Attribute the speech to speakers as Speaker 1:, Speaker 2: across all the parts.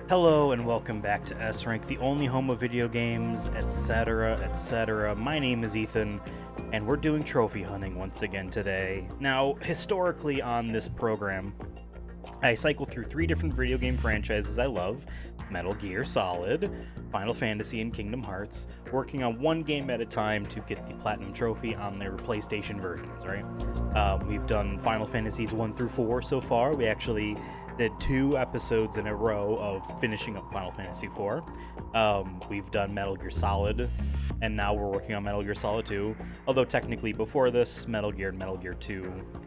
Speaker 1: Hello and welcome back to S-Rank, the only home of video games, etc., etc. My name is Ethan, and we're doing trophy hunting once again today. Now, historically on this program, I cycle through 3 different video game franchises I love: Metal Gear Solid, Final Fantasy, and Kingdom Hearts, working on one game at a time to get the Platinum Trophy on their PlayStation versions, right? We've done Final Fantasies 1 through 4 so far. We actually did 2 episodes in a row of finishing up Final Fantasy 4. We've done Metal Gear Solid, and now we're working on Metal Gear Solid 2, although technically before this, Metal Gear and Metal Gear 2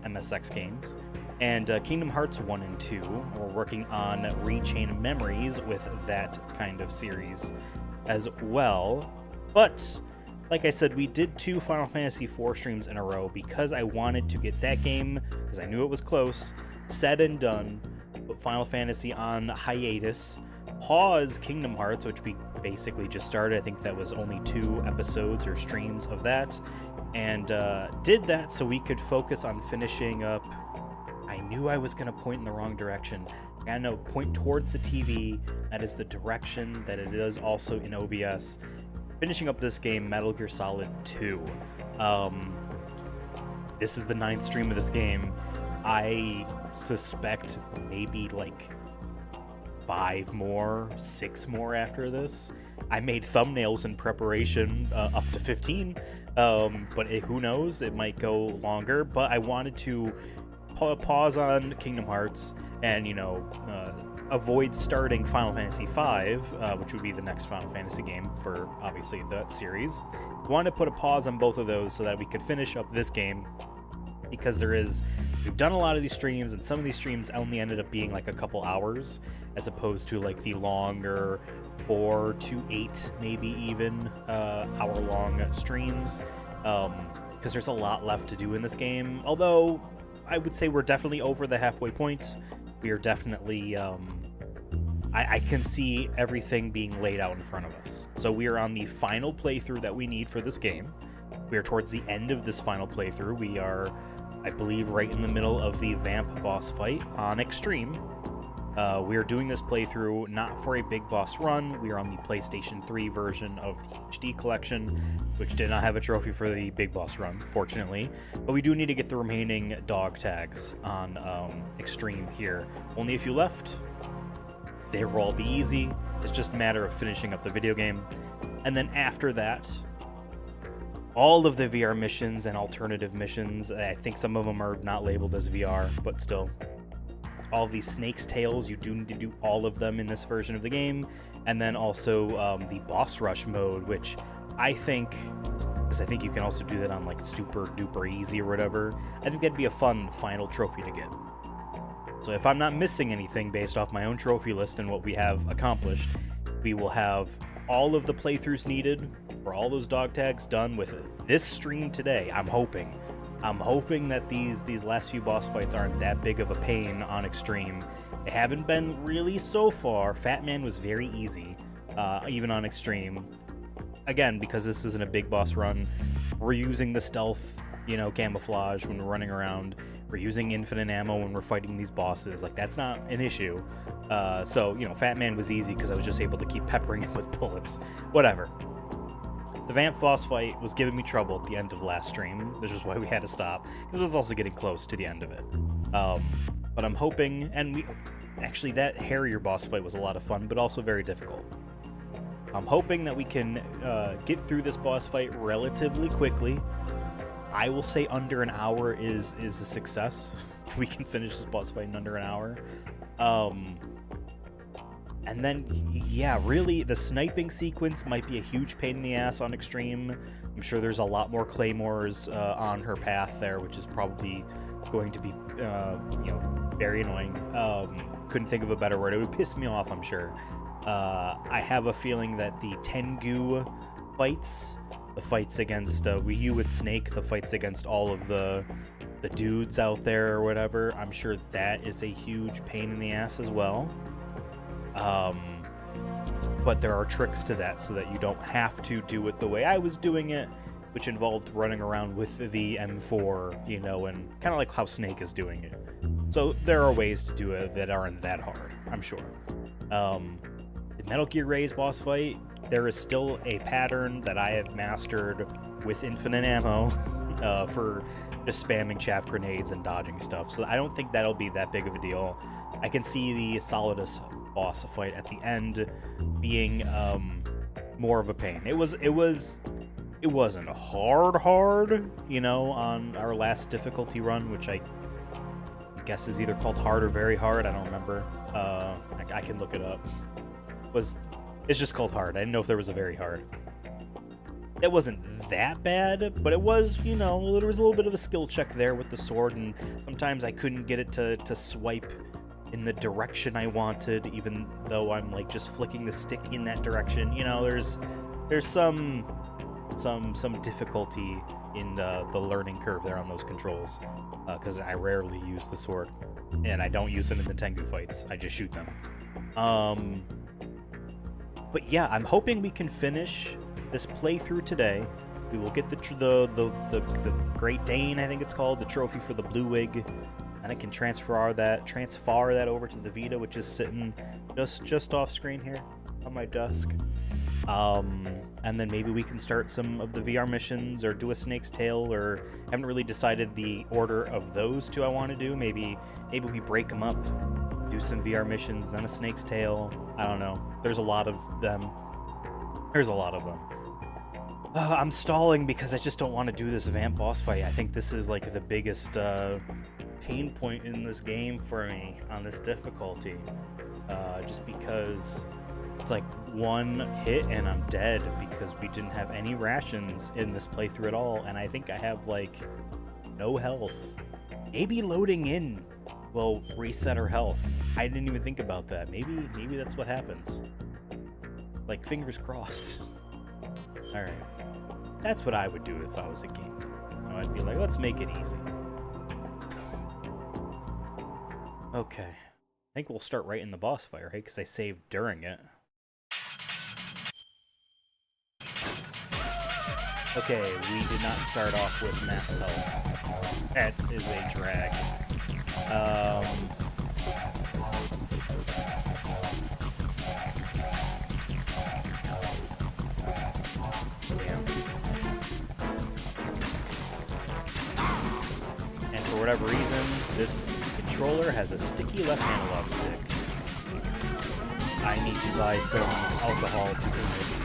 Speaker 1: MSX games. And Kingdom Hearts 1 and 2, we're working on Rechain Memories with that kind of series as well. But, like I said, we did 2 Final Fantasy 4 streams in a row because I wanted to get that game, because I knew it was close, said and done, put Final Fantasy on hiatus, pause Kingdom Hearts, which we basically just started. I think that was only 2 episodes or streams of that, and did that so we could focus on finishing up. I knew I was going to point in the wrong direction. I know, point towards the TV. That is the direction that it is also in OBS. Finishing up this game, Metal Gear Solid 2. This is the 9th stream of this game. I suspect maybe like 5 more, 6 more after this. I made thumbnails in preparation up to 15, but who knows? It might go longer, but I wanted to pause on Kingdom Hearts and, avoid starting Final Fantasy V, which would be the next Final Fantasy game for, obviously, that series. I wanted to put a pause on both of those so that we could finish up this game, because we've done a lot of these streams, and some of these streams only ended up being like a couple hours, as opposed to like the longer 4 to 8, maybe even hour-long streams, because there's a lot left to do in this game. Although I would say we're definitely over the halfway point. We are definitely, I can see everything being laid out in front of us. So we are on the final playthrough that we need for this game. We are towards the end of this final playthrough. We are, I believe, right in the middle of the Vamp boss fight on Extreme. We are doing this playthrough not for a big boss run. We are on the PlayStation 3 version of the HD collection, which did not have a trophy for the big boss run, fortunately. But we do need to get the remaining dog tags on Extreme here. Only a few left. They will all be easy. It's just a matter of finishing up the video game. And then after that, all of the VR missions and alternative missions, I think some of them are not labeled as VR, but still. All of these Snake's Tales, you do need to do all of them in this version of the game. And then also the boss rush mode, which I think, because I think you can also do that on like super duper easy or whatever. I think that'd be a fun final trophy to get. So if I'm not missing anything based off my own trophy list and what we have accomplished, we will have all of the playthroughs needed for all those dog tags done with this stream today. I'm hoping that these last few boss fights aren't that big of a pain on Extreme. They haven't been really so far. Fat Man was very easy, even on Extreme. Again, because this isn't a big boss run, we're using the stealth, camouflage when we're running around. We're using infinite ammo when we're fighting these bosses. Like, that's not an issue. So, Fat Man was easy because I was just able to keep peppering him with bullets. Whatever. The Vamp boss fight was giving me trouble at the end of last stream, which is why we had to stop, because it was also getting close to the end of it. But I'm hoping, and actually that Harrier boss fight was a lot of fun, but also very difficult. I'm hoping that we can get through this boss fight relatively quickly. I will say under an hour is a success. If we can finish this boss fight in under an hour. And then, yeah, really, the sniping sequence might be a huge pain in the ass on Extreme. I'm sure there's a lot more claymores on her path there, which is probably going to be, very annoying. Couldn't think of a better word. It would piss me off, I'm sure. I have a feeling that the Tengu fights, the fights against Ryu with Snake, the fights against all of the dudes out there or whatever, I'm sure that is a huge pain in the ass as well. But there are tricks to that so that you don't have to do it the way I was doing it, which involved running around with the M4, and kind of like how Snake is doing it. So there are ways to do it that aren't that hard, I'm sure. the Metal Gear Ray's boss fight, there is still a pattern that I have mastered with infinite ammo for just spamming chaff grenades and dodging stuff. So I don't think that'll be that big of a deal. I can see the Solidus boss fight at the end being more of a pain. It wasn't hard, you know, on our last difficulty run, which I guess is either called hard or very hard. I don't remember. I can look it up. It's just called hard. I didn't know if there was a very hard. It wasn't that bad, but it was, you know, there was a little bit of a skill check there with the sword, and sometimes I couldn't get it to swipe in the direction I wanted, even though I'm like just flicking the stick in that direction. You know, there's some difficulty in the learning curve there on those controls, because I rarely use the sword, and I don't use them in the Tengu fights. I just shoot them. But yeah, I'm hoping we can finish this playthrough today. We will get the Great Dane, I think it's called, the trophy for the blue wig, and I can transfer that over to the Vita, which is sitting just off screen here on my desk. And then maybe we can start some of the VR missions or do a Snake's Tale, or haven't really decided the order of those two I want to do. Maybe we break them up, do some VR missions, then a Snake's Tale. I don't know. There's a lot of them. I'm stalling because I just don't want to do this Vamp boss fight. I think this is like the biggest pain point in this game for me on this difficulty. Just because it's like one hit and I'm dead, because we didn't have any rations in this playthrough at all, and I think I have like no health. Maybe loading in will reset her health. I didn't even think about that. Maybe that's what happens. Like, fingers crossed. Alright. That's what I would do if I was a gamer. You know, I'd be like, let's make it easy. Okay. I think we'll start right in the boss fight, right? Because I saved during it. Okay, we did not start off with max health. That is a drag. And for whatever reason, this controller has a sticky left analog stick. I need to buy some alcohol to clean it.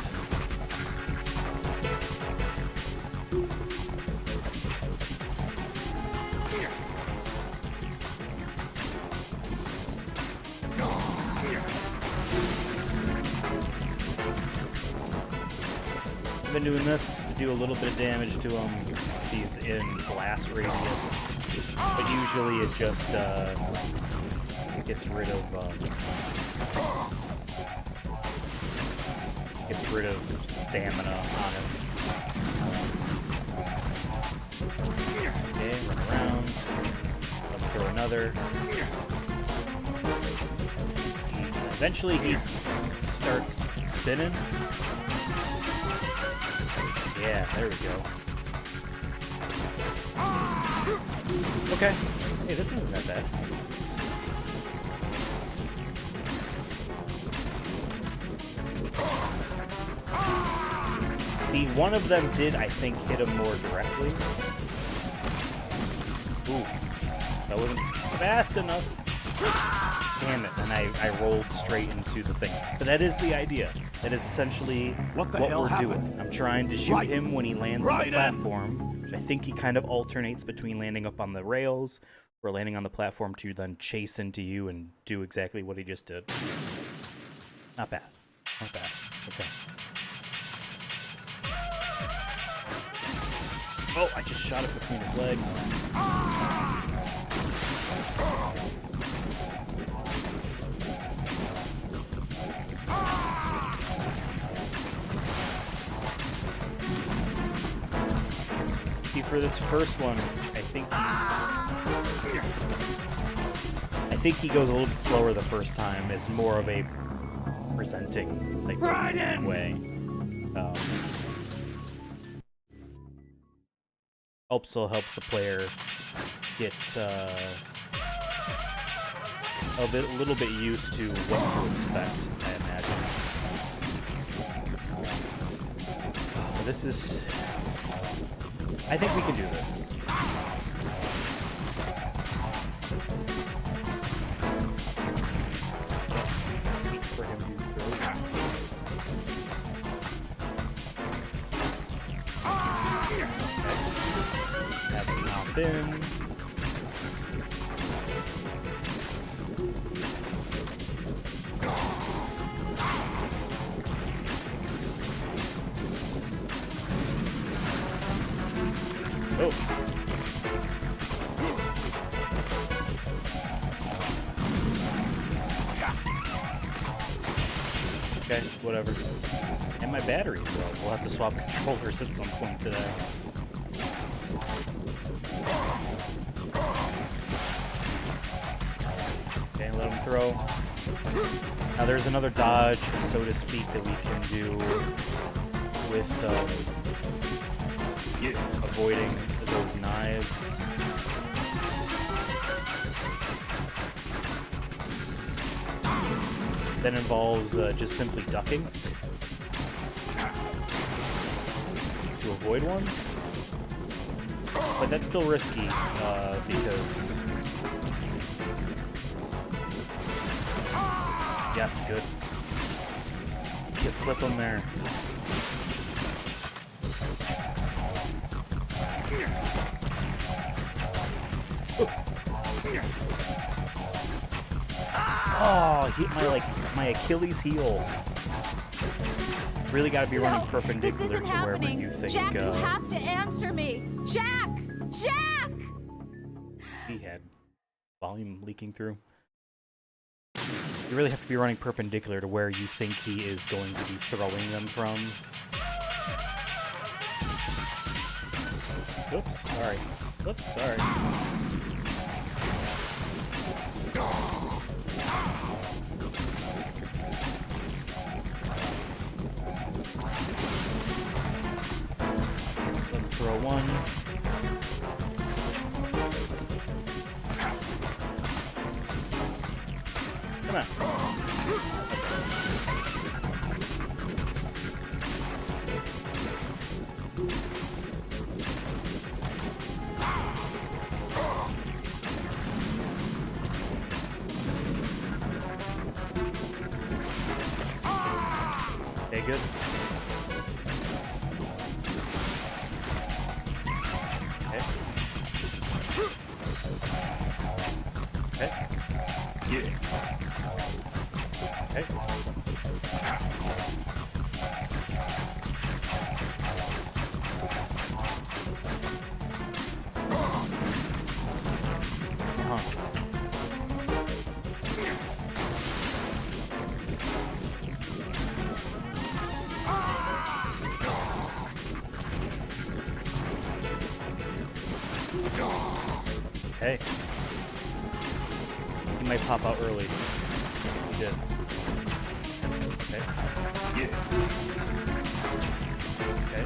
Speaker 1: I've been doing this to do a little bit of damage to him. He's in blast radius, but usually it just gets rid of stamina on him. Okay, run around. Up throw another. Eventually he starts spinning. Yeah, there we go. Okay. Hey, this isn't that bad. The one of them did, I think, hit him more directly. Ooh. That wasn't fast enough. Damn it. And I rolled straight into the thing. But that is the idea. That is essentially what we're doing. I'm trying to shoot him when he lands on the platform, which I think he kind of alternates between landing up on the rails or landing on the platform to then chase into you and do exactly what he just did. Not bad. Not bad. Okay. Oh, I just shot it between his legs. See, for this first one, I think he goes a little bit slower the first time. It's more of a presenting like way. Also helps the player get a little bit used to what to expect, I imagine. this is... I think we can do this. Wait for him to throw. Have him hop in. Oh. Okay, whatever. And my batteries, though. We'll have to swap controllers at some point today. Okay, let him throw. Now there's another dodge, so to speak, that we can do with avoiding those knives. That involves just simply ducking to avoid one. But that's still risky because... Yes, good. Flip them there. Oh, hit my Achilles heel. Really got to be running perpendicular to wherever you think.
Speaker 2: Jack, you have to answer me. Jack! Jack!
Speaker 1: He had volume leaking through. You really have to be running perpendicular to where you think he is going to be throwing them from. Oops, sorry. Oops, sorry. Let him throw one. Come on. Okay, good. Okay. Okay. Yeah. Okay. Hey. He might pop out early. He did. Okay. Yeah. Okay.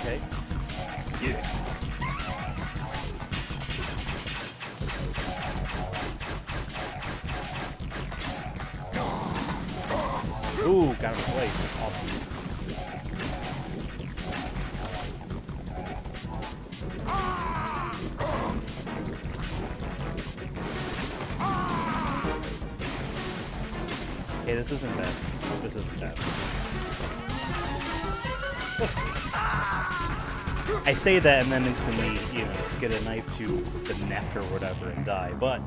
Speaker 1: Okay. Yeah. Ooh, got him twice. Awesome. Okay, this isn't bad. This isn't bad. I say that and then instantly, get a knife to the neck or whatever and die, but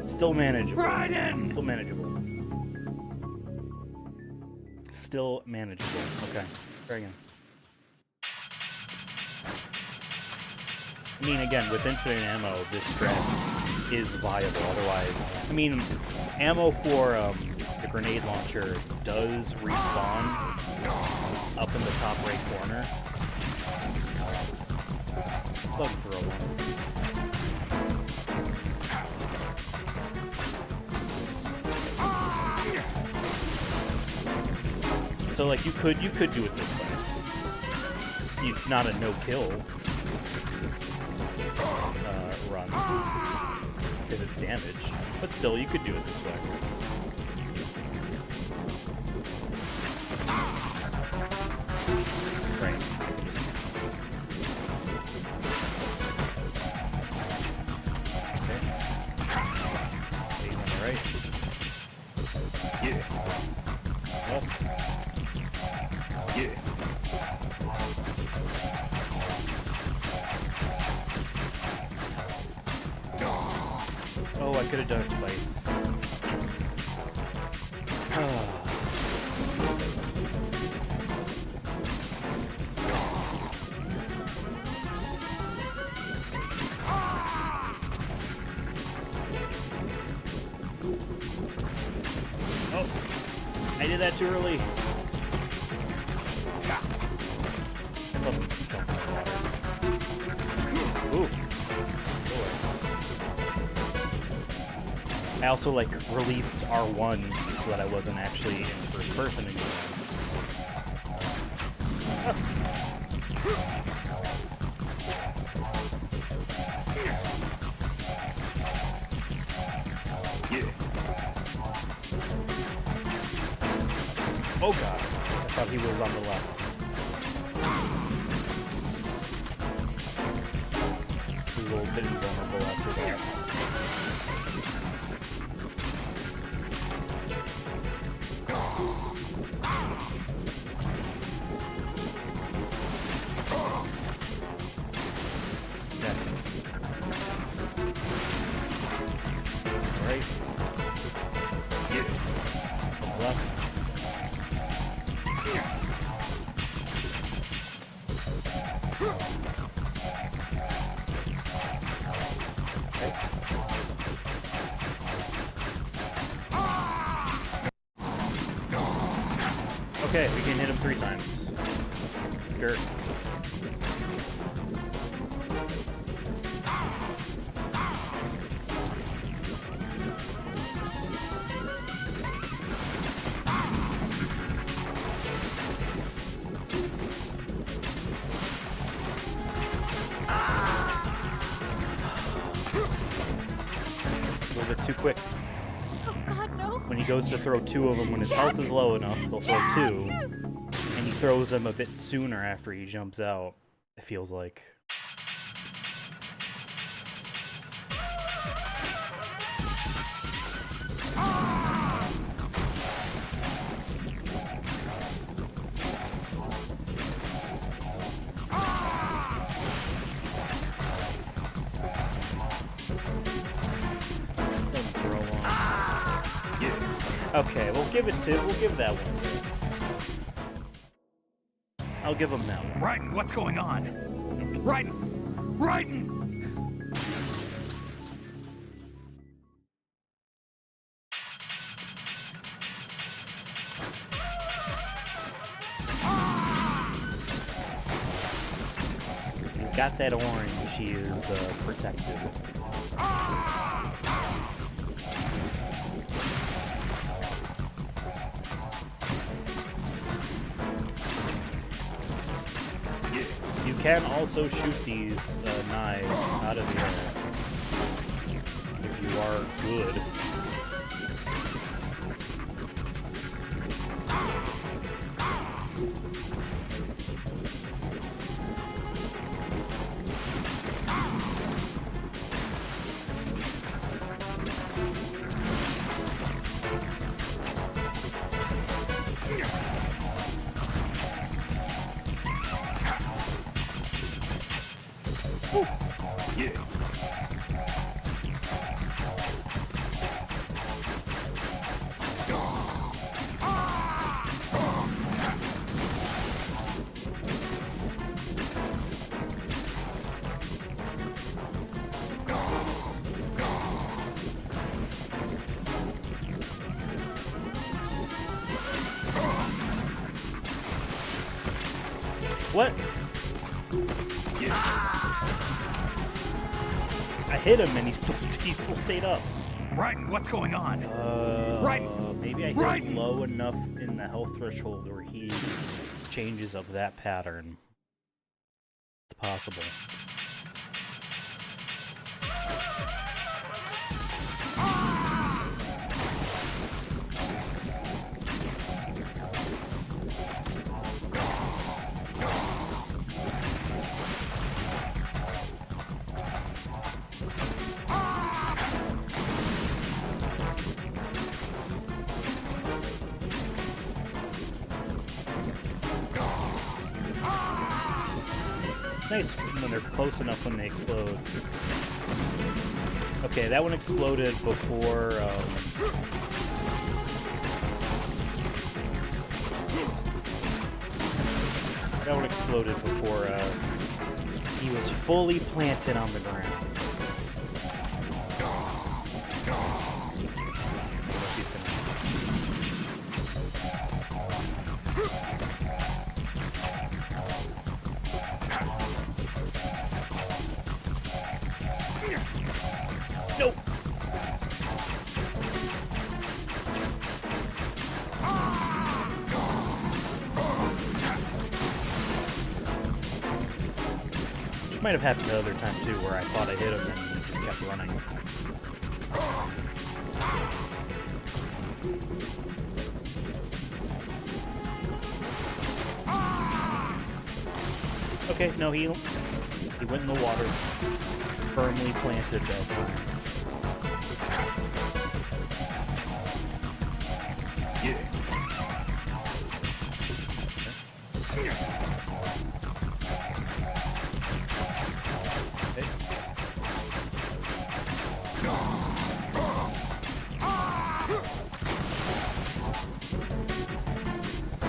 Speaker 1: still manageable. Right in! Still manageable. Still manageable. Okay, try again. I mean, again, with infinite ammo, this strat is viable. Otherwise, I mean, ammo for the grenade launcher does respawn up in the top right corner. Let him throw one. So, like, you could do it this way. It's not a no-kill run because it's damage, but still, you could do it this way. hell?
Speaker 3: Yeah.
Speaker 1: Oh, I could have done it twice. Oh, I did that too early. Jump in the water. Ooh. I also like released R1 so that I wasn't actually in first person anymore. Oh god, I thought he was on the left. He's a little bit invulnerable after that. Right. Yeah. Left. Okay, we can hit him 3 times. Sure. It's a little bit too quick.
Speaker 2: Oh God, no.
Speaker 1: When he goes to throw 2 of them when his health is low enough, he'll throw 2. And he throws them a bit sooner after he jumps out, it feels like. Okay, we'll give that one. I'll give him that one.
Speaker 3: Raiden, what's going on? Raiden! Raiden!
Speaker 1: He's got that orange. He is protected. You can also shoot these knives out of the air if you are good. What? I hit him and he still stayed up.
Speaker 3: Raiden, what's going on? Raiden!
Speaker 1: Maybe I hit him low enough in the health threshold where he changes of that pattern. It's possible. Nice when they're close enough when they explode. Okay, that one exploded before, that one exploded before, he was fully planted on the ground. Nope. Which might have happened the other time too, where I thought I hit him and he just kept running. Okay, no, he went in the water, firmly planted that time.
Speaker 3: Yeah.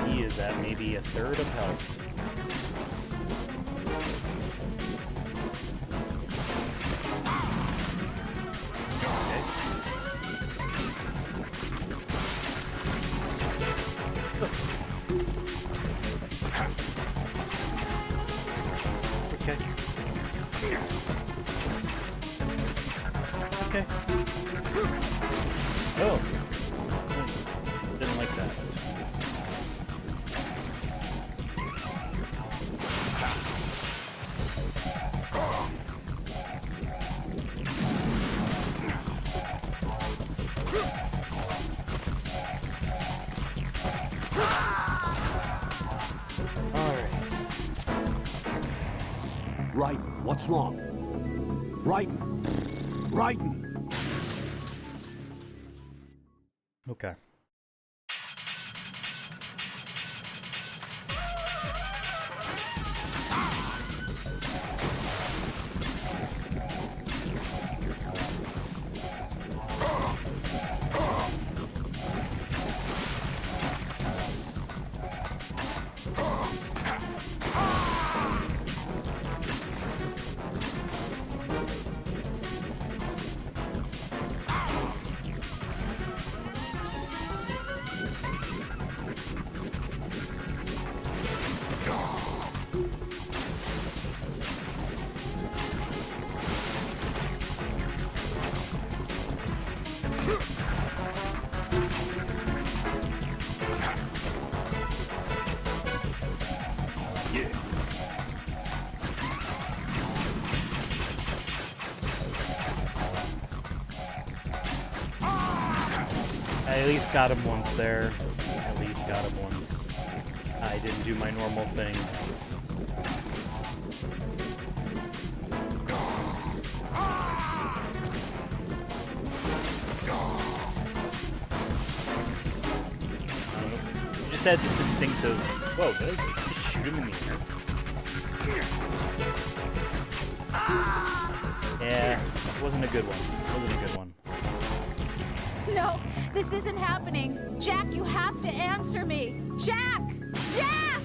Speaker 1: He is at maybe a third of health. Okay. Okay. Oh. Didn't like that.
Speaker 3: Right. What's wrong? Writing. Writing.
Speaker 1: Okay. I at least got him once there. At least got him once. I didn't do my normal thing. I just had this instinctive... Whoa, did I just shoot him in the air? Yeah, wasn't a good one. Wasn't a good one.
Speaker 2: No, this isn't happening. Jack, you have to answer me. Jack! Jack!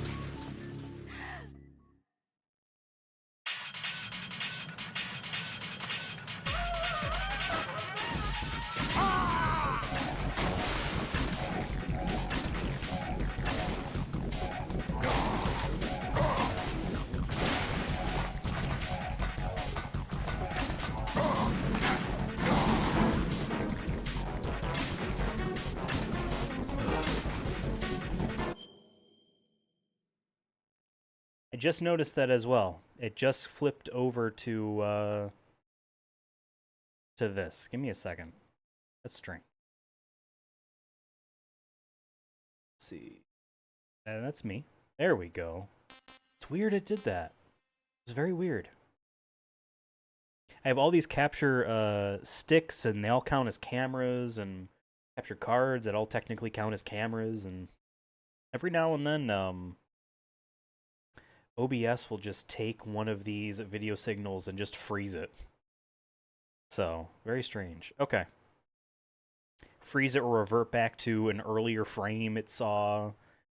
Speaker 1: I just noticed that as well. It just flipped over to this. Give me a second. That's strange. Let's see. That's me. There we go. It's weird it did that. It's very weird. I have all these capture sticks, and they all count as cameras, and capture cards that all technically count as cameras, and every now and then, OBS will just take one of these video signals and just freeze it. So, very strange. Okay. Freeze it or revert back to an earlier frame it saw.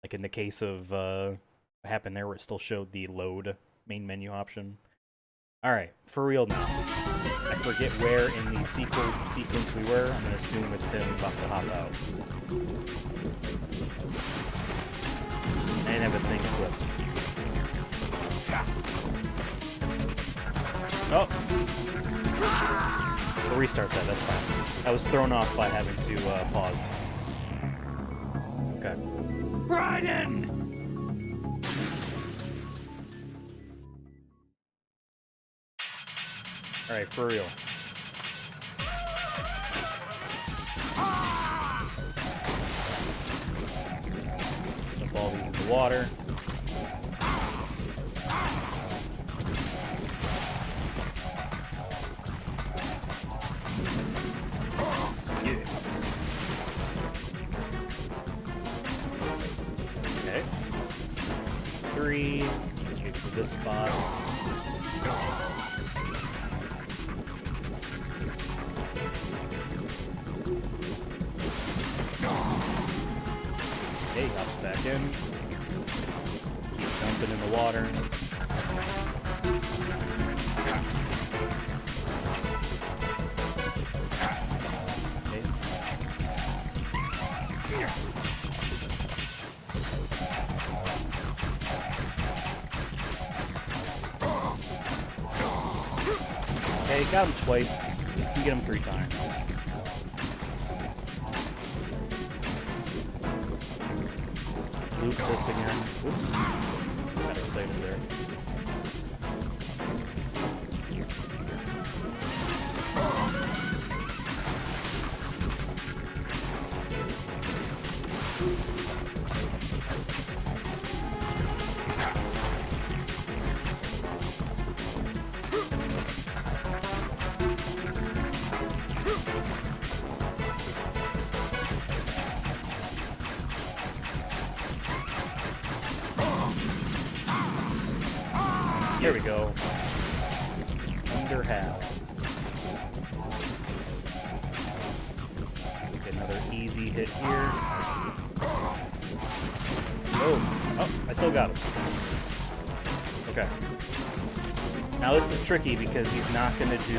Speaker 1: Like in the case of what happened there where it still showed the load main menu option. Alright, for real now. I forget where in the sequence we were. I'm going to assume it's him about to hop out. I didn't have a thing equipped. Oh! We'll restart that, that's fine. I was thrown off by having to pause. Okay.
Speaker 3: Raiden!
Speaker 1: Alright, for real. Dump all these in the water. Okay. 3. Get to this spot. Okay, he hops back in. Keep dumping in the water. Okay, got him twice. You can get him 3 times. Loop this again. Whoops. Got excited there. Here we go. Under half. Get another easy hit here. Oh, I still got him. Okay. Now this is tricky because he's not gonna do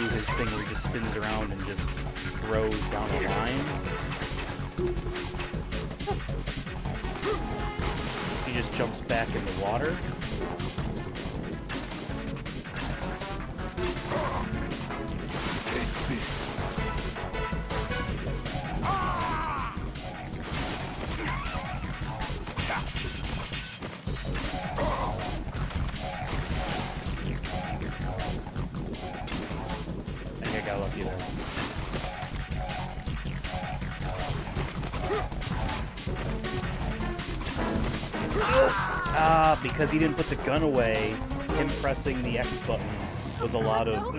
Speaker 1: his thing where he just spins around and just throws down a line. He just jumps back in the water. I think I got lucky there. Because he didn't put the gun away, him pressing the X button was a lot of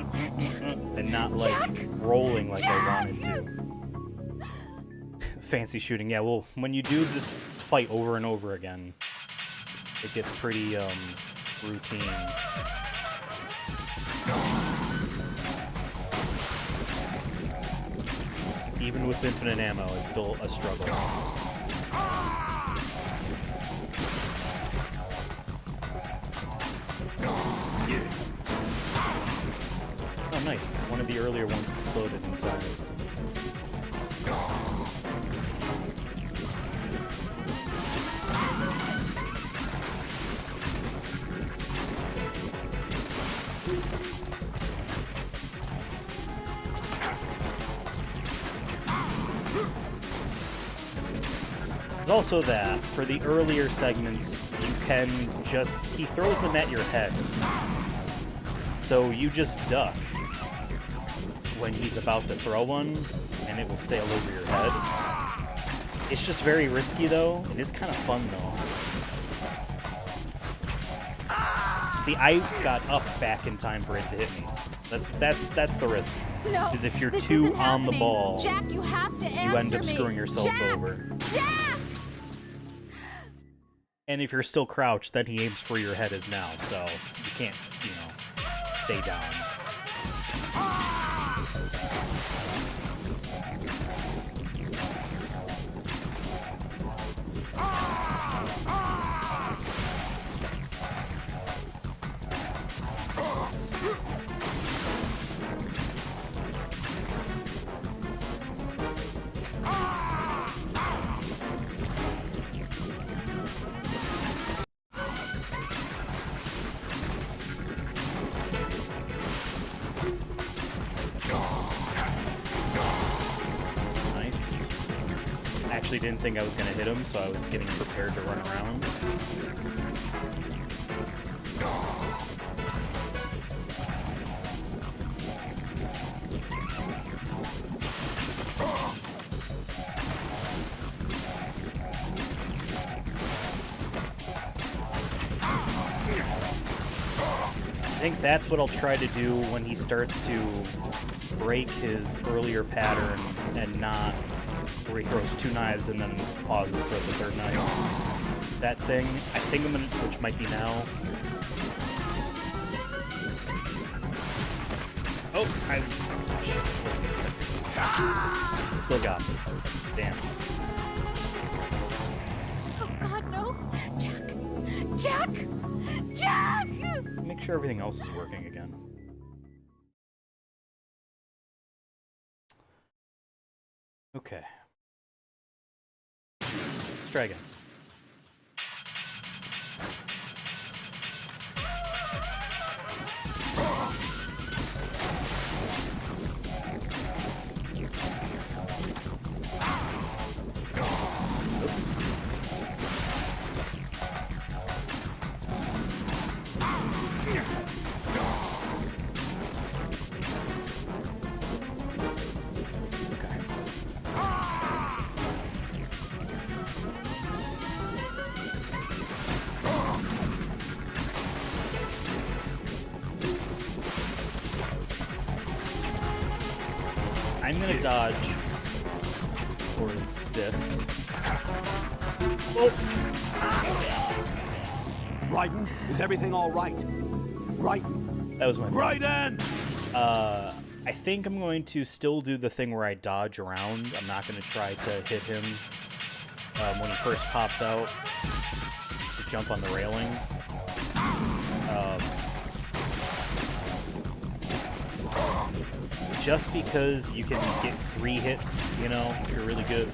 Speaker 1: and not like rolling like I wanted to. Fancy shooting, yeah, well, when you do this fight over and over again, it gets pretty routine. Even with infinite ammo, it's still a struggle. Oh, nice. One of the earlier ones exploded in time. There's also that, for the earlier segments, you can just... he throws them at your head. So you just duck when he's about to throw one, and it will stay all over your head. It's just very risky, though. It is kind of fun, though. See, I got up back in time for it to hit me. That's the risk.
Speaker 2: No,
Speaker 1: is if you're
Speaker 2: this
Speaker 1: too
Speaker 2: isn't
Speaker 1: on the
Speaker 2: happening.
Speaker 1: ball,
Speaker 2: Jack, you have to answer
Speaker 1: you end up
Speaker 2: me.
Speaker 1: screwing yourself
Speaker 2: Jack!
Speaker 1: over.
Speaker 2: Jack!
Speaker 1: And if you're still crouched, then he aims for your head as now, so you can't, you know, stay down. Didn't think I was going to hit him, so I was getting prepared to run around. I think that's what I'll try to do when he starts to break his earlier pattern and not where he throws 2 knives and then pauses, throws a 3rd knife. That thing, I think I'm gonna, which might be now. Oh, still got me. Damn.
Speaker 2: Oh God, no! Jack! Jack! Jack!
Speaker 1: Make sure everything else is working again. Okay. Let's try again. I'm gonna dodge for this. Oh!
Speaker 3: Raiden, is everything all right? Raiden!
Speaker 1: That was my fault.
Speaker 3: Raiden!
Speaker 1: I think I'm going to still do the thing where I dodge around. I'm not going to try to hit him when he first pops out to jump on the railing. Just because you can get 3 hits, you know, if you're really good.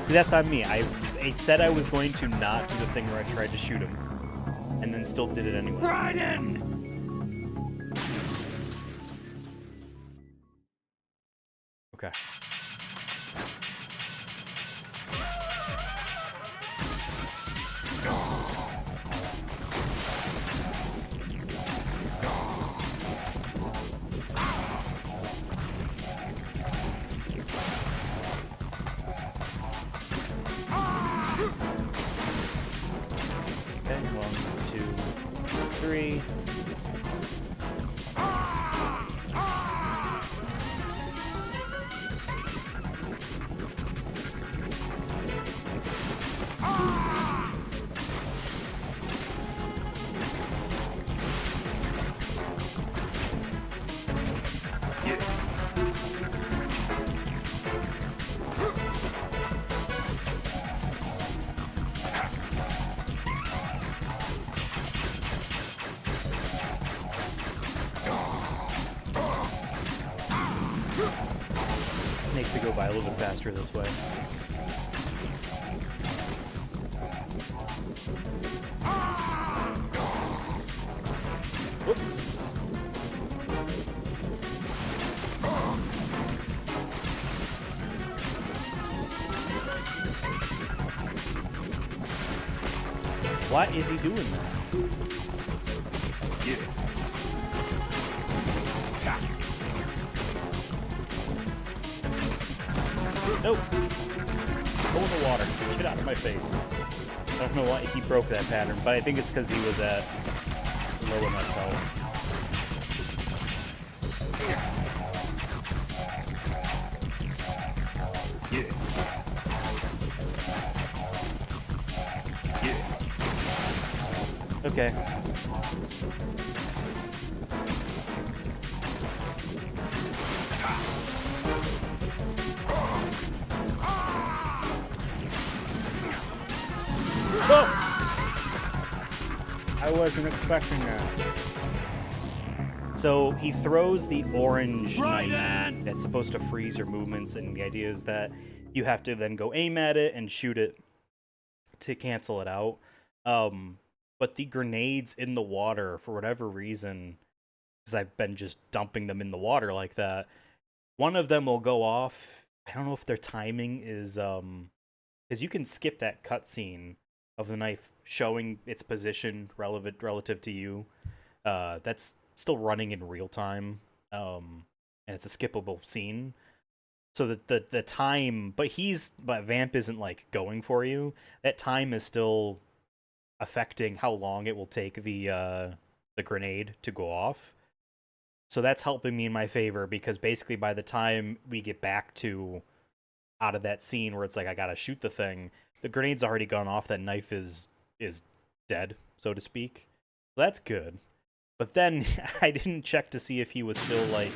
Speaker 1: See, that's on me. I said I was going to not do the thing where I tried to shoot him, and then still did it anyway.
Speaker 3: Raiden!
Speaker 1: Okay. Makes it go by a little bit faster this way. Whoops. Why is he doing that? Nope. Go in the water. Get out of my face. I don't know why he broke that pattern, but I think it's because he was at low enough health. Okay. I wasn't expecting that. So he throws the orange knife that's supposed to freeze your movements, and the idea is that you have to then go aim at it and shoot it to cancel it out. But the grenades in the water, for whatever reason, because I've been just dumping them in the water like that, one of them will go off. I don't know if their timing is, because you can skip that cutscene of the knife showing its position relative to you. That's still running in real time, and it's a skippable scene. So the time, but Vamp isn't like going for you. That time is still affecting how long it will take the grenade to go off. So that's helping me in my favor, because basically by the time we get back to out of that scene where it's like I gotta shoot the thing, the grenade's already gone off. That knife is dead, so to speak. So that's good. But then I didn't check to see if he was still like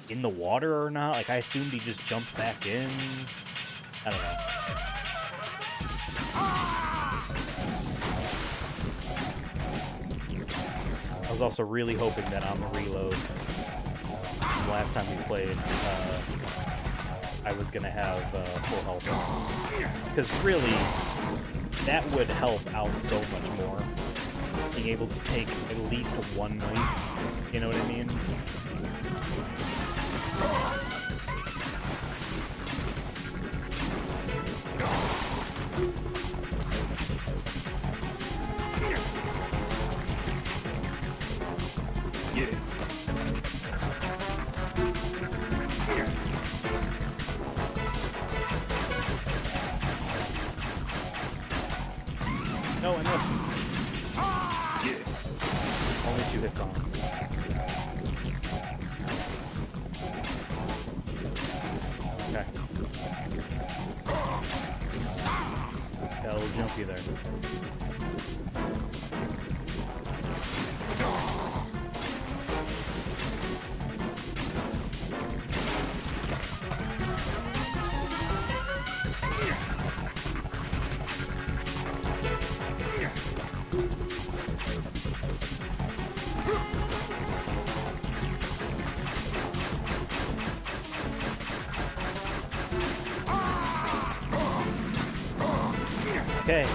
Speaker 1: in the water or not. Like I assumed he just jumped back in. I don't know. I was also really hoping that on the reload, last time we played, I was gonna have full health. Because really, that would help out so much more. Being able to take at least one knife, you know what I mean? No, I missed. Only 2 hits on him. Okay. Got a little jumpy there. Okay.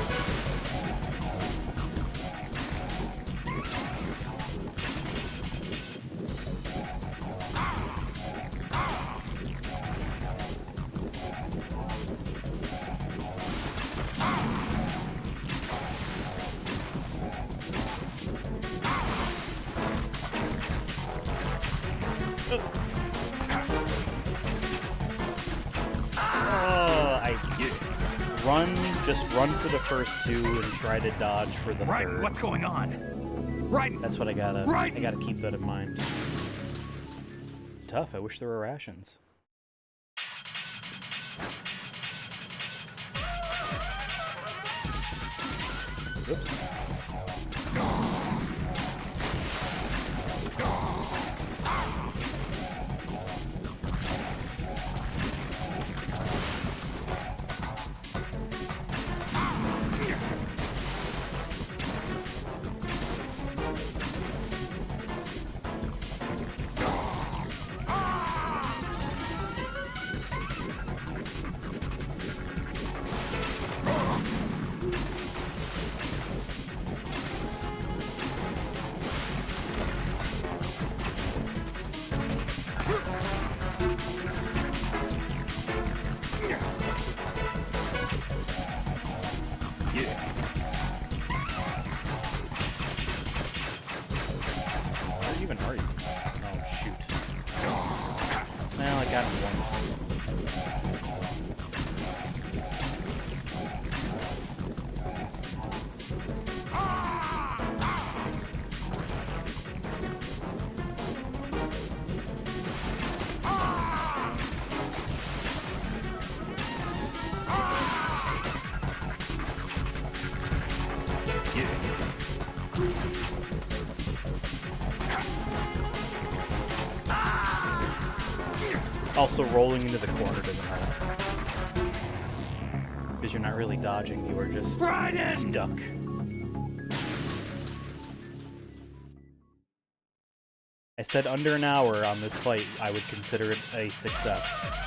Speaker 1: Just run for the first 2 and try to dodge for the third.
Speaker 3: What's going on? Right.
Speaker 1: That's what I gotta keep that in mind. It's tough. I wish there were rations. Oops. Are you? Oh, shoot. Well, I got him once. Also, rolling into the corner doesn't help. Because you're not really dodging, you are just stuck. I said under an hour on this fight, I would consider it a success.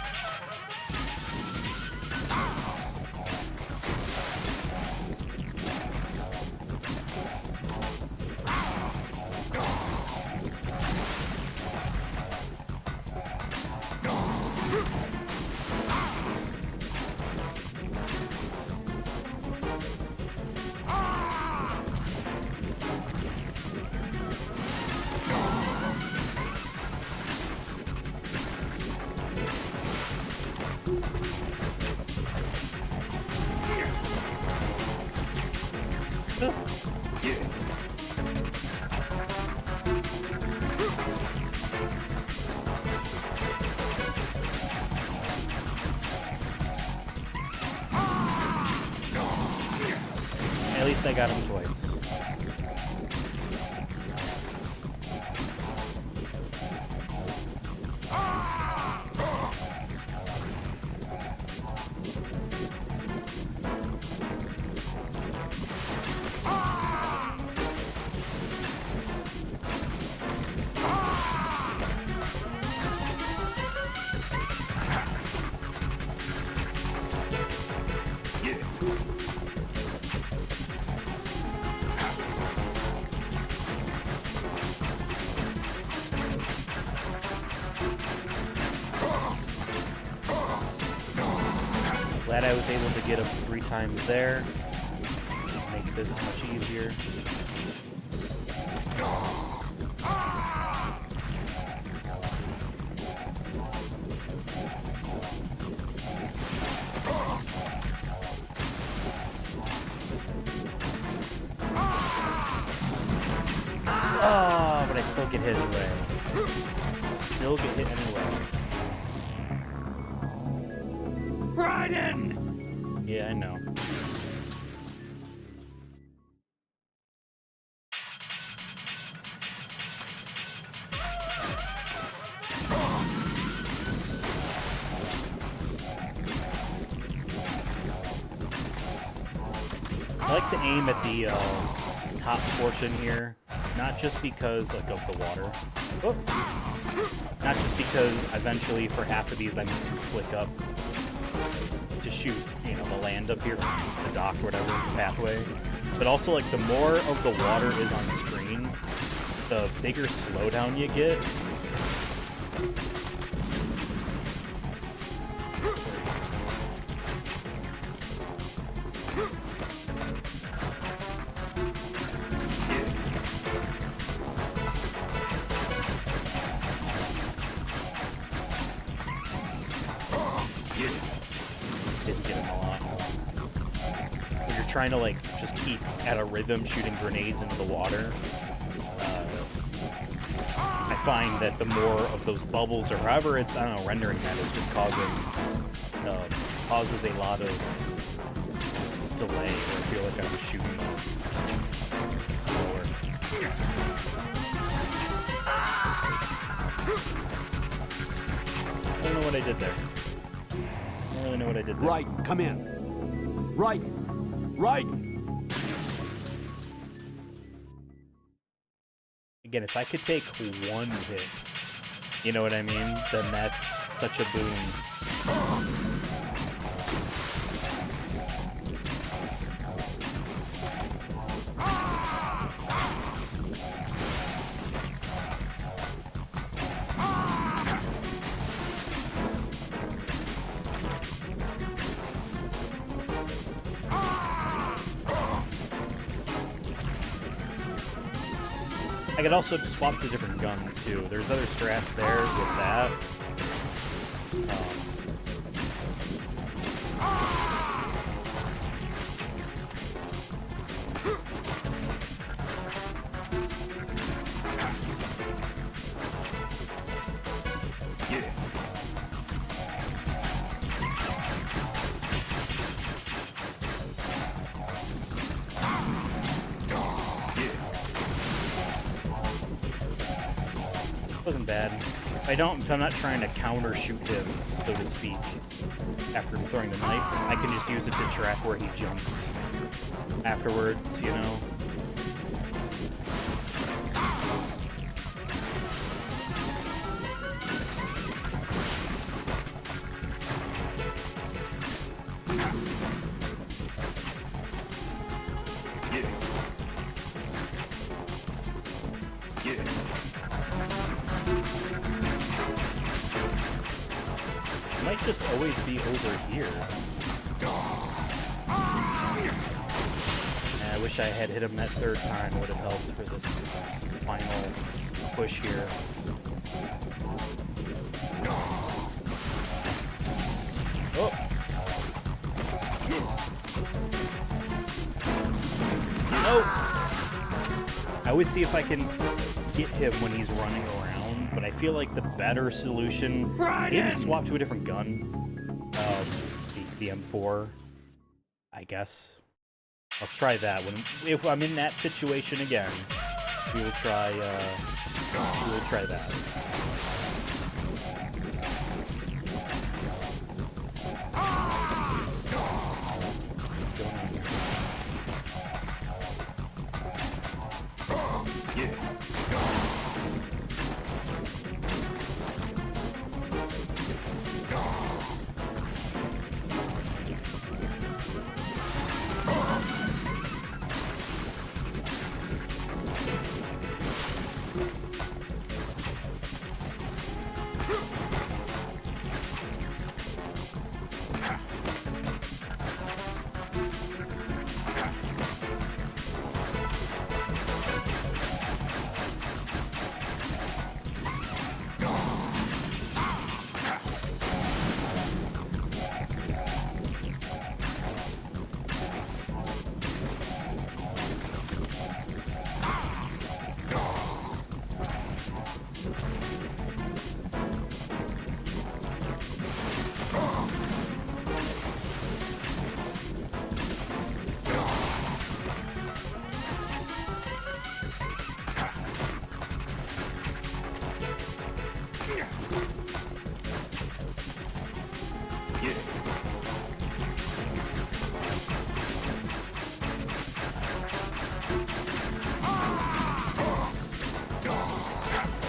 Speaker 1: At least I got him twice. Glad I was able to get him 3 times there. Make this much easier. Oh, but I still get hit anyway. Still get hit anyway.
Speaker 3: Raiden!
Speaker 1: Yeah, I know. I like to aim at the top portion here, not just because like of the water. Oh. Not just because eventually for half of these I need to flick up to shoot, you know, the land up here, the dock or whatever, the pathway. But also, like, the more of the water is on screen, the bigger slowdown you get. Didn't get him a lot. When you're trying to like just keep at a rhythm shooting grenades into the water, I find that the more of those bubbles or however it's, I don't know, rendering that is just causes a lot of just delay, where I feel like I'm shooting slower. I don't know what I did there. I don't really know what I did there.
Speaker 3: Right, come in. Right. Right.
Speaker 1: Again, if I could take one hit, you know what I mean? Then that's such a boon. I could also swap to different guns too. There's other strats there with that. Wasn't bad. If I'm not trying to counter shoot him, so to speak, after throwing the knife, I can just use it to track where he jumps afterwards, you know? Might just always be over here. I wish I had hit him that third time. Would have helped for this final push here. Oh! Oh! I always see if I can get him when he's running around, but I feel like the better solution, maybe swap to a different gun, the M4, I guess. I'll try that if I'm in that situation again. We will try that. What's going on here?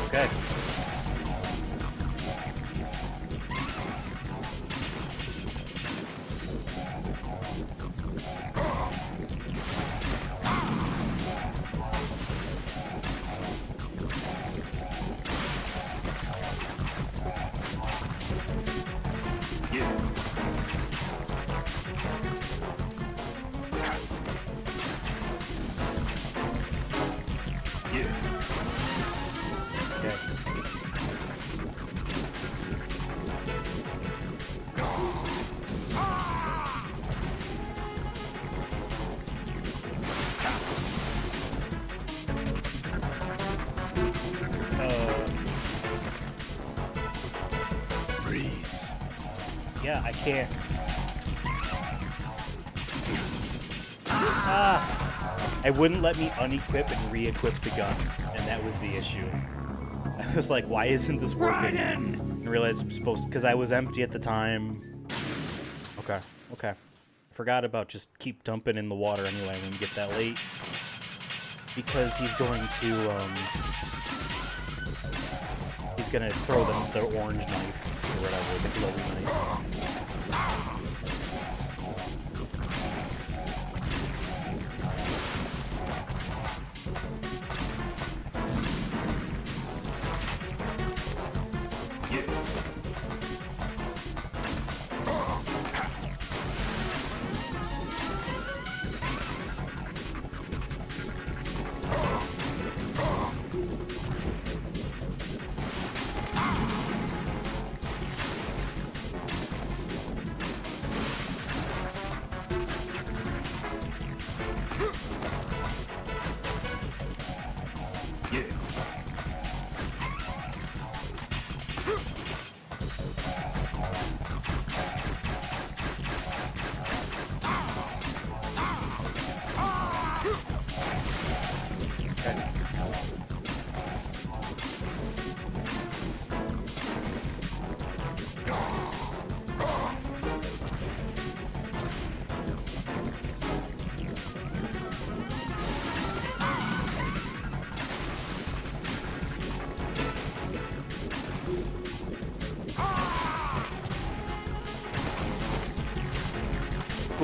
Speaker 1: Okay. Yeah, I can't. I wouldn't let me unequip and re-equip the gun, and that was the issue. I was like, why isn't this working? And realized I'm supposed to, because I was empty at the time. Okay. Forgot about just keep dumping in the water anyway when you get that late. Because he's going to throw the orange knife or whatever, the glowy knife.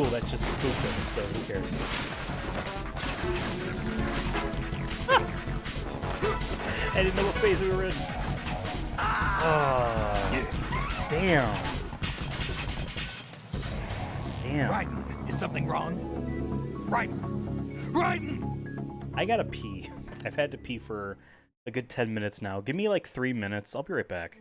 Speaker 1: cool, that just spooked him, so who cares? I didn't know what phase we were in. Damn. Damn.
Speaker 3: Raiden, is something wrong? Raiden! Raiden!
Speaker 1: I gotta pee. I've had to pee for a good 10 minutes now. Give me like 3 minutes. I'll be right back.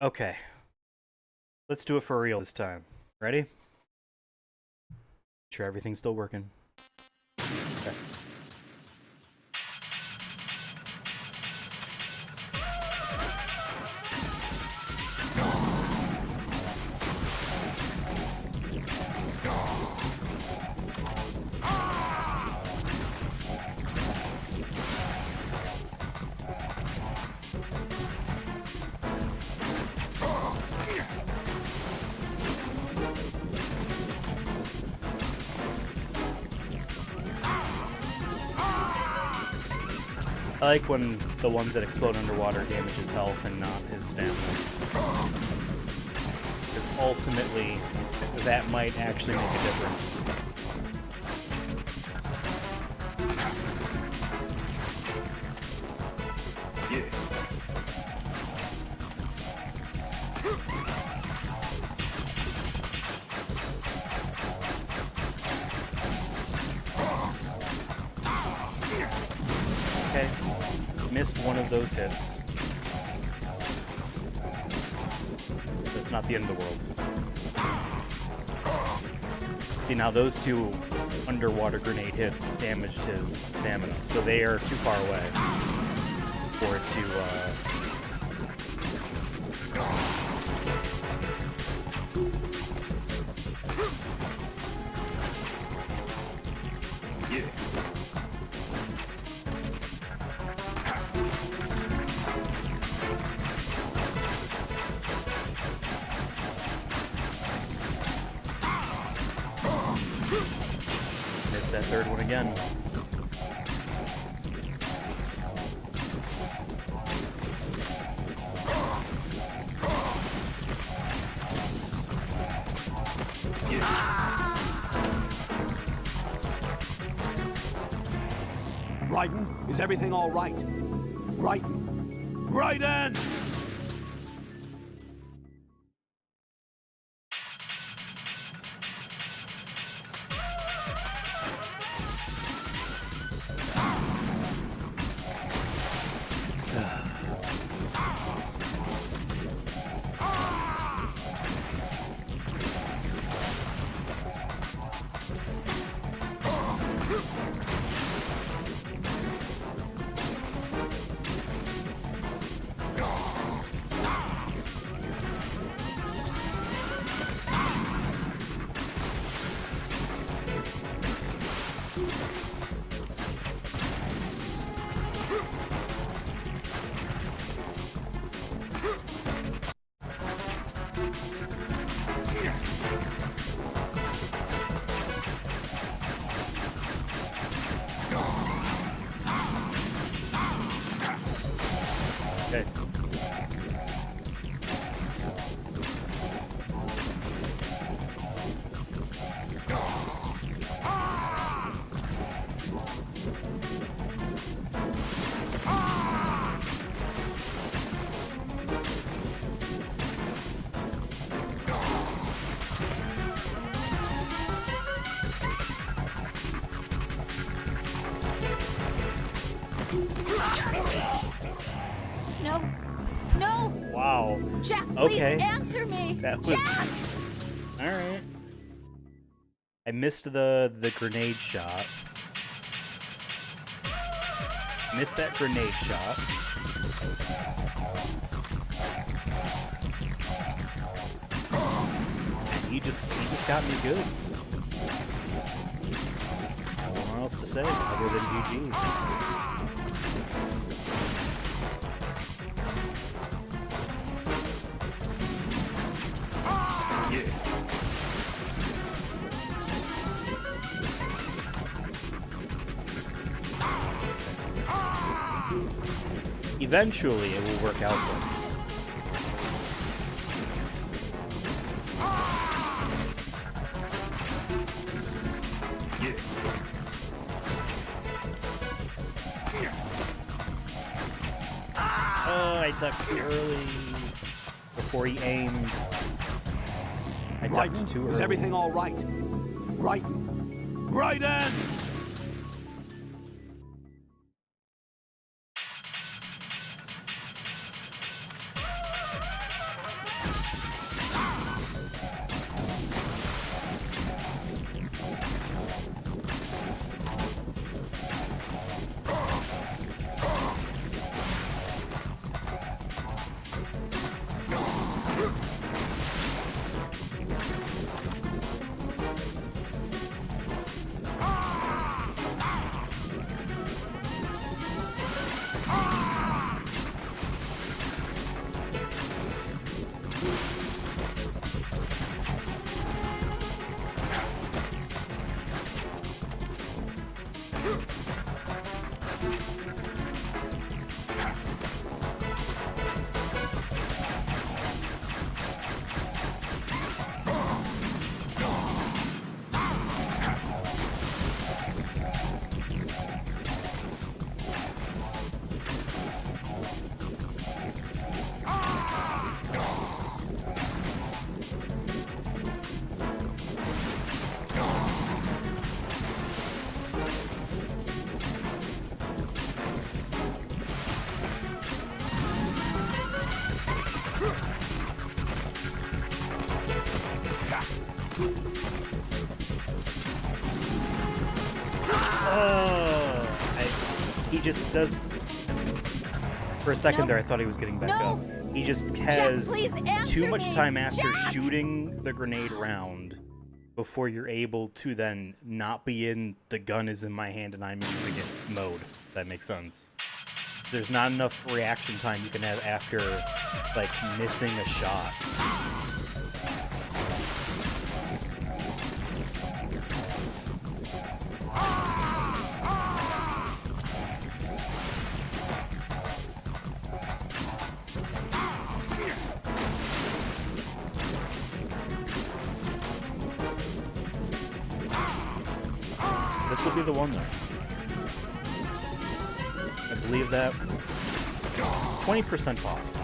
Speaker 1: Okay. Let's do it for real this time. Ready? Sure everything's still working. Okay. I like when the ones that explode underwater damage his health and not his stamina. Because ultimately, that might actually make a difference. Okay, missed one of those hits. That's not the end of the world. See, now those two underwater grenade hits damaged his stamina, so they are too far away for it to, missed that third one again.
Speaker 3: Raiden, is everything all right? Raiden! Raiden! Okay.
Speaker 1: Wow.
Speaker 2: Jack, please
Speaker 1: Okay.
Speaker 2: answer me.
Speaker 1: That was
Speaker 2: Jack!
Speaker 1: all right. I missed the grenade shot. Missed that grenade shot. And he just got me good. I don't know what else to say other than GG. Eventually, it will work out for me. Oh, I ducked too early before he aimed. I ducked too early.
Speaker 3: Is everything all right? Raiden! Raiden!
Speaker 1: He just does. For a second
Speaker 2: No.
Speaker 1: there, I thought he was getting back
Speaker 2: No.
Speaker 1: up. He just has
Speaker 2: please answer
Speaker 1: too much
Speaker 2: me.
Speaker 1: time after
Speaker 2: Jack!
Speaker 1: shooting the grenade round before you're able to then not be in the gun is in my hand and I'm using it mode. If that makes sense. There's not enough reaction time you can have after, like, missing a shot. This will be the one, though. I believe that 20% possible.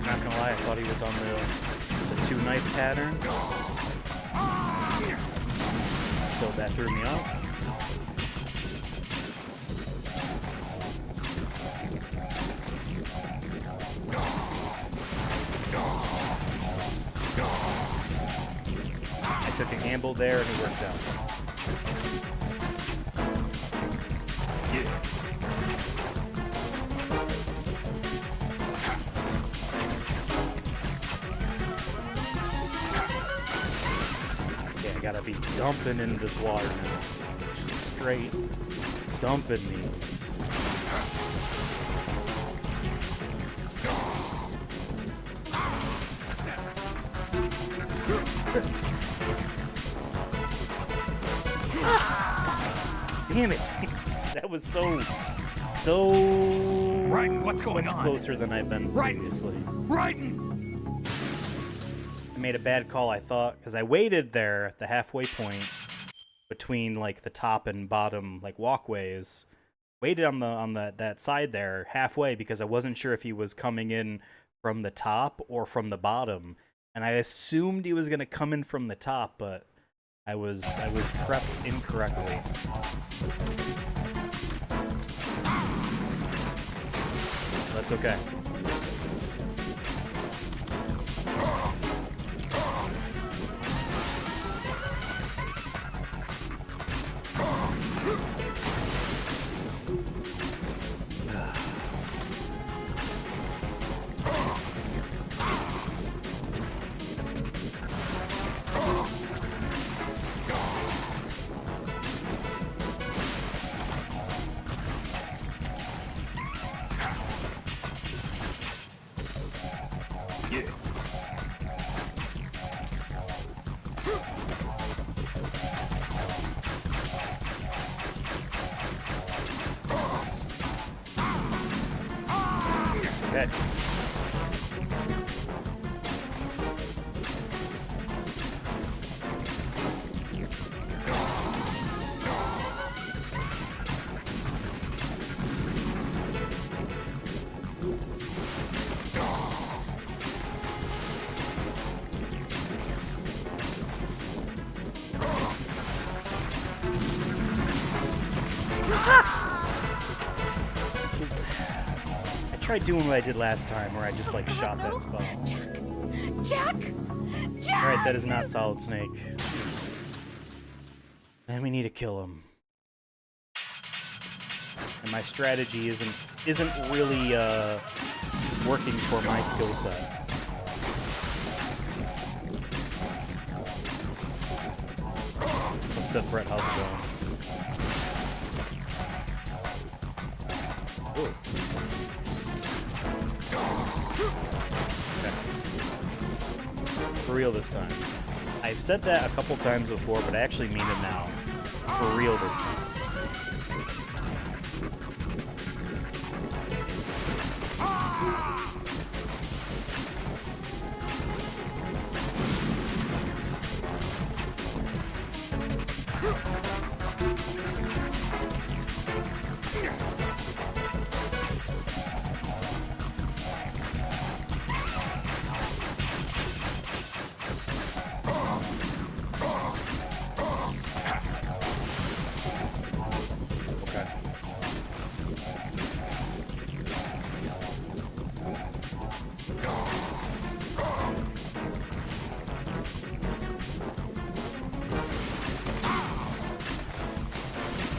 Speaker 1: Not gonna lie, I thought he was on the two knife pattern. So that threw me off. I took a gamble there and it worked out. be dumping into this water now. Just straight dumping me. Damn it! That was so
Speaker 3: Right, what's going
Speaker 1: much
Speaker 3: on?
Speaker 1: closer than I've been previously.
Speaker 3: Raiden!
Speaker 1: I made a bad call, I thought, because I waited there at the halfway point between like the top and bottom like walkways. Waited on that side there halfway because I wasn't sure if he was coming in from the top or from the bottom, and I assumed he was gonna come in from the top, but I was prepped incorrectly. That's okay. Okay. I tried doing what I did last time, where I just like shot that spell.
Speaker 2: Jack!
Speaker 1: Alright, that is not Solid Snake. And we need to kill him. And my strategy isn't really working for my skill set. What's up, Brett? How's it going? Ooh. Okay. For real this time. I've said that a couple times before, but I actually mean it now. For real this time.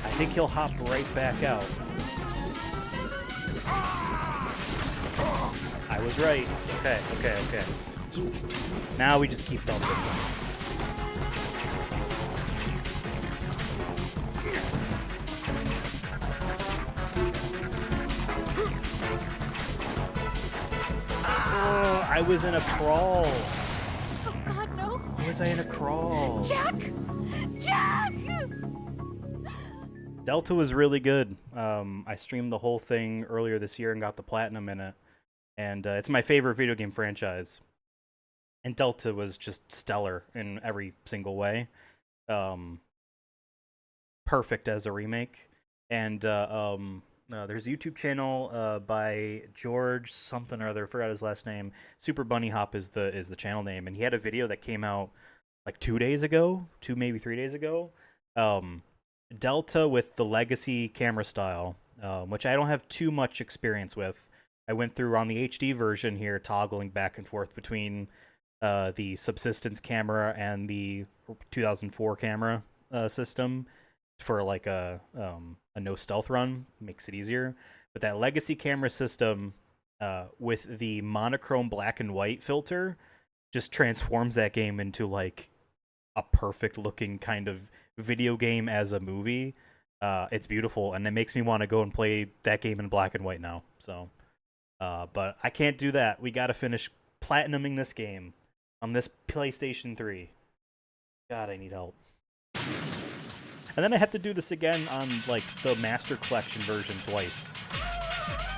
Speaker 1: I think he'll hop right back out. I was right. Okay. Now we just keep bumping. Oh, I was in a crawl.
Speaker 2: Oh God, no!
Speaker 1: Why was I in a crawl?
Speaker 2: Jack!
Speaker 1: Delta was really good. I streamed the whole thing earlier this year and got the platinum in it. And it's my favorite video game franchise. And Delta was just stellar in every single way. Perfect as a remake. And there's a YouTube channel by George something or other, I forgot his last name. Super Bunny Hop is the channel name. And he had a video that came out like 2 days ago, maybe 3 days ago. Delta with the legacy camera style, which I don't have too much experience with. I went through on the HD version here, toggling back and forth between the subsistence camera and the 2004 camera system for like a no stealth run. Makes it easier. But that legacy camera system with the monochrome black and white filter just transforms that game into like a perfect looking kind of video game as a movie. It's beautiful, and it makes me want to go and play that game in black and white now. So, but I can't do that. We got to finish platinuming this game on this PlayStation 3. God, I need help. And then I have to do this again on like the Master Collection version twice.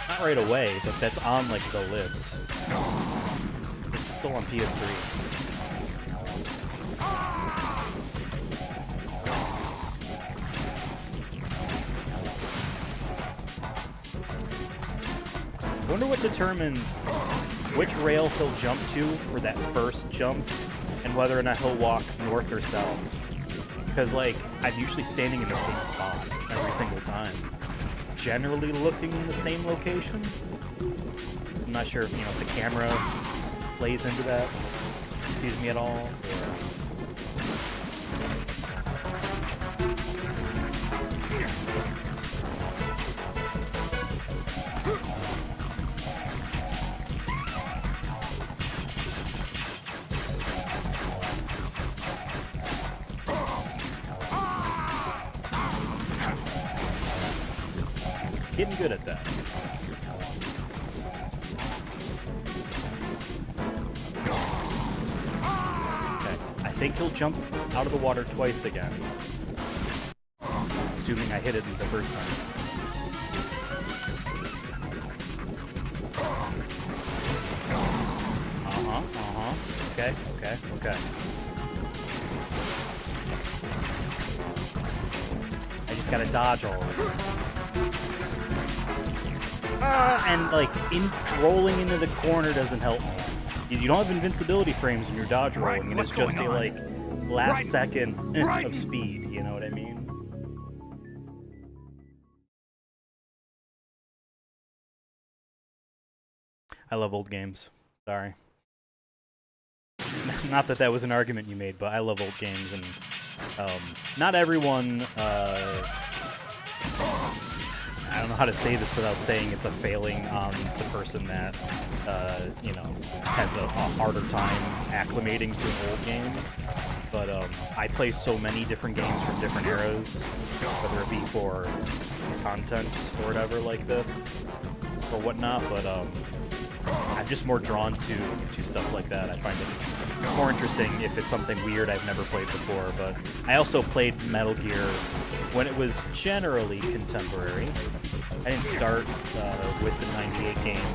Speaker 1: Not right away, but that's on like the list. This is still on PS3. I wonder what determines which rail he'll jump to for that first jump, and whether or not he'll walk north or south. Because, like, I'm usually standing in the same spot every single time. Generally looking in the same location. I'm not sure if, you know, if the camera plays into that. Excuse me at all. Or... Getting good at that. Okay, I think he'll jump out of the water twice again. Assuming I hit it the first time. Okay. I just gotta dodge all of it. And like rolling into the corner doesn't help me. You don't have invincibility frames when you're dodge rolling, and it's just a like last second of speed. You know what I mean? I love old games. Sorry. Not that was an argument you made, but I love old games, and not everyone. I don't know how to say this without saying it's a failing on the person that, you know, has a harder time acclimating to an old game. But I play so many different games from different eras, whether it be for content or whatever like this, or whatnot. But I'm just more drawn to stuff like that. I find it more interesting if it's something weird I've never played before. But I also played Metal Gear when it was generally contemporary. I didn't start with the 98 game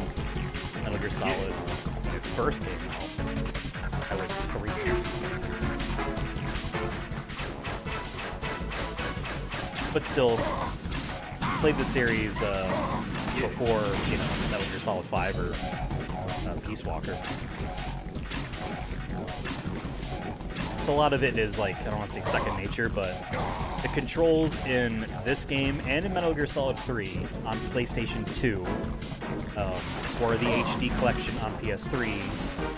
Speaker 1: Metal Gear Solid when it first came out. I was 3. But still, played the series before, you know, Metal Gear Solid 5 or Peace Walker. So a lot of it is like, I don't want to say second nature, but the controls in this game and in Metal Gear Solid 3 on PlayStation 2 or the HD collection on PS3,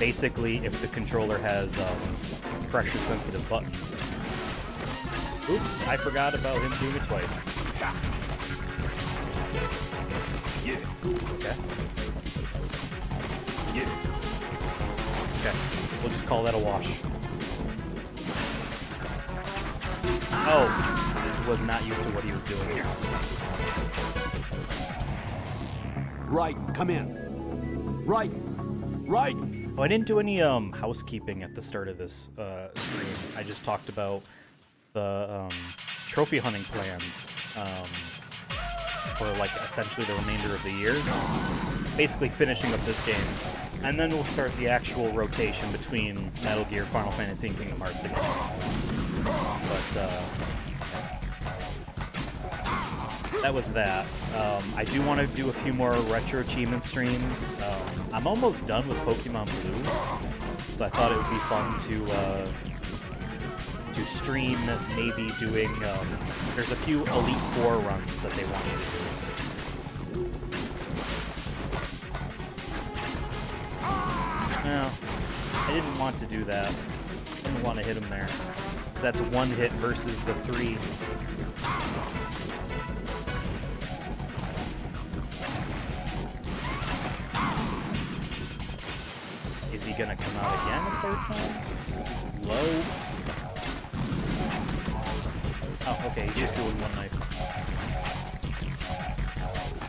Speaker 1: basically if the controller has pressure-sensitive buttons. Oops, I forgot about him doing it twice. Okay. Okay, we'll just call that a wash. Oh, he was not used to what he was doing.
Speaker 3: Right, come in. Right.
Speaker 1: Oh, I didn't do any housekeeping at the start of this stream. I just talked about the trophy hunting plans for like essentially the remainder of the year. Basically finishing up this game, and then we'll start the actual rotation between Metal Gear, Final Fantasy, and Kingdom Hearts again. But that was that. I do want to do a few more retro achievement streams. I'm almost done with Pokemon Blue, so I thought it would be fun to stream maybe doing. There's a few Elite Four runs that they want me to do. No, I didn't want to do that. I didn't want to hit him there. Because that's one hit versus the 3. Is he gonna come out again a third time? He's low. Oh, okay, he's just doing one knife.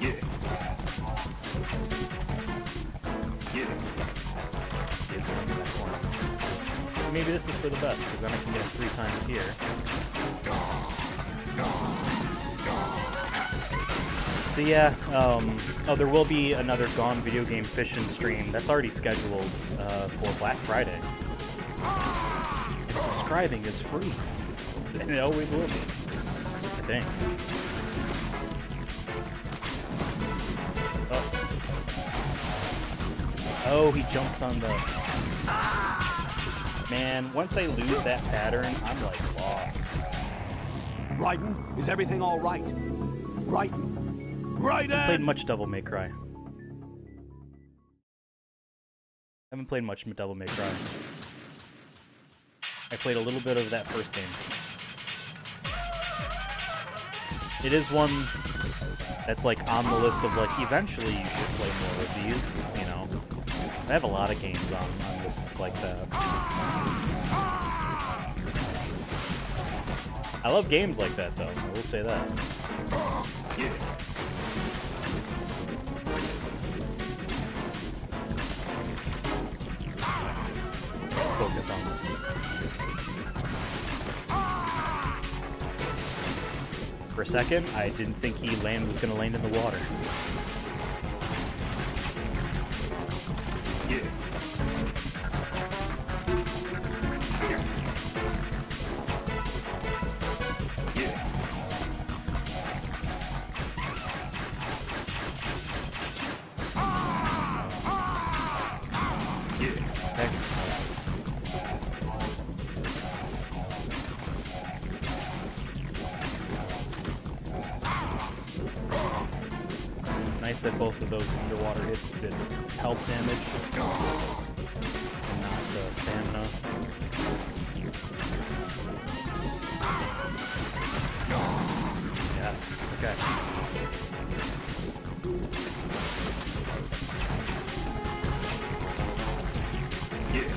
Speaker 3: Yeah. Yeah.
Speaker 1: He's going to that corner. Maybe this is for the best, because then I can get him 3 times here. So yeah, oh, there will be another Gone Video Game Fishing stream. That's already scheduled for Black Friday. And subscribing is free. And it always will be, I think. Oh, he jumps on the... Man, once I lose that pattern, I'm like lost.
Speaker 3: Raiden, is everything all right? Raiden!
Speaker 1: I haven't played
Speaker 3: Raiden!
Speaker 1: much Devil May Cry. Haven't played much Devil May Cry. I played a little bit of that first game. It is one that's like on the list of like, eventually you should play more of these, you know. I have a lot of games on lists like that. I love games like that though, I will say that.
Speaker 3: Yeah.
Speaker 1: Focus on this. For a second, I didn't think he was going to land in the water.
Speaker 3: Yeah. Yeah. Yeah.
Speaker 1: Heck. Nice that both of those underwater hits did health damage and not stamina. Yes, okay.
Speaker 3: Yeah.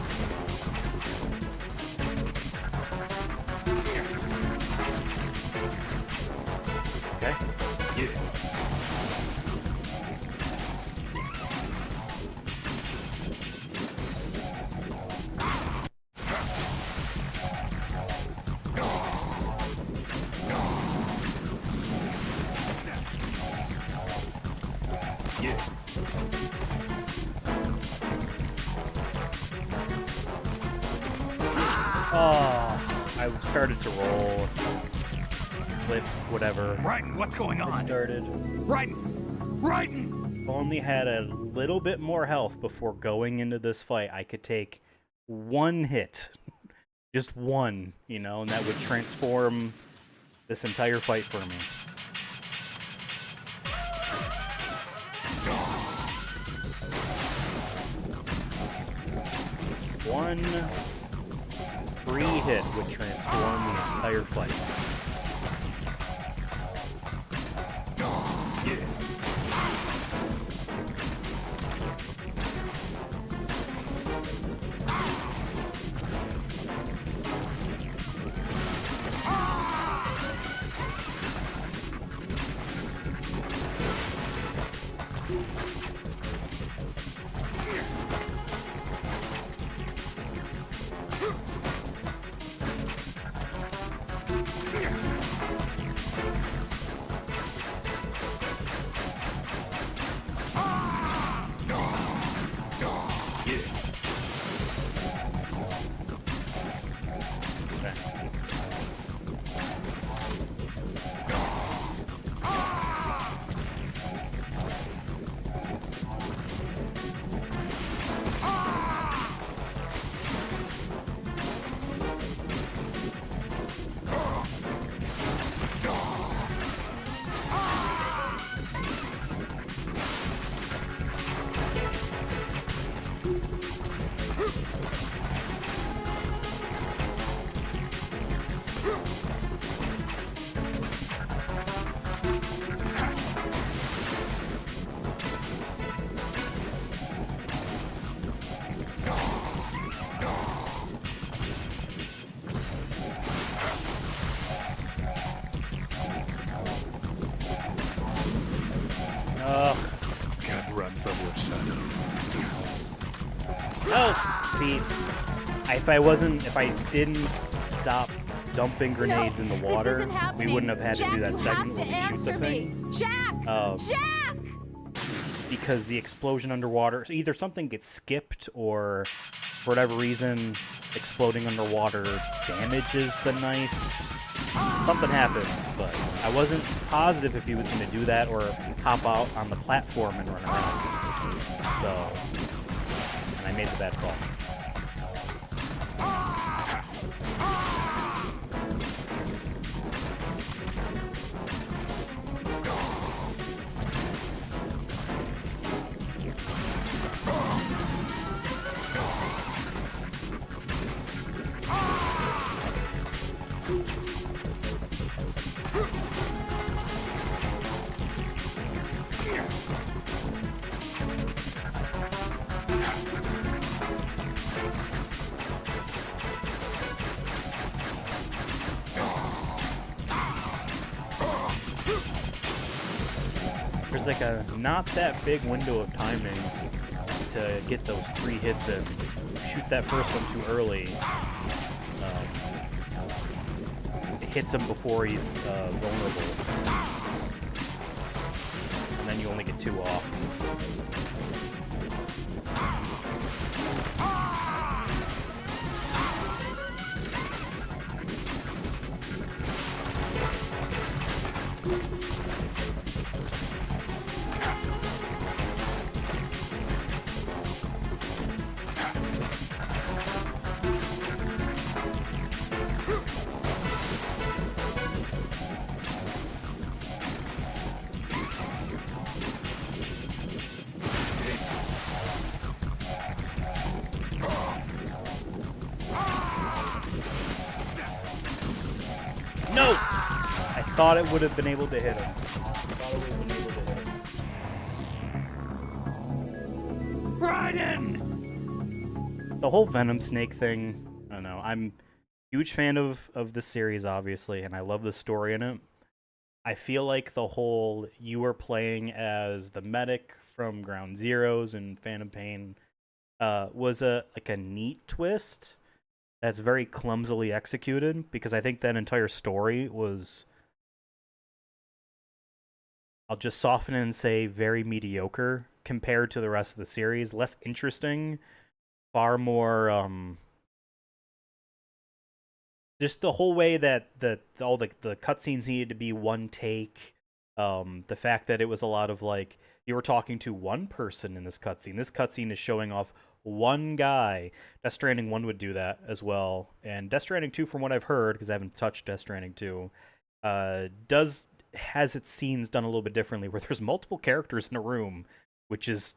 Speaker 1: Okay.
Speaker 3: Yeah. Yeah.
Speaker 1: Oh, I started to roll. Click, whatever.
Speaker 3: Raiden, what's going
Speaker 1: I
Speaker 3: on?
Speaker 1: started.
Speaker 3: Raiden! Raiden!
Speaker 1: Only had a little bit more health before going into this fight. I could take one hit. Just one, you know, and that would transform this entire fight for me. One free hit would transform the entire fight.
Speaker 3: Yeah.
Speaker 1: Oh, see, if I didn't stop dumping grenades in the water,
Speaker 2: this isn't happening.
Speaker 1: we wouldn't have had
Speaker 2: Jack,
Speaker 1: to do that
Speaker 2: you
Speaker 1: segment
Speaker 2: have
Speaker 1: where
Speaker 2: to
Speaker 1: we shoot the
Speaker 2: answer
Speaker 1: thing.
Speaker 2: me. Jack! Jack!
Speaker 1: Because the explosion underwater, either something gets skipped or, for whatever reason, exploding underwater damages the knife. Something happens, but I wasn't positive if he was going to do that or hop out on the platform and run around. So, and I made the bad call. There's like a not that big window of timing to get those 3 hits in. Shoot that first one too early. It hits him before he's vulnerable. And then you only get 2 off. No! I thought it would have been able to hit him. Raiden! The whole Venom Snake thing, I don't know. I'm a huge fan of this series, obviously, and I love the story in it. I feel like the whole you were playing as the medic from Ground Zeroes and Phantom Pain was a neat twist. That's very clumsily executed, because I think that entire story was, I'll just soften it and say, very mediocre compared to the rest of the series. Less interesting, far more, just the whole way that all the cutscenes needed to be one take. The fact that it was a lot of, like, you were talking to one person in this cutscene. This cutscene is showing off one guy. Death Stranding 1 would do that as well. And Death Stranding 2, from what I've heard, because I haven't touched Death Stranding 2, has its scenes done a little bit differently, where there's multiple characters in a room, which is,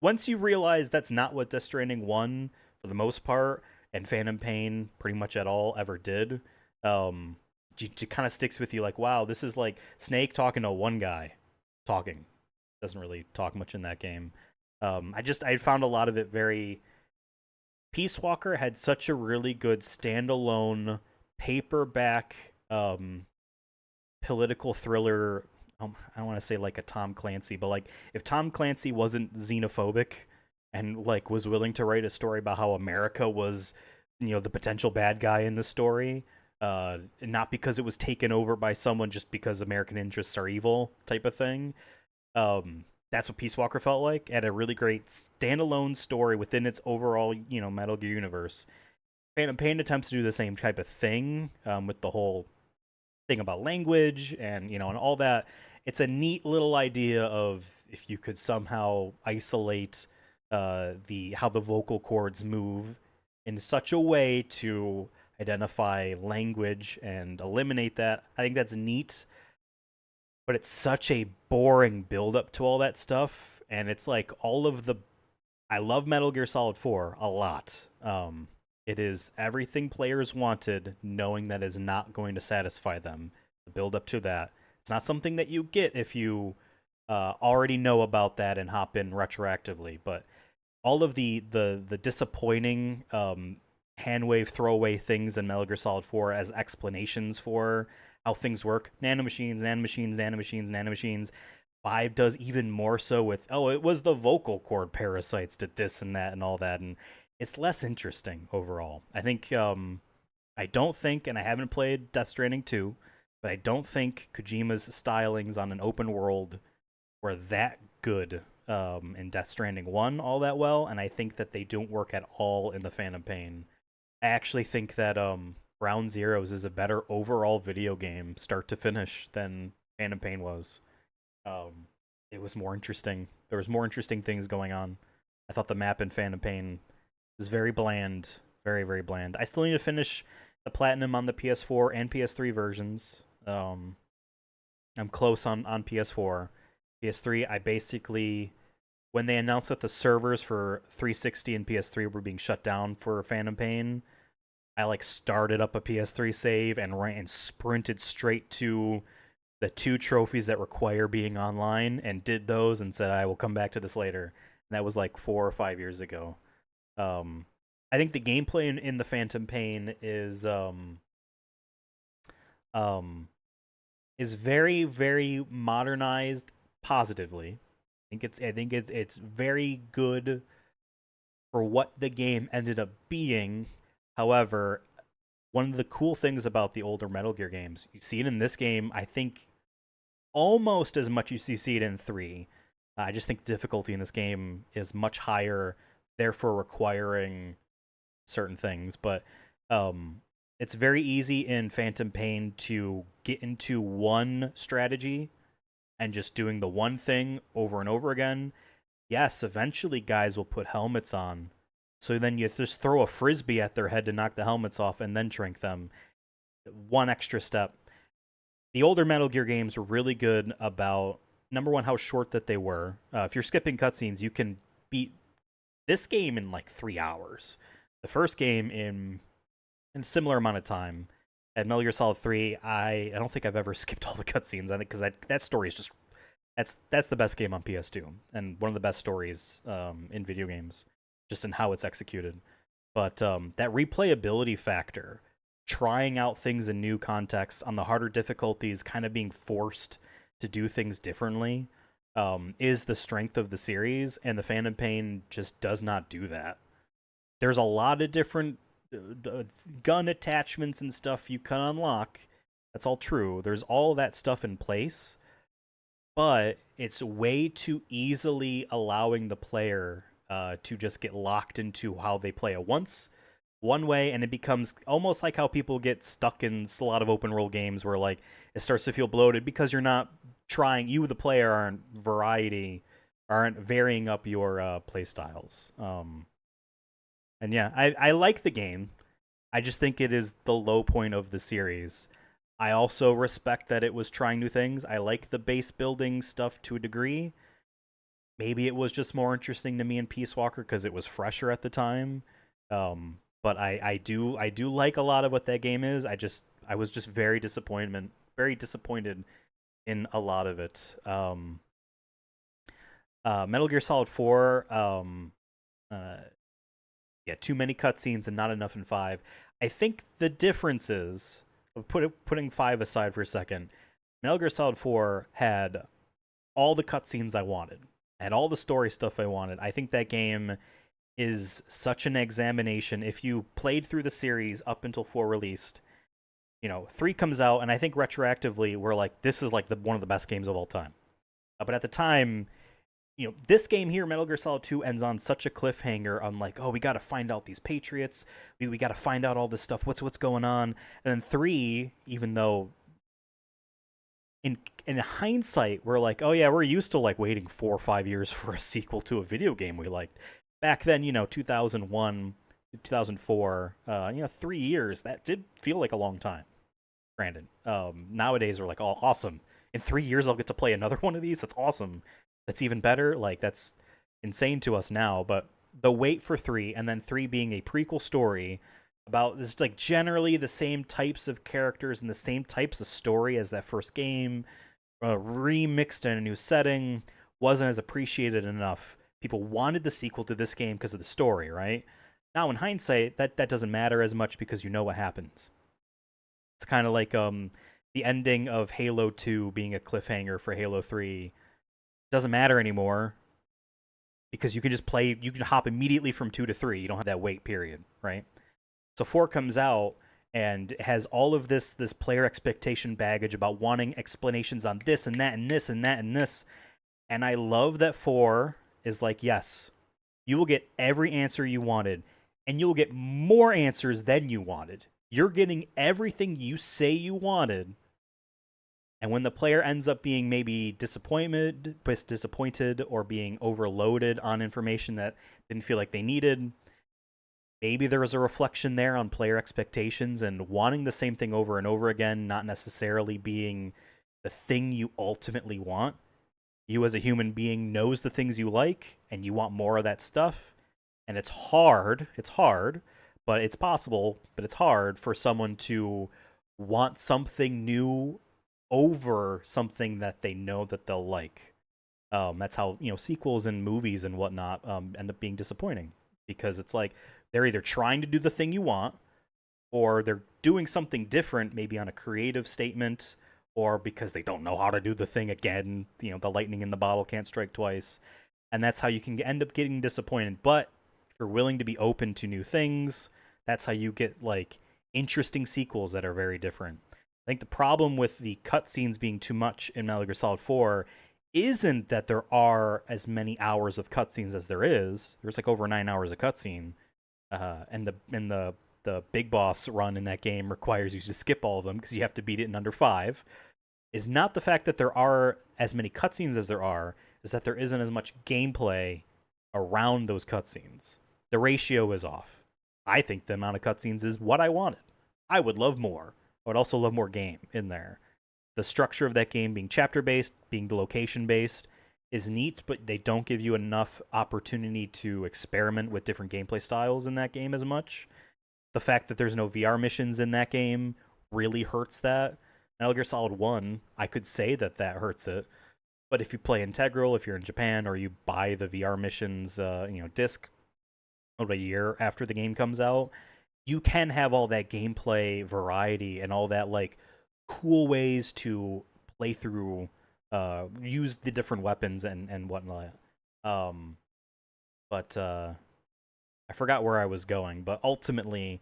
Speaker 1: once you realize that's not what Death Stranding 1, for the most part, and Phantom Pain pretty much at all ever did, it kind of sticks with you, like, wow, this is like Snake talking to one guy talking. Doesn't really talk much in that game. I found a lot of it very... Peace Walker had such a really good standalone paperback political thriller. I don't want to say like a Tom Clancy, but like if Tom Clancy wasn't xenophobic and like was willing to write a story about how America was, the potential bad guy in the story, not because it was taken over by someone, just because American interests are evil type of thing. That's what Peace Walker felt like. It had a really great standalone story within its overall, Metal Gear universe. Phantom Pain attempts to do the same type of thing, with the whole thing about language and, and all that. It's a neat little idea of if you could somehow isolate how the vocal cords move in such a way to identify language and eliminate that. I think that's neat. But it's such a boring build-up to all that stuff, and it's like I love Metal Gear Solid 4 a lot. It is everything players wanted, knowing that is not going to satisfy them. The build-up to that. It's not something that you get if you already know about that and hop in retroactively, but all of the disappointing hand-wave throwaway things in Metal Gear Solid 4 as explanations for how things work. Nanomachines, 5 does even more so with, oh, it was the vocal cord parasites did this and that and all that, and it's less interesting overall. I think I don't think, and I haven't played Death Stranding 2, but I don't think Kojima's stylings on an open world were that good in Death Stranding 1 all that well, and I think that they don't work at all in the Phantom Pain. I actually think that Ground Zeroes is a better overall video game, start to finish, than Phantom Pain was. It was more interesting. There was more interesting things going on. I thought the map in Phantom Pain is very bland, very, very bland. I still need to finish the Platinum on the PS4 and PS3 versions. I'm close on PS4. PS3, I basically, when they announced that the servers for 360 and PS3 were being shut down for Phantom Pain, I like started up a PS3 save and ran and sprinted straight to the 2 trophies that require being online and did those and said I will come back to this later. And that was like 4 or 5 years ago. I think the gameplay in the Phantom Pain is very, very modernized positively. I think it's very good for what the game ended up being. However, one of the cool things about the older Metal Gear games, you see it in this game, I think almost as much as you see it in 3. I just think the difficulty in this game is much higher, therefore requiring certain things. But it's very easy in Phantom Pain to get into one strategy and just doing the one thing over and over again. Yes, eventually guys will put helmets on. So then you just throw a frisbee at their head to knock the helmets off and then shrink them. One extra step. The older Metal Gear games were really good about, number one, how short that they were. If you're skipping cutscenes, you can beat this game in like 3 hours. The first game in a similar amount of time. At Metal Gear Solid 3, I don't think I've ever skipped all the cutscenes. I think because that story is just that's the best game on PS2 and one of the best stories in video games, just in how it's executed. But that replayability factor, trying out things in new contexts on the harder difficulties, kind of being forced to do things differently, is the strength of the series, and the Phantom Pain just does not do that. There's a lot of different gun attachments and stuff you can unlock. That's all true. There's all that stuff in place, but it's way too easily allowing the player to just get locked into how they play it one way, and it becomes almost like how people get stuck in a lot of open world games where like it starts to feel bloated because you're not trying, you the player aren't varying up your play styles. And yeah, I like the game. I just think it is the low point of the series. I also respect that it was trying new things. I like the base building stuff to a degree. Maybe it was just more interesting to me in Peace Walker because it was fresher at the time. But I do like a lot of what that game is. I was just very disappointed in a lot of it. Metal Gear Solid 4, yeah, too many cutscenes and not enough in 5. I think the difference is, putting 5 aside for a second, Metal Gear Solid 4 had all the cutscenes I wanted, had all the story stuff I wanted. I think that game is such an examination. If you played through the series up until 4 released, 3 comes out, and I think retroactively we're like, this is like one of the best games of all time. But at the time, this game here, Metal Gear Solid 2, ends on such a cliffhanger on like, oh, we got to find out these Patriots. We got to find out all this stuff. What's going on? And then 3, even though in hindsight, we're like, oh yeah, we're used to like waiting 4 or 5 years for a sequel to a video game we liked. Back then, 2001, 2004, 3 years, that did feel like a long time. Brandon. Nowadays, we're like, oh, awesome. In 3 years, I'll get to play another one of these. That's awesome. That's even better. Like, that's insane to us now. But the wait for 3, and then 3 being a prequel story about this, like generally the same types of characters and the same types of story as that first game, remixed in a new setting, wasn't as appreciated enough. People wanted the sequel to this game because of the story, right? Now, in hindsight, that doesn't matter as much because you know what happens. It's kind of like the ending of Halo 2 being a cliffhanger for Halo 3. Doesn't matter anymore because you can just play, you can hop immediately from 2 to 3. You don't have that wait period, right? So 4 comes out and has all of this player expectation baggage about wanting explanations on this and that and this and that and this. And I love that 4 is like, yes, you will get every answer you wanted, and you'll get more answers than you wanted. You're getting everything you say you wanted. And when the player ends up being maybe disappointed or being overloaded on information that didn't feel like they needed, maybe there was a reflection there on player expectations and wanting the same thing over and over again, not necessarily being the thing you ultimately want. You as a human being knows the things you like, and you want more of that stuff. And it's hard, but it's possible, but it's hard for someone to want something new over something that they know that they'll like. That's how, sequels and movies and whatnot end up being disappointing, because it's like they're either trying to do the thing you want, or they're doing something different, maybe on a creative statement, or because they don't know how to do the thing again. The lightning in the bottle can't strike twice, and that's how you can end up getting disappointed. But if you're willing to be open to new things, that's how you get like interesting sequels that are very different. I think the problem with the cutscenes being too much in Metal Gear Solid 4 isn't that there are as many hours of cutscenes as there is. There's like over 9 hours of cutscene, and the big boss run in that game requires you to skip all of them because you have to beat it in under 5. Is not the fact that there are as many cutscenes as there are, is that there isn't as much gameplay around those cutscenes. The ratio is off. I think the amount of cutscenes is what I wanted. I would love more. I would also love more game in there. The structure of that game being chapter-based, being location-based, is neat, but they don't give you enough opportunity to experiment with different gameplay styles in that game as much. The fact that there's no VR missions in that game really hurts that. Metal Gear Solid 1, I could say that hurts it. But if you play Integral, if you're in Japan, or you buy the VR missions disc about a year after the game comes out, you can have all that gameplay variety and all that like cool ways to play through, use the different weapons and whatnot. But I forgot where I was going. But ultimately,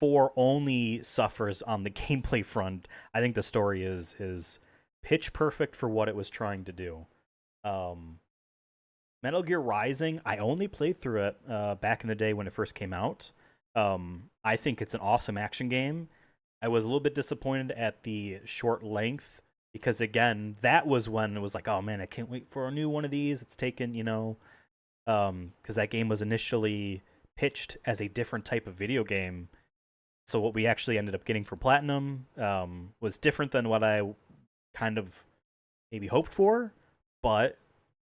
Speaker 1: 4 only suffers on the gameplay front. I think the story is pitch perfect for what it was trying to do. Metal Gear Rising, I only played through it back in the day when it first came out. I think it's an awesome action game. I was a little bit disappointed at the short length because, again, that was when it was like, oh man, I can't wait for a new one of these. It's taken, because that game was initially pitched as a different type of video game. So what we actually ended up getting for Platinum was different than what I kind of maybe hoped for, but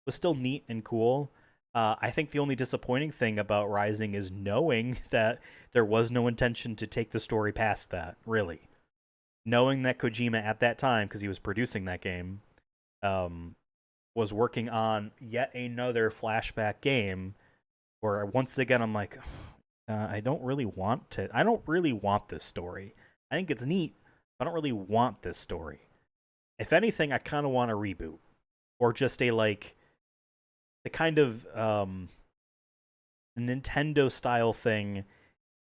Speaker 1: was still neat and cool. I think the only disappointing thing about Rising is knowing that there was no intention to take the story past that, really. Knowing that Kojima at that time, because he was producing that game, was working on yet another flashback game where once again I'm like, I don't really want this story. I think it's neat, but I don't really want this story. If anything, I kind of want a reboot. Or just the kind of Nintendo-style thing.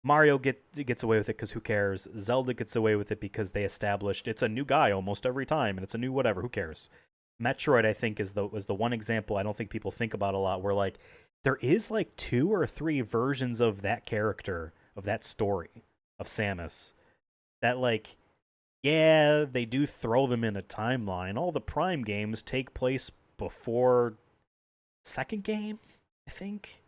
Speaker 1: Mario gets away with it because who cares? Zelda gets away with it because they established it's a new guy almost every time, and it's a new whatever, who cares? Metroid, I think, was the one example I don't think people think about a lot, where like there is like 2 or 3 versions of that character, of that story, of Samus, that like, yeah, they do throw them in a timeline. All the Prime games take place before second game, I think,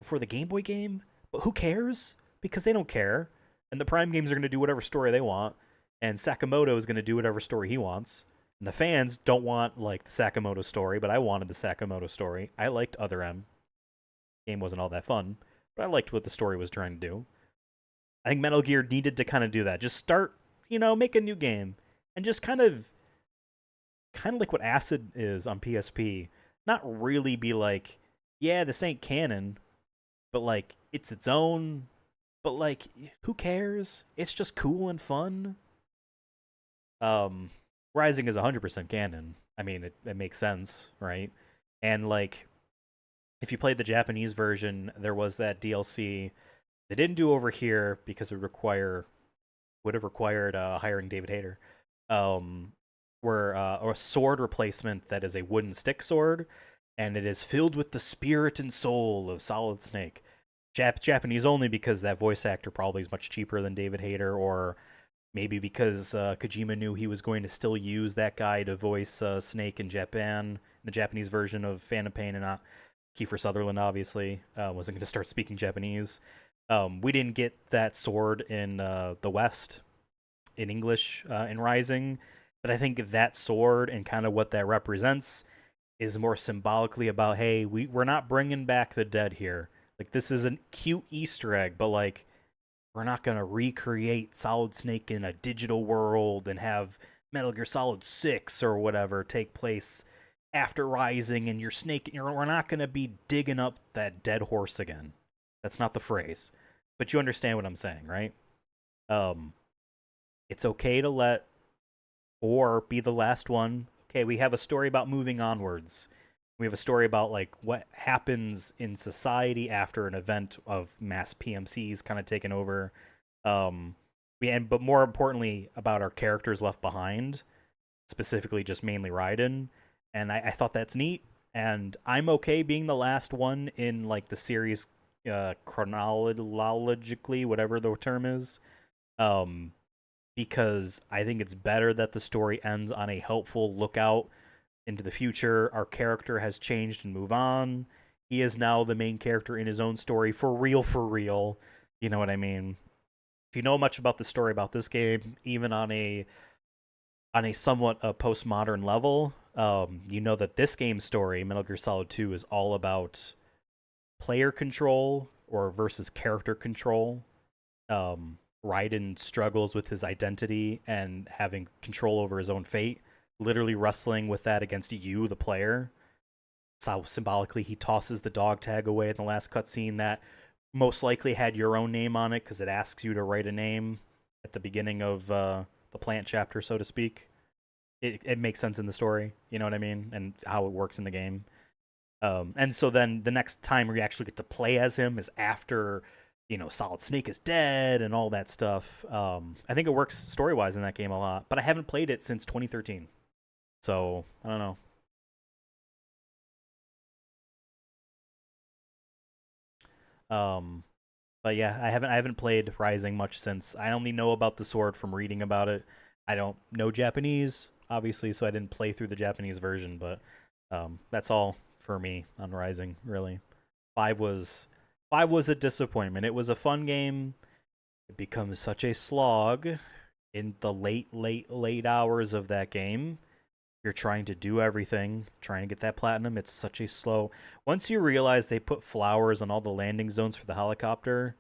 Speaker 1: before the Game Boy game. But who cares? Because they don't care. And the Prime games are going to do whatever story they want. And Sakamoto is going to do whatever story he wants. And the fans don't want, like, the Sakamoto story, but I wanted the Sakamoto story. I liked Other M. Game wasn't all that fun, but I liked what the story was trying to do. I think Metal Gear needed to kind of do that. Just start, make a new game. And just kind of like what Acid is on PSP. Not really be like, yeah, this ain't canon, but like, it's its own, but like, who cares? It's just cool and fun. Rising is 100% canon. I mean, it makes sense, right? And like, if you played the Japanese version, there was that DLC they didn't do over here because it would have required hiring David Hayter. Where or a sword replacement that is a wooden stick sword, and it is filled with the spirit and soul of Solid Snake. Japanese only because that voice actor probably is much cheaper than David Hayter, or maybe because Kojima knew he was going to still use that guy to voice Snake in Japan, the Japanese version of Phantom Pain, and not Kiefer Sutherland, obviously, wasn't going to start speaking Japanese. We didn't get that sword in the West in English in Rising, but I think that sword and kind of what that represents is more symbolically about, hey, we're not bringing back the dead here. Like, this is a cute Easter egg, but like, we're not going to recreate Solid Snake in a digital world and have Metal Gear Solid 6 or whatever take place after Rising, and your Snake, we're not going to be digging up that dead horse again. That's not the phrase. But you understand what I'm saying, right? It's okay to let 4 be the last one. Okay, we have a story about moving onwards. We have a story about like what happens in society after an event of mass PMCs kind of taking over. But more importantly, about our characters left behind, specifically just mainly Raiden. And I thought that's neat. And I'm okay being the last one in like the series chronologically, whatever the term is. Because I think it's better that the story ends on a helpful lookout into the future. Our character has changed and move on. He is now the main character in his own story for real, for real. You know what I mean? If you know much about the story about this game, even on a somewhat postmodern level, you know that this game's story, Metal Gear Solid 2, is all about player control or versus character control. Raiden struggles with his identity and having control over his own fate, literally wrestling with that against you, the player. So symbolically, he tosses the dog tag away in the last cutscene that most likely had your own name on it because it asks you to write a name at the beginning of the plant chapter, so to speak. It makes sense in the story, you know what I mean, and how it works in the game. And so then the next time we actually get to play as him is after, you know, Solid Snake is dead and all that stuff. I think it works story-wise in that game a lot, but I haven't played it since 2013. So, I don't know. But yeah, I haven't played Rising much since. I only know about the sword from reading about it. I don't know Japanese, obviously, so I didn't play through the Japanese version, but that's all for me on Rising, really. 5 was a disappointment. It was a fun game. It becomes such a slog in the late hours of that game. You're trying to do everything, trying to get that platinum. It's such a slow. Once you realize they put flowers on all the landing zones for the helicopter,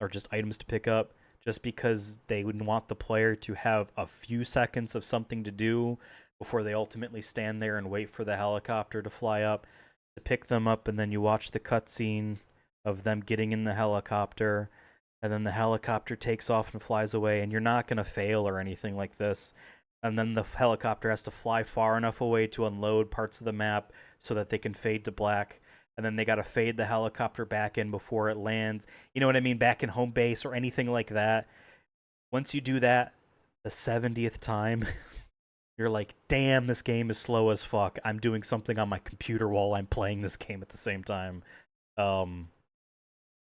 Speaker 1: or just items to pick up, just because they would want the player to have a few seconds of something to do before they ultimately stand there and wait for the helicopter to fly up, to pick them up, and then you watch the cutscene of them getting in the helicopter, and then the helicopter takes off and flies away, and you're not going to fail or anything like this. And then the helicopter has to fly far enough away to unload parts of the map so that they can fade to black. And then they got to fade the helicopter back in before it lands. You know what I mean? Back in home base or anything like that. Once you do that the 70th time, you're like, damn, this game is slow as fuck. I'm doing something on my computer while I'm playing this game at the same time. But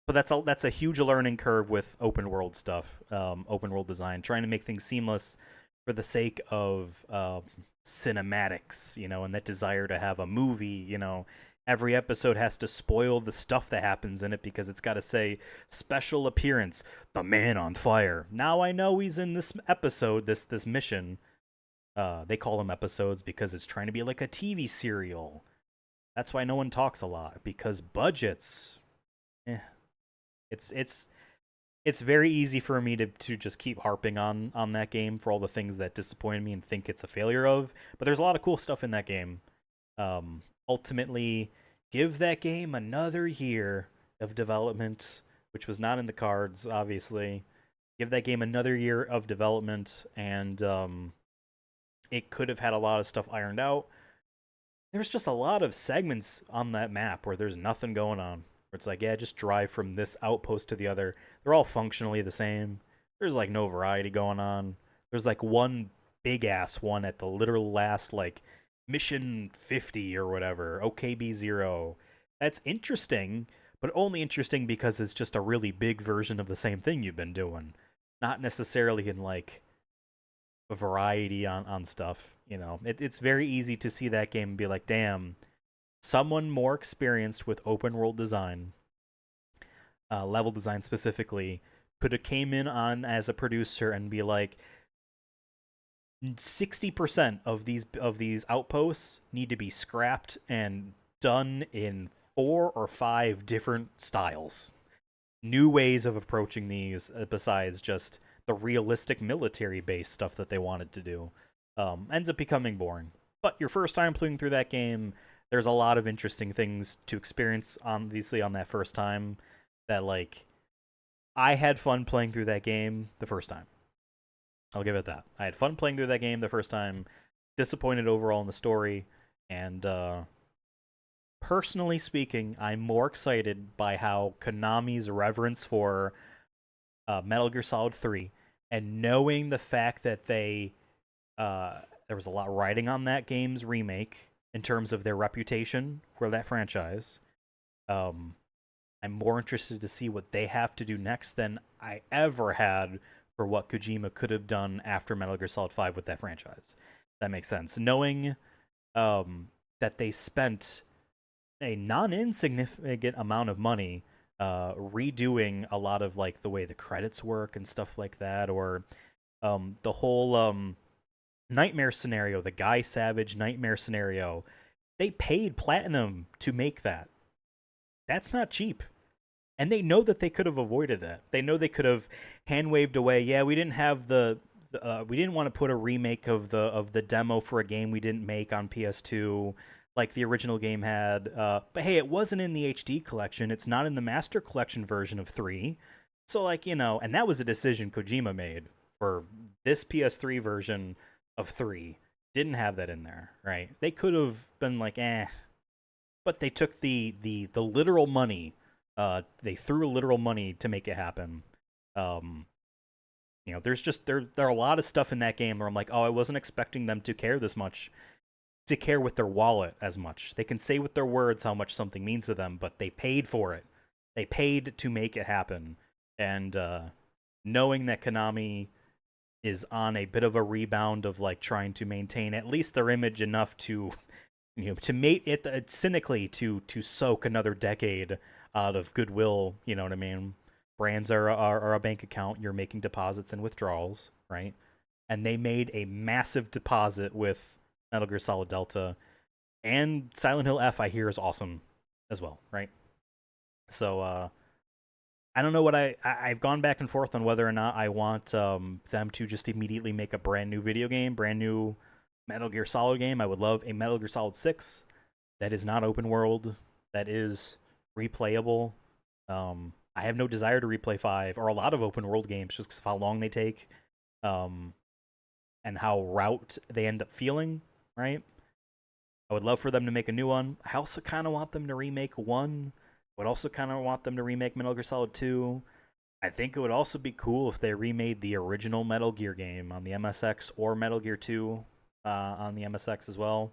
Speaker 1: that's a huge learning curve with open world stuff, open world design, trying to make things seamless for the sake of cinematics, you know, and that desire to have a movie, you know. Every episode has to spoil the stuff that happens in it because it's got to say special appearance, the man on fire. Now I know he's in this episode, this mission. They call them episodes because it's trying to be like a TV serial. That's why no one talks a lot, because budgets. It's very easy for me to just keep harping on that game for all the things that disappointed me and think it's a failure of. But there's a lot of cool stuff in that game. Ultimately, give that game another year of development, which was not in the cards, obviously. Give that game another year of development, and it could have had a lot of stuff ironed out. There's just a lot of segments on that map where there's nothing going on. Where it's like, yeah, just drive from this outpost to the other. They're all functionally the same. There's like no variety going on. There's like one big ass one at the literal last, like mission 50 or whatever, OKB0. That's interesting, but only interesting because it's just a really big version of the same thing you've been doing. Not necessarily in like a variety on stuff, you know. It's very easy to see that game and be like, damn, someone more experienced with open world design, level design specifically, could have came in on as a producer and be like, 60% of these outposts need to be scrapped and done in 4 or 5 different styles. New ways of approaching these besides just the realistic military-based stuff that they wanted to do. Ends up becoming boring. But your first time playing through that game, there's a lot of interesting things to experience, obviously, on that first time. That, like, I had fun playing through that game the first time. I'll give it that. I had fun playing through that game the first time. Disappointed overall in the story. And, personally speaking, I'm more excited by how Konami's reverence for Metal Gear Solid 3, and knowing the fact that there was a lot riding on that game's remake in terms of their reputation for that franchise. I'm more interested to see what they have to do next than I ever had for what Kojima could have done after Metal Gear Solid 5 with that franchise. That makes sense. Knowing that they spent a non-insignificant amount of money redoing a lot of like the way the credits work and stuff like that, or the whole nightmare scenario, the Guy Savage nightmare scenario. They paid Platinum to make that. That's not cheap. And they know that they could have avoided that. They know they could have hand-waved away, yeah, we didn't have we didn't want to put a remake of the demo for a game we didn't make on PS2 like the original game had. But hey, it wasn't in the HD collection. It's not in the Master Collection version of 3. So, like, you know, and that was a decision Kojima made for this PS3 version of 3. Didn't have that in there, right? They could have been like, eh. But they took the literal money. They threw literal money to make it happen. You know, there's just, there are a lot of stuff in that game where I'm like, oh, I wasn't expecting them to care this much. To care with their wallet as much. They can say with their words how much something means to them, but they paid for it. They paid to make it happen. And knowing that Konami is on a bit of a rebound of like trying to maintain at least their image enough to, you know, to make it cynically to soak another decade out of goodwill, you know what I mean? Brands are a bank account. You're making deposits and withdrawals, right? And they made a massive deposit with Metal Gear Solid Delta, and Silent Hill F, I hear, is awesome as well, right? So, I don't know what I've gone back and forth on whether or not I want them to just immediately make a brand new video game, brand new Metal Gear Solid game. I would love a Metal Gear Solid 6 that is not open world, that is replayable. I have no desire to replay 5 or a lot of open world games just because of how long they take, and how route they end up feeling. Right? I would love for them to make a new one. I also kind of want them to remake 1. I would also kind of want them to remake Metal Gear Solid 2. I think it would also be cool if they remade the original Metal Gear game on the MSX, or Metal Gear 2 on the MSX as well.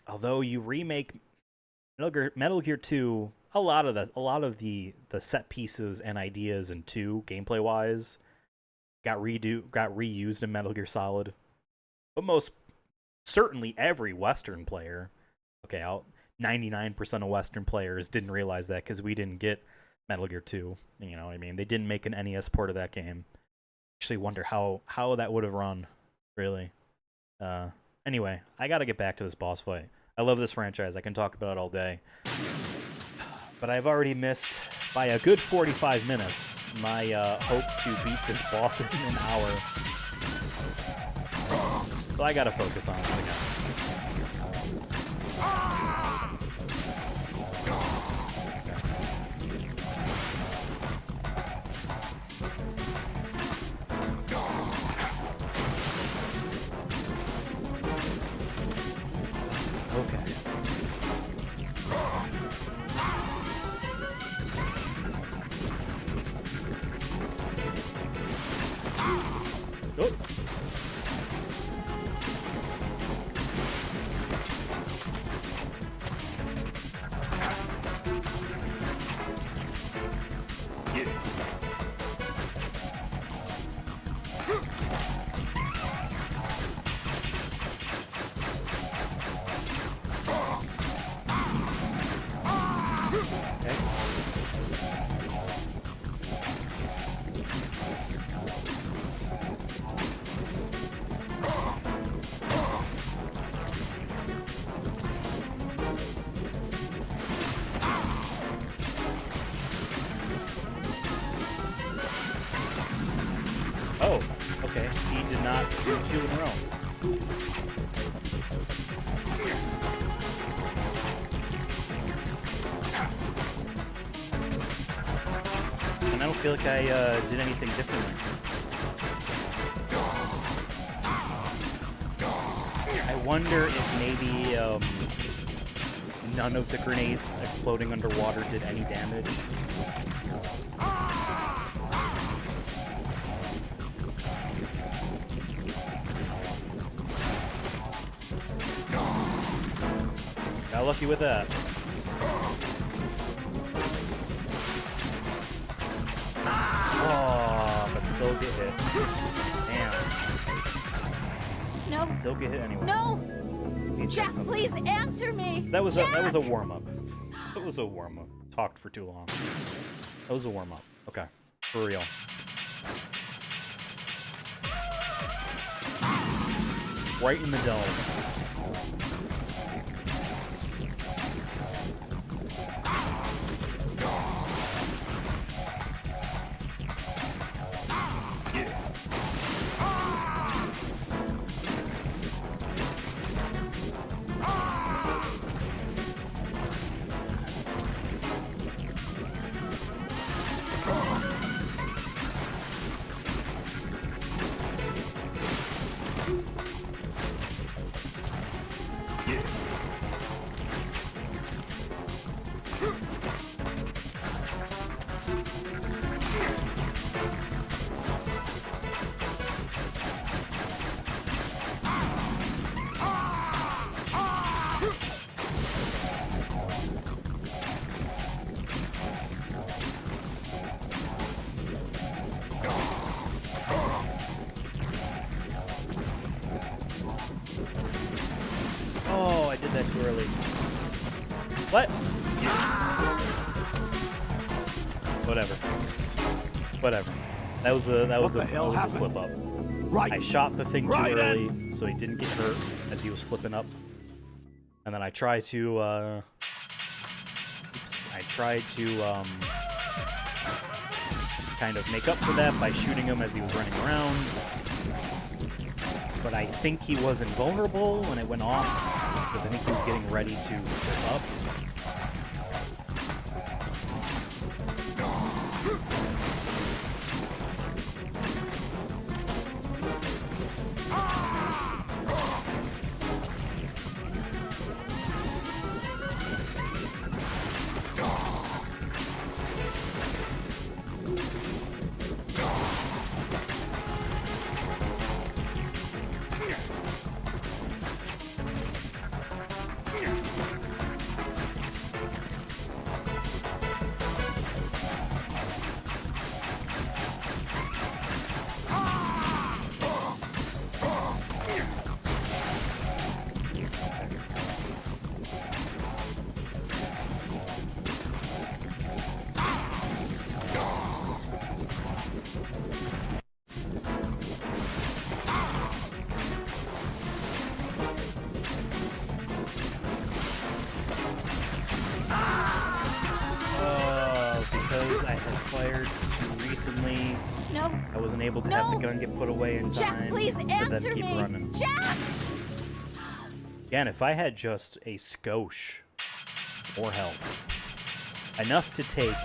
Speaker 1: Although you remake Metal Gear 2, a lot of the set pieces and ideas in 2, gameplay wise, got reused in Metal Gear Solid. But most certainly every Western player, 99% of Western players didn't realize that because we didn't get Metal Gear 2. You know what I mean? They didn't make an NES port of that game. Actually wonder how that would have run, really. Anyway, I gotta get back to this boss fight. I love this franchise. I can talk about it all day. But I've already missed, by a good 45 minutes, my hope to beat this boss in an hour. So I gotta focus on this again. not do 2 in a row. And I don't feel like I did anything differently. I wonder if maybe none of the grenades exploding underwater did any damage. Got lucky with that. Oh, but still get hit. Damn.
Speaker 2: No.
Speaker 1: Still get hit anyway.
Speaker 2: No.
Speaker 1: Need to check
Speaker 2: Jack,
Speaker 1: something.
Speaker 2: please answer me.
Speaker 1: That was
Speaker 2: Jack!
Speaker 1: a warm up. That was a warm up. Talked for too long. That was a warm up. Okay, for real. Right in the dome. Oh, I did that too early. What? Whatever. Whatever. That was a slip up.
Speaker 3: Right.
Speaker 1: I shot the thing too
Speaker 3: Right
Speaker 1: early, so he didn't get hurt as he was flipping up. And then I tried to kind of make up for that by shooting him as he was running around. But I think he was invulnerable when it went off, because I think he was getting ready to flip up. Because I had fired too recently,
Speaker 2: No.
Speaker 1: I wasn't able to
Speaker 2: No.
Speaker 1: have the gun get put away in
Speaker 2: Jack,
Speaker 1: time
Speaker 2: please
Speaker 1: to then
Speaker 2: answer
Speaker 1: keep
Speaker 2: me.
Speaker 1: running.
Speaker 2: Jack!
Speaker 1: Again, if I had just a skosh or health, enough to take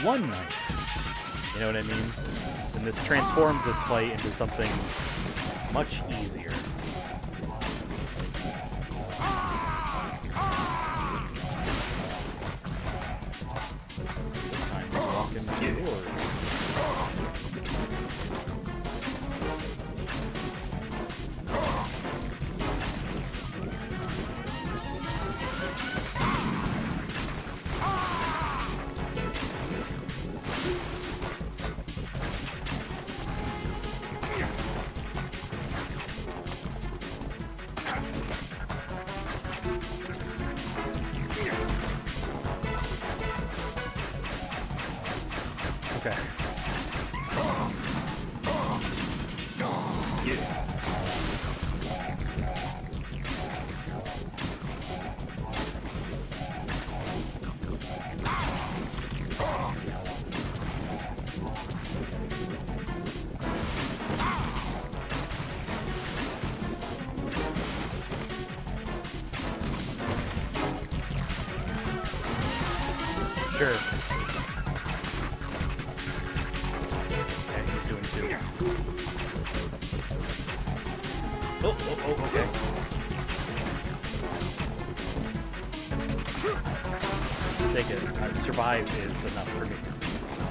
Speaker 1: one knife, you know what I mean? Then this transforms this fight into something much easier. So this time we're walking towards. Okay. Sure. Okay, he's doing 2. Oh, okay. Take it. Survive is enough for me.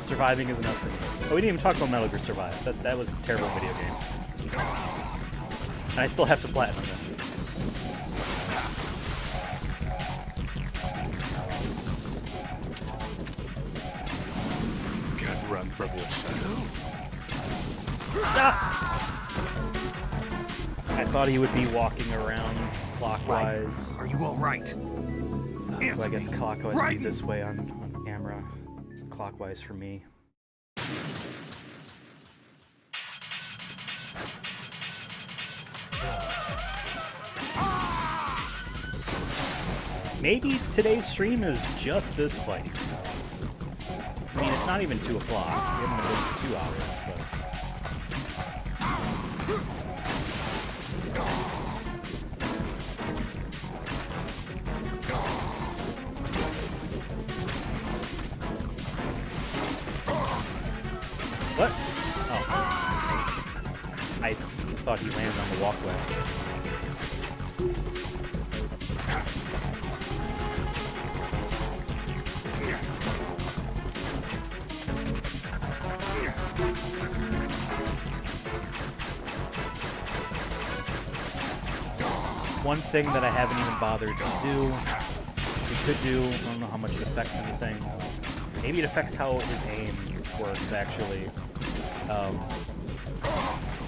Speaker 1: Surviving is enough for me. Oh, we didn't even talk about Metal Gear Survive. That was a terrible video game. And I still have to platinum it.
Speaker 4: Can't run from yourself.
Speaker 1: Ah! I thought he would be walking around clockwise.
Speaker 3: Are you all right?
Speaker 1: So I guess clockwise would be this way on camera. It's clockwise for me. Maybe today's stream is just this fight. I mean, it's not even 2 o'clock. We haven't been doing it for 2 hours, but... What? Oh. I thought he landed on the walkway. One thing that I haven't even bothered to do, which we could do, I don't know how much it affects anything. Maybe it affects how his aim works, actually.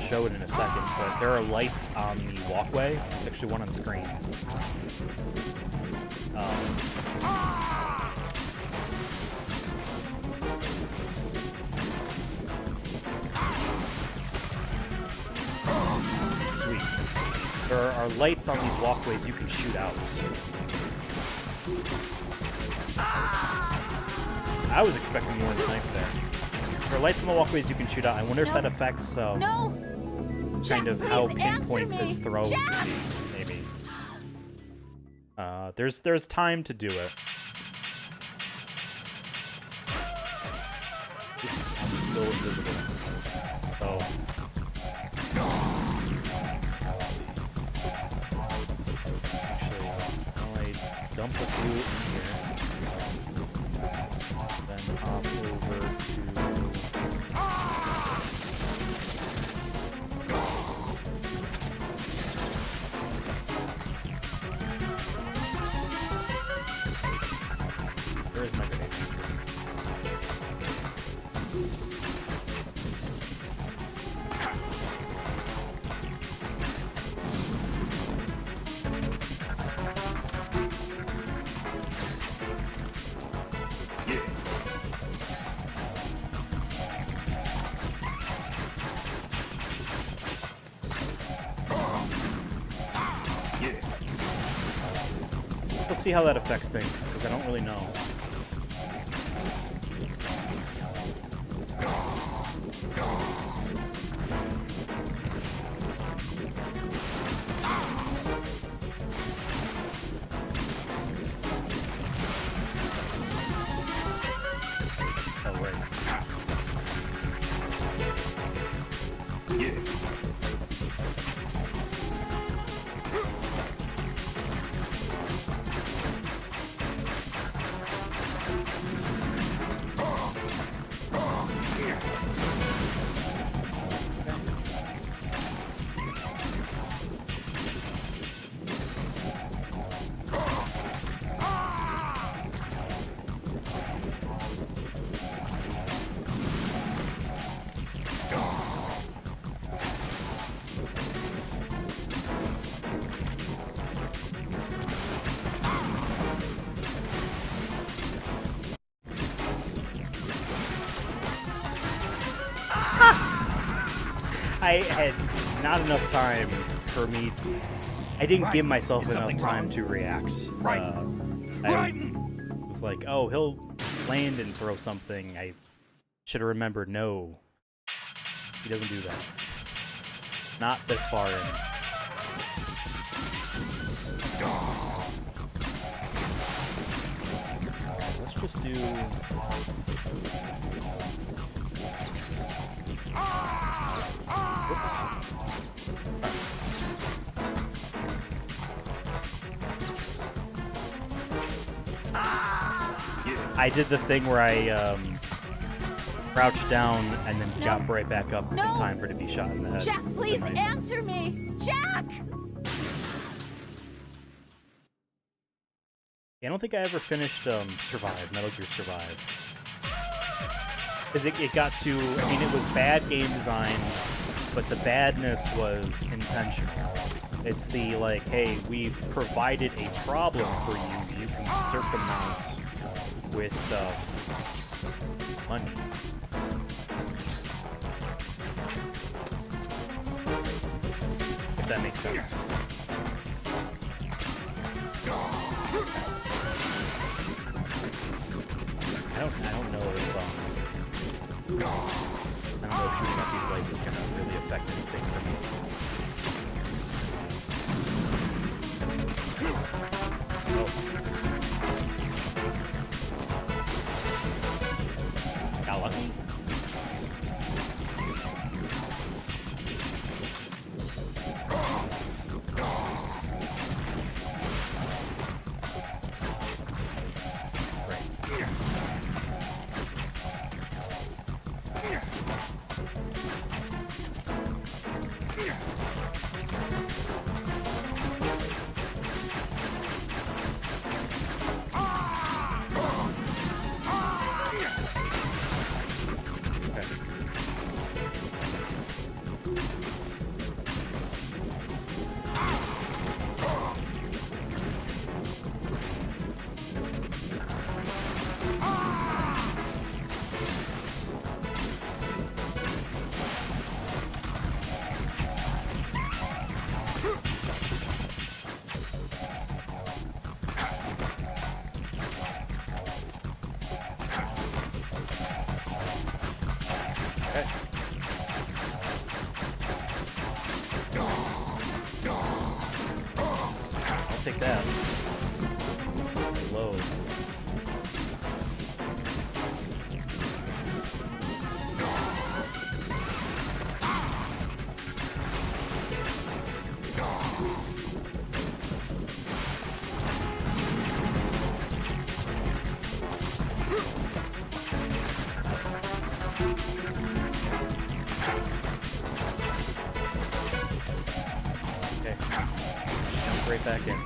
Speaker 1: Show it in a second, but there are lights on the walkway. There's actually one on screen. Sweet. There are lights on these walkways you can shoot out. I was expecting more than knife there. There are lights on the walkways you can shoot out. I wonder if that affects
Speaker 2: No!
Speaker 1: kind of
Speaker 2: Jack,
Speaker 1: how
Speaker 2: please
Speaker 1: pinpoint
Speaker 2: answer
Speaker 1: his
Speaker 2: me.
Speaker 1: throws
Speaker 2: Jack!
Speaker 1: would be, maybe. There's time to do it. Oops, I'm still invisible. Oh. Actually, I dump a few in here. Then hop over to... Where's my grenade launcher? We'll see how that affects things, because I don't really know. Oh, right. I had not enough time for me. I didn't give myself enough time to react. I was like, oh, he'll land and throw something. I should have remembered, no. He doesn't do that. Not this far in. Let's just do... I did the thing where I crouched down and then got right back up in time for it to be shot in the head.
Speaker 2: Jack, please answer me! Jack!
Speaker 1: I don't think I ever finished Survive, Metal Gear Survive. Because it got to, I mean, it was bad game design, but the badness was intentional. It's the, like, hey, we've provided a problem for you can circumvent with money. If that makes sense. I don't know if shooting up these lights is gonna really affect anything for me. Oh. Got lucky? Take that. Load. Okay. Jump right back in.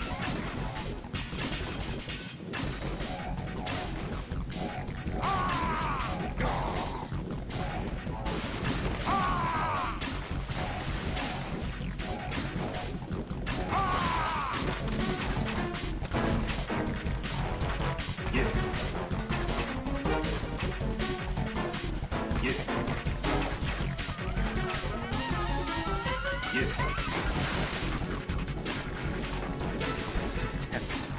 Speaker 1: This is tense.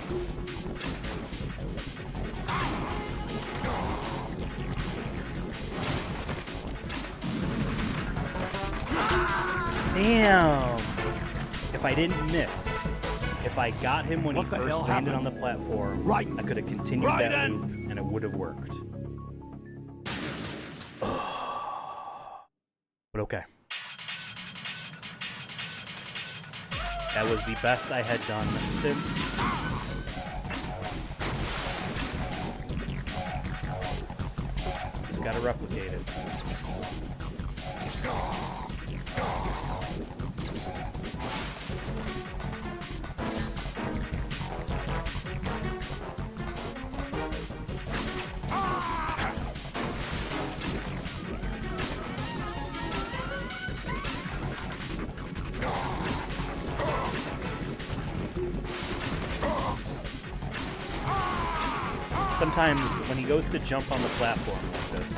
Speaker 1: Damn! If I didn't miss, if I got him when he first landed on the platform, I could have continued that loop and it would have worked. But okay. That was the best I had done since. Just gotta replicate it. Sometimes when he goes to jump on the platform like this,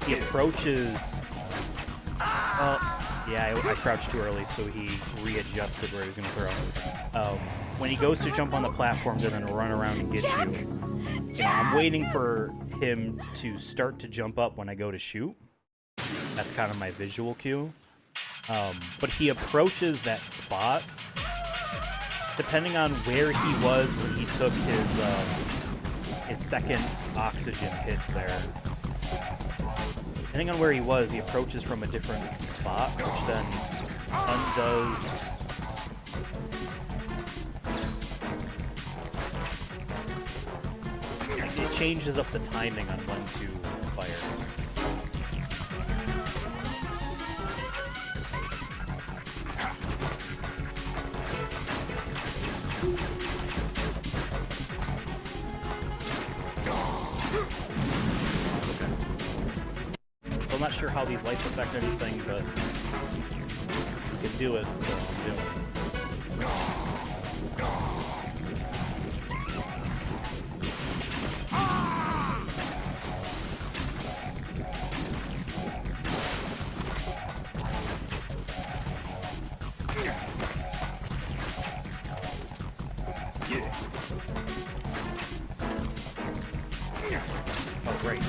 Speaker 1: he approaches. Yeah, I crouched too early, so he readjusted where he was going to throw. When he goes to jump on the platforms and then run around and get you, I'm waiting for him to start to jump up when I go to shoot. That's kind of my visual cue. But he approaches that spot depending on where he was when he took his second oxygen hit there. Depending on where he was, he approaches from a different spot, which then undoes. It changes up the timing on when to fire. So I'm not sure how these lights affect anything, but you can do it, so I'm doing it. Oh, great.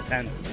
Speaker 1: Tense.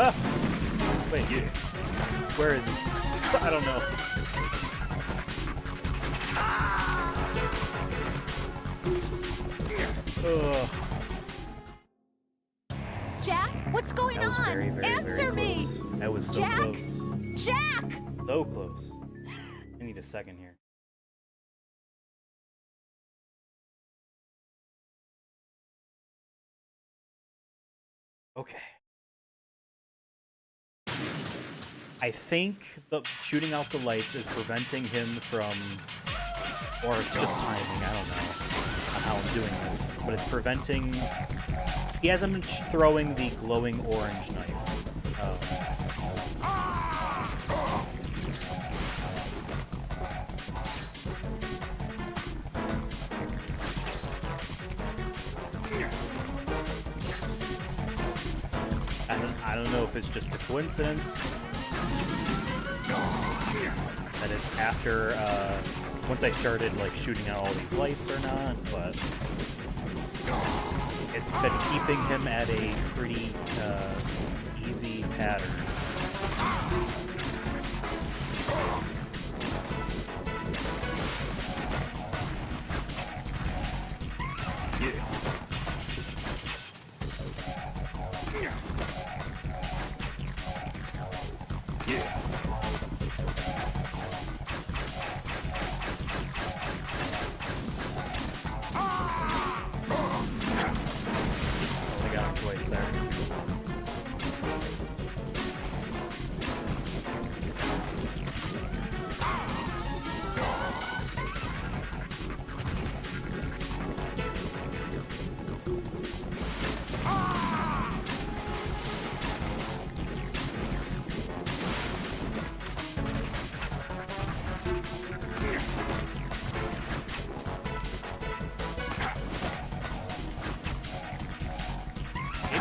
Speaker 1: Ah! Wait. Where is he? I don't know. Ugh.
Speaker 2: Jack, what's going
Speaker 1: That was
Speaker 2: on?
Speaker 1: very, very,
Speaker 2: Answer
Speaker 1: very
Speaker 2: me!
Speaker 1: close. That was so
Speaker 2: Jack?
Speaker 1: close.
Speaker 2: Jack!
Speaker 1: So close. I need a second here. Okay. I think the shooting out the lights is preventing him from, or it's just timing, I don't know on how I'm doing this, but it's preventing, he hasn't been throwing the glowing orange knife. I don't know if it's just a coincidence that it's after once I started like shooting out all these lights or not, but it's been keeping him at a pretty easy pattern.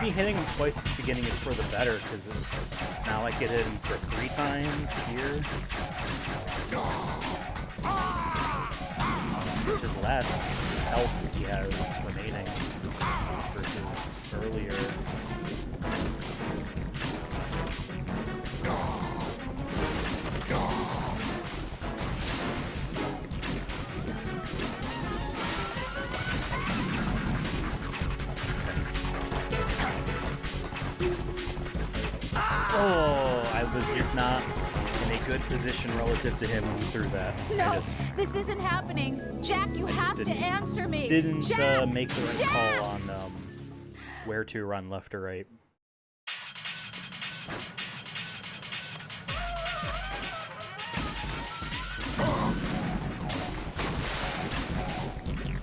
Speaker 1: Maybe hitting him twice at the beginning is for the better, because it's now I can hit him for 3 times here. Which is less health he has remaining versus earlier. Oh, I was just not in a good position relative to him when he threw that.
Speaker 2: No, this isn't happening. Jack, you have to answer me.
Speaker 1: Didn't
Speaker 2: Jack!
Speaker 1: make the right
Speaker 2: Jack!
Speaker 1: call on where to run, left or right.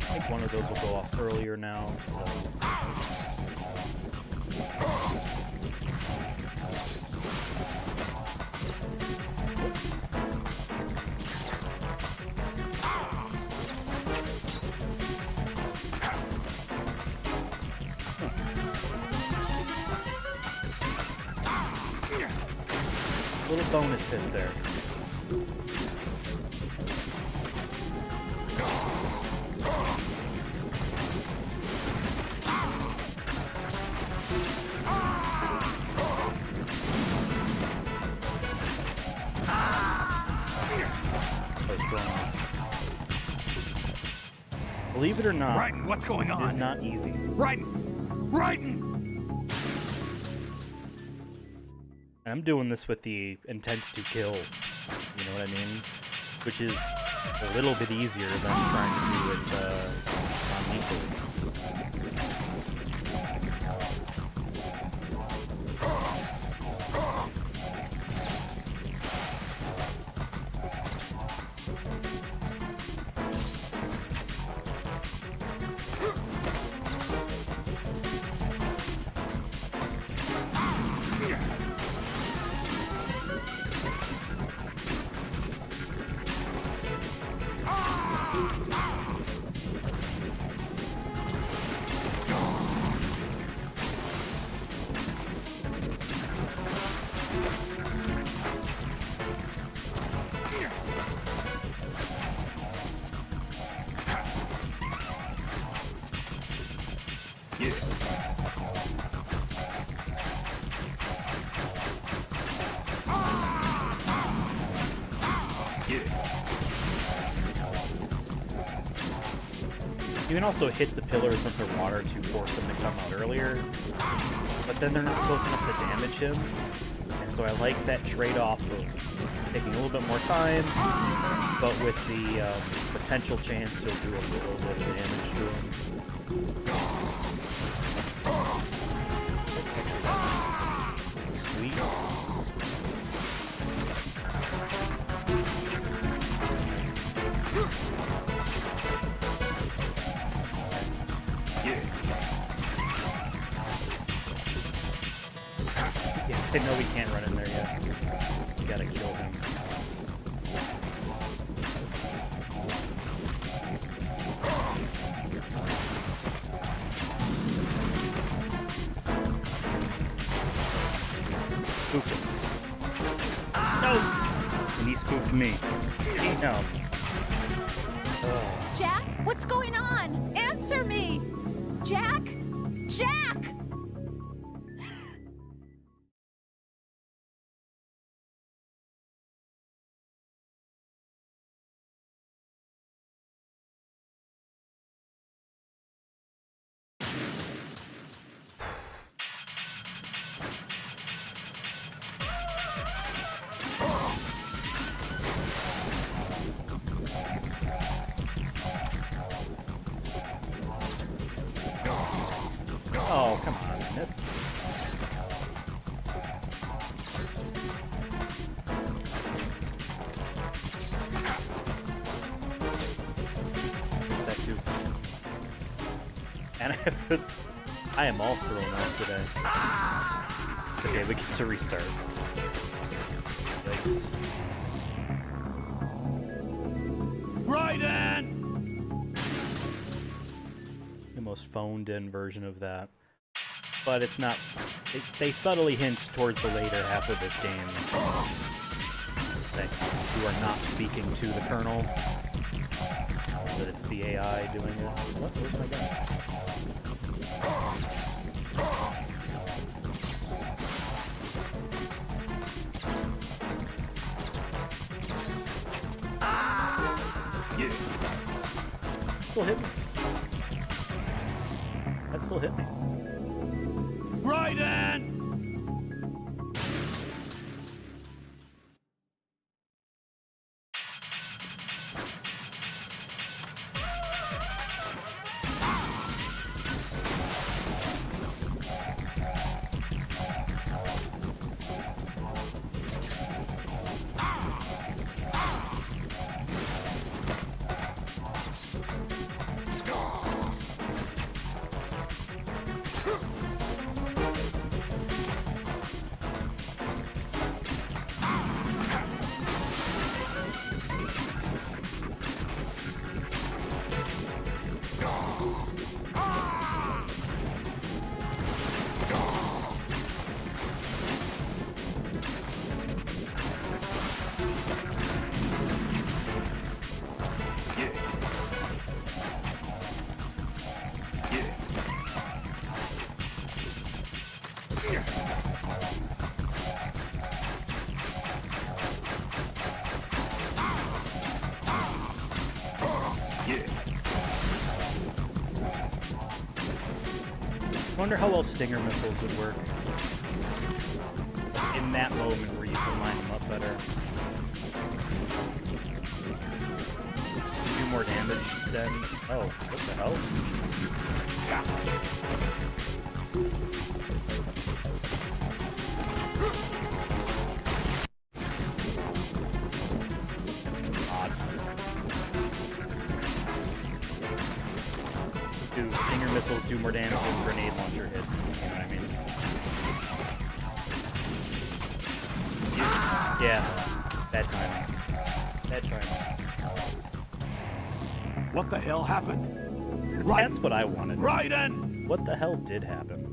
Speaker 1: I think one of those will go off earlier now, so... Little bonus hit there. Believe it or not,
Speaker 3: Right, what's going on?
Speaker 1: This is not easy.
Speaker 3: Right!
Speaker 1: And I'm doing this with the intent to kill, you know what I mean? Which is a little bit easier than trying to do it non-lethally. You can also hit the pillars underwater to force them to come out earlier, but then they're not close enough to damage him, and so I like that trade-off of taking a little bit more time, but with the potential chance to do a little bit of damage to him. Sweet. Yes, I know we can't run in there yet. We gotta kill him. Spook him. No! And he spooked me. No.
Speaker 2: Jack, what's going on? Answer me! Jack! Jack!
Speaker 1: Oh, come on, I missed. Missed that too. And I am all thrown off today. It's okay, we get to restart. Yikes.
Speaker 3: Raiden!
Speaker 1: The most phoned in version of that. but it's not. They subtly hint towards the later half of this game that you are not speaking to the Colonel, that it's the AI doing it. What? Where's my gun?
Speaker 3: Yeah.
Speaker 1: Still hit me. That still hit me.
Speaker 3: Raiden!
Speaker 1: I wonder how well stinger missiles would work in that moment where you can line them up better. Do more damage than... Oh, what the hell? Odd. Do stinger missiles do more damage than grenade launcher hits? You know what I mean? Yeah. Bad timing. Bad timing.
Speaker 3: What the hell happened?
Speaker 1: That's what I wanted.
Speaker 3: Raiden!
Speaker 1: What the hell did happen?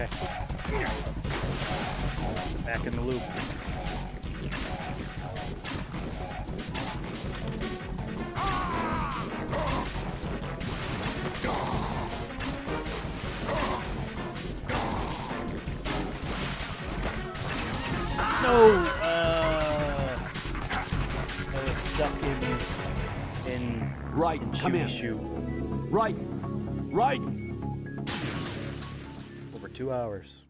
Speaker 1: Okay. Back in the loop. No! I was stuck in
Speaker 3: Raiden, come in.
Speaker 1: Shoe.
Speaker 3: Raiden! Raiden!
Speaker 1: Over 2 hours.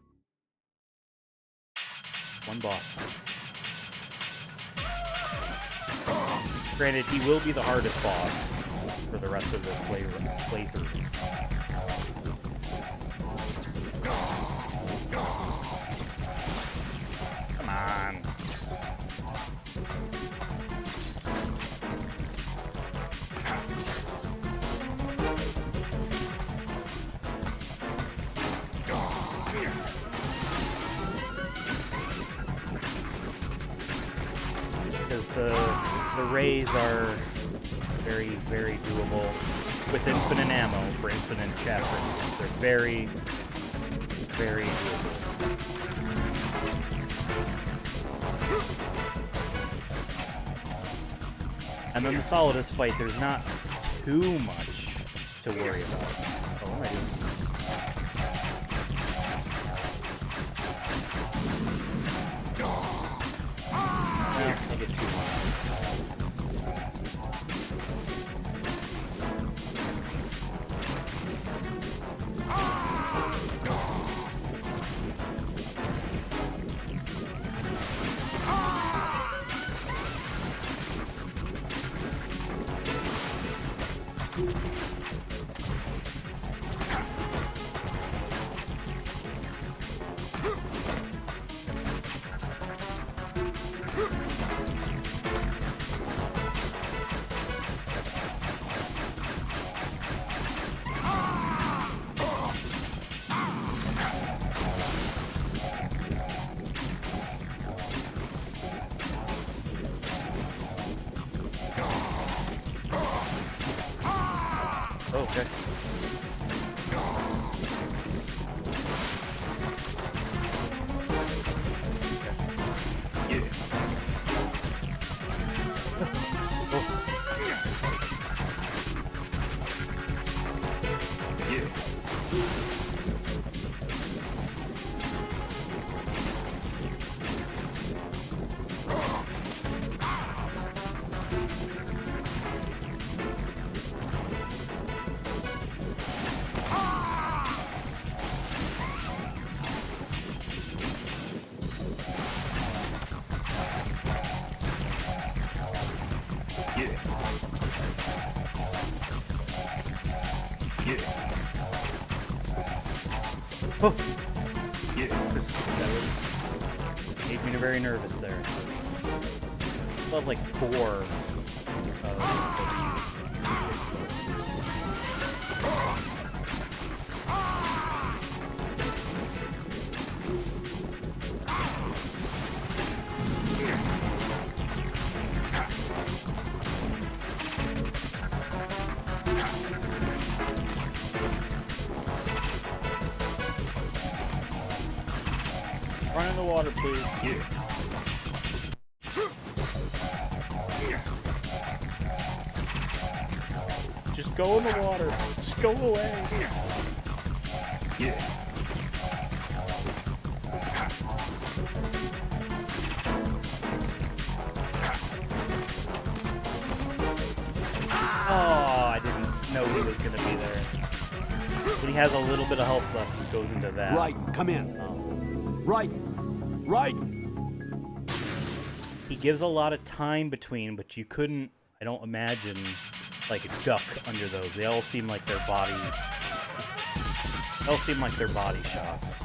Speaker 1: One boss. Granted, he will be the hardest boss. for the rest of this playthrough. Come on. Because the rays are very, very doable with infinite ammo for infinite chapters. They're very, very doable. And then the Solidus fight, there's not too much to worry about. Oh, what am I doing? I get too much. Okay. Oh. Yeah, that made me very nervous there. I love like 4 of these. Run in the water, please. Yeah. Just go in the water. Just go away. Yeah. Oh, I didn't know he was going to be there. When he has a little bit of health left, he goes into that.
Speaker 3: Right, come in. Right. Right.
Speaker 1: He gives a lot of time between, but you couldn't, I don't imagine, like a duck under those. They all seem like their body. Oops. They all seem like their body shots.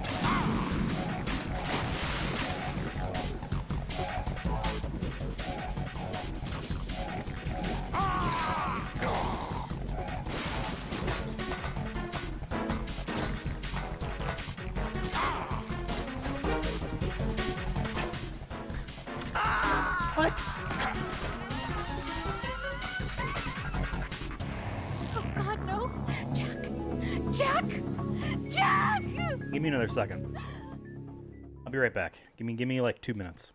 Speaker 1: What?
Speaker 2: Oh, God, no. Jack! Jack! Jack!
Speaker 1: Give me another second. I'll be right back. Give me like 2 minutes.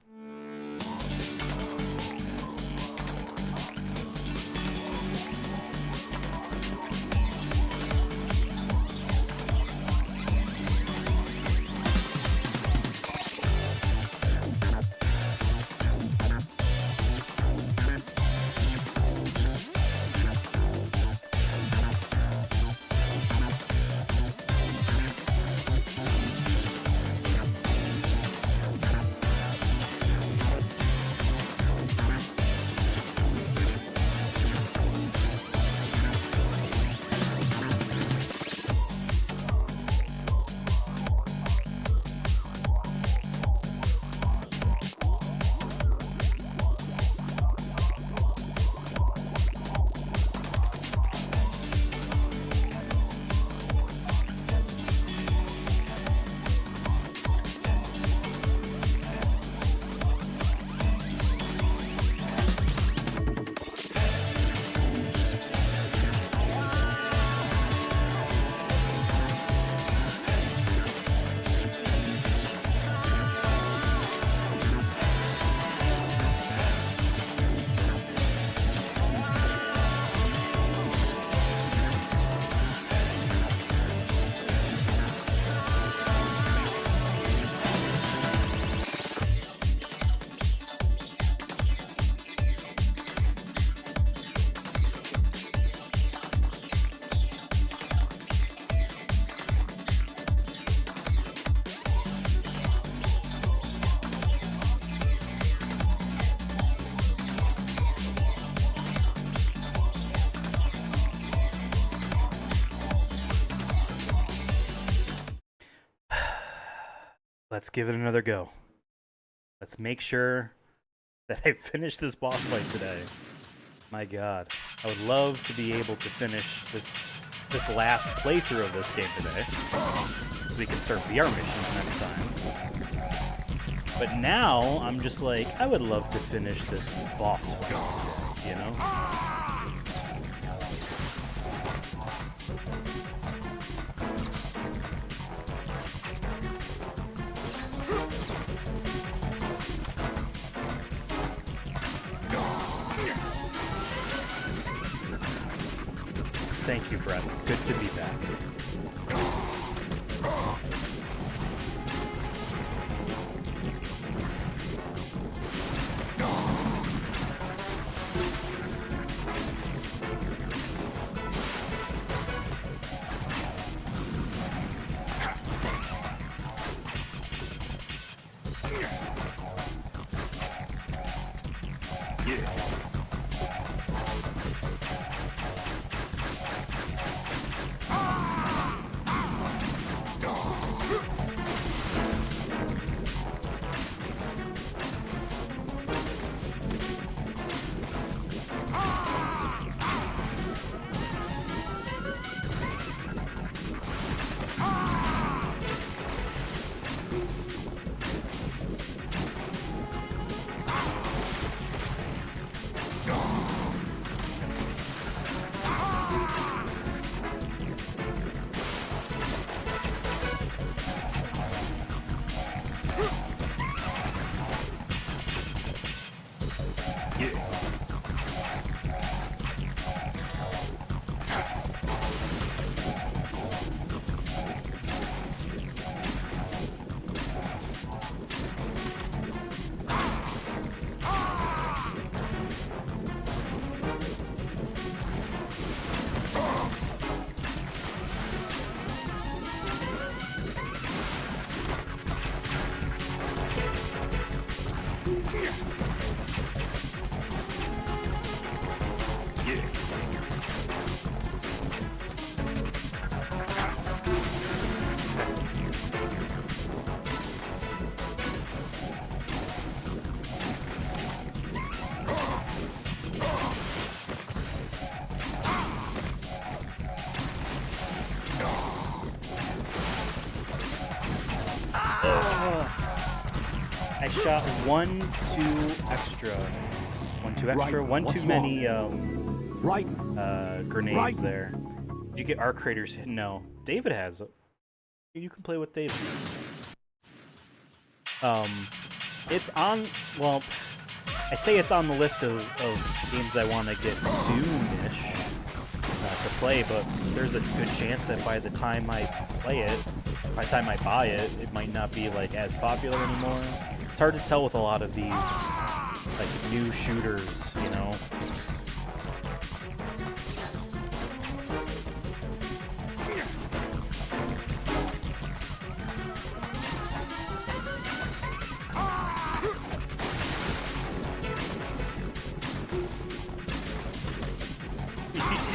Speaker 1: Let's give it another go. Let's make sure that I finish this boss fight today. My god. I would love to be able to finish this last playthrough of this game today. So we can start VR missions next time. But now, I'm just like, I would love to finish this boss fight today, you know? Thank you, Brett. Good to be back. I shot one too extra, one too many grenades there. Did you get arc craters? No. David has it. You can play with David. It's on, well, I say it's on the list of games I want to get soon-ish to play, but there's a good chance that by the time I play it, by the time I buy it, it might not be like as popular anymore. It's hard to tell with a lot of these like new shooters, you know.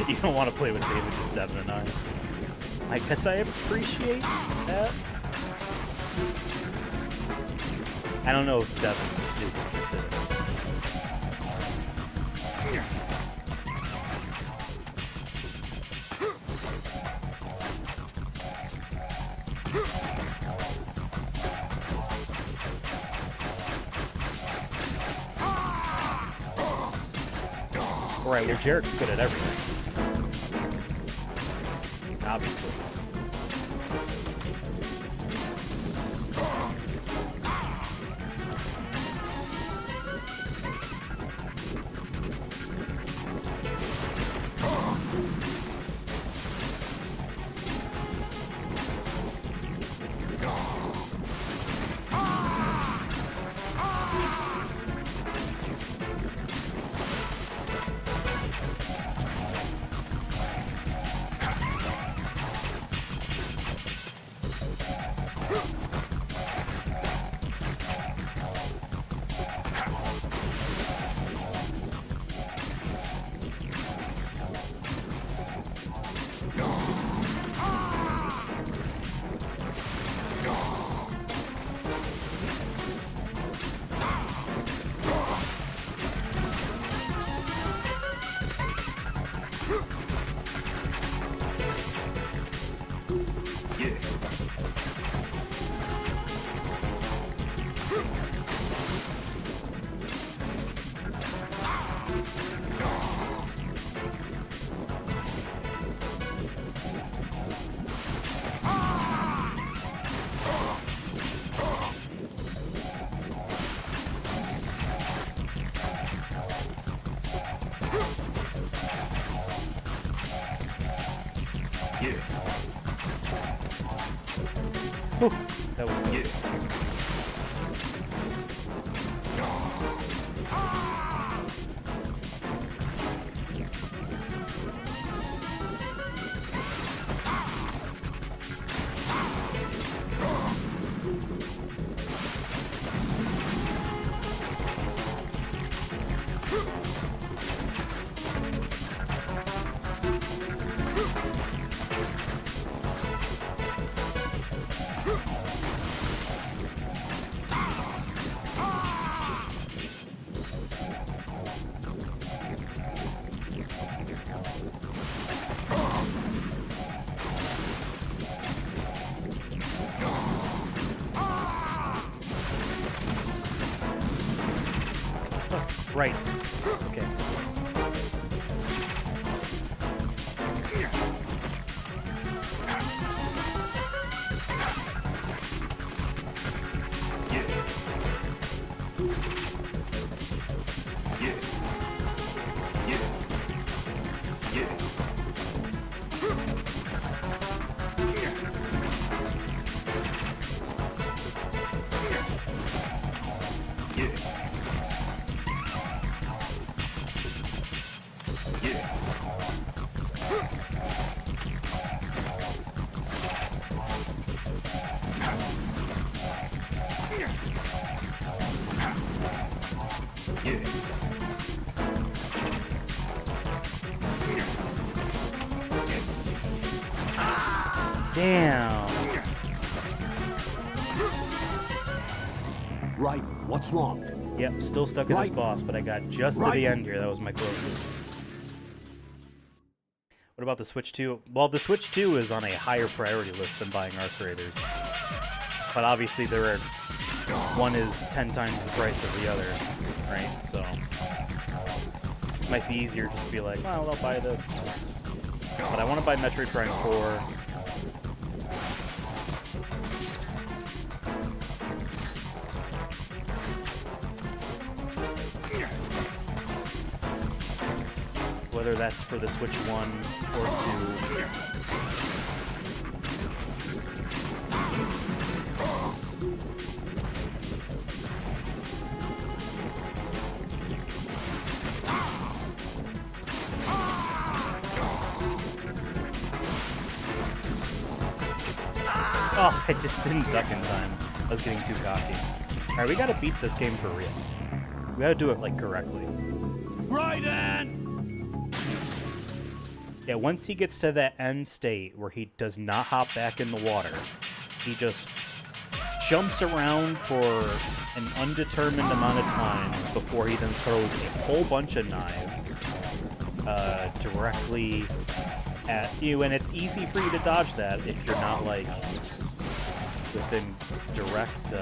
Speaker 1: You don't want to play with David, just Devin and I guess I appreciate that. I don't know if Devin is interested in it. Alright, well, Jarek's good at everything. Obviously. Whew, that was close. Right. Okay. Damn.
Speaker 3: Right, what's wrong?
Speaker 1: Yep, still stuck at this boss, but I got just to the end here. That was my closest. What about the Switch 2? Well, the Switch 2 is on a higher priority list than buying Arc Raiders. But obviously there are... one is 10 times the price of the other, right? So... it might be easier just to be like, well, I'll buy this. But I want to buy Metroid Prime 4. Whether that's for the Switch 1 or 2. Oh, I just didn't duck in time. I was getting too cocky. Alright, we gotta beat this game for real. We gotta do it, like, correctly.
Speaker 3: Raiden!
Speaker 1: Yeah, once he gets to that end state where he does not hop back in the water, he just jumps around for an undetermined amount of times before he then throws a whole bunch of knives directly at you, and it's easy for you to dodge that if you're not, like, within direct...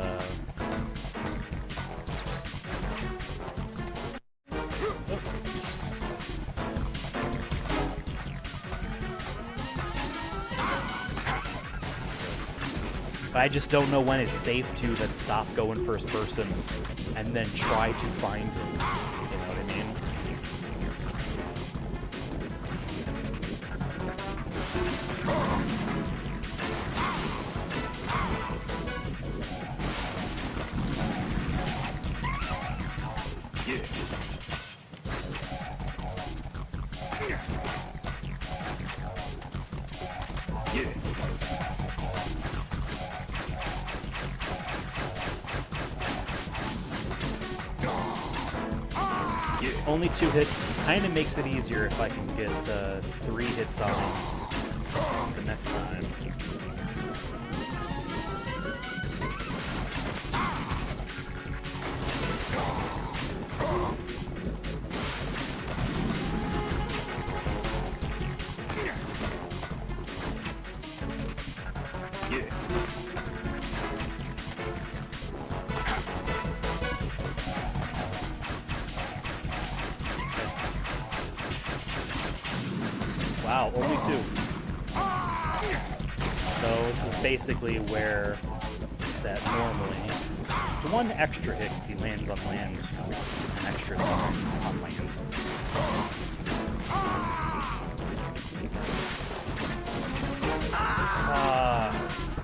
Speaker 1: But I just don't know when it's safe to then stop going first person and then try to find him. You know what I mean? Only 2 hits kind of makes it easier if I can get 3 hits on him the next time. Wow, only 2. So this is basically where it's at normally. It's 1 extra hit because he lands on land. An extra time on land.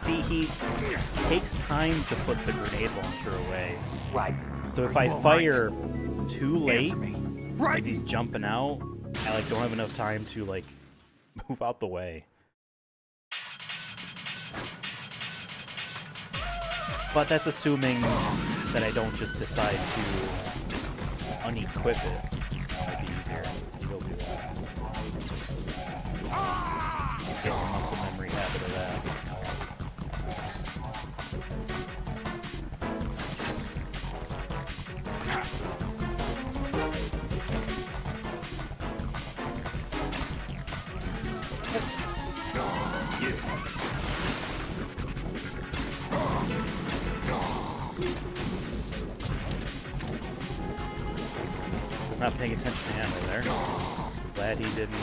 Speaker 1: See, he takes time to put the grenade launcher away.
Speaker 3: Right.
Speaker 1: So if
Speaker 3: Are
Speaker 1: I
Speaker 3: you all right?
Speaker 1: fire too late
Speaker 3: Answer me.
Speaker 1: as
Speaker 3: Right.
Speaker 1: he's jumping out, I like don't have enough time to like move out the way. But that's assuming that I don't just decide to unequip it. Might be easier. We'll do that. Get the muscle memory habit of that. Was not paying attention to ammo there. Glad he didn't.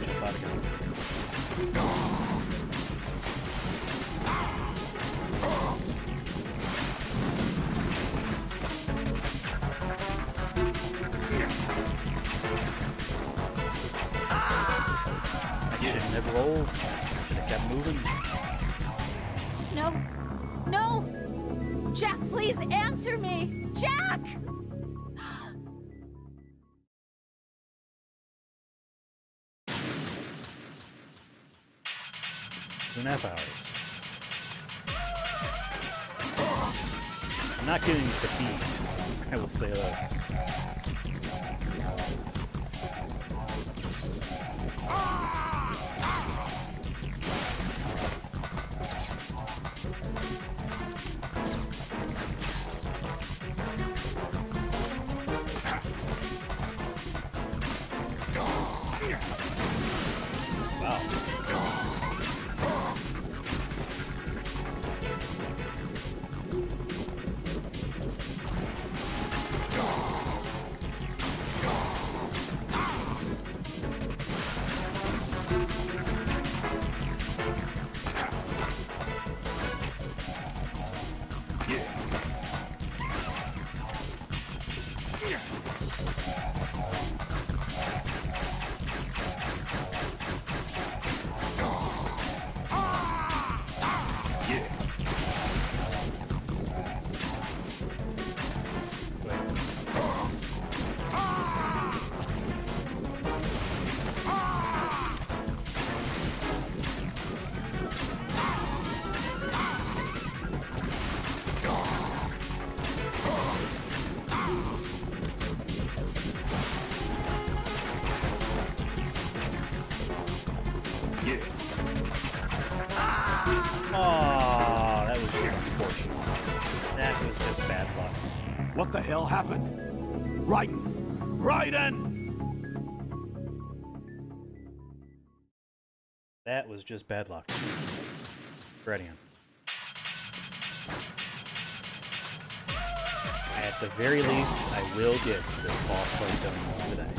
Speaker 1: Jump out again. I shouldn't have rolled. Should have kept moving.
Speaker 2: No. No! Jack, please answer me! Jack!
Speaker 1: 2.5 hours. I'm not getting fatigued. I will say this. Wow. Oh, that was just unfortunate. That was just bad luck.
Speaker 3: What the hell happened? Raiden! Raiden!
Speaker 1: That was just bad luck. Ready on. At the very least, I will get to this boss fight done today.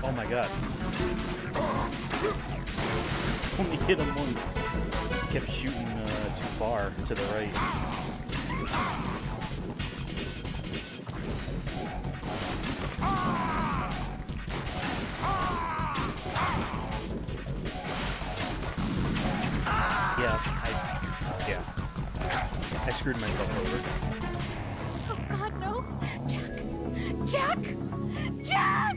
Speaker 1: Oh my god. Only hit him once. Kept shooting too far to the right. I screwed myself over.
Speaker 2: Oh God, no! Jack! Jack! Jack!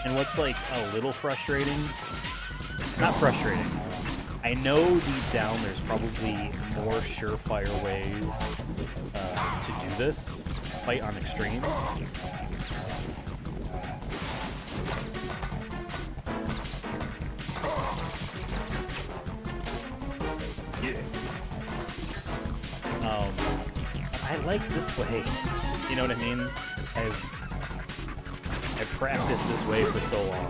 Speaker 1: And what's like a little frustrating, not frustrating, I know deep down there's probably more surefire ways to do this, fight on extreme. I like this way, you know what I mean? I've practiced this way for so long.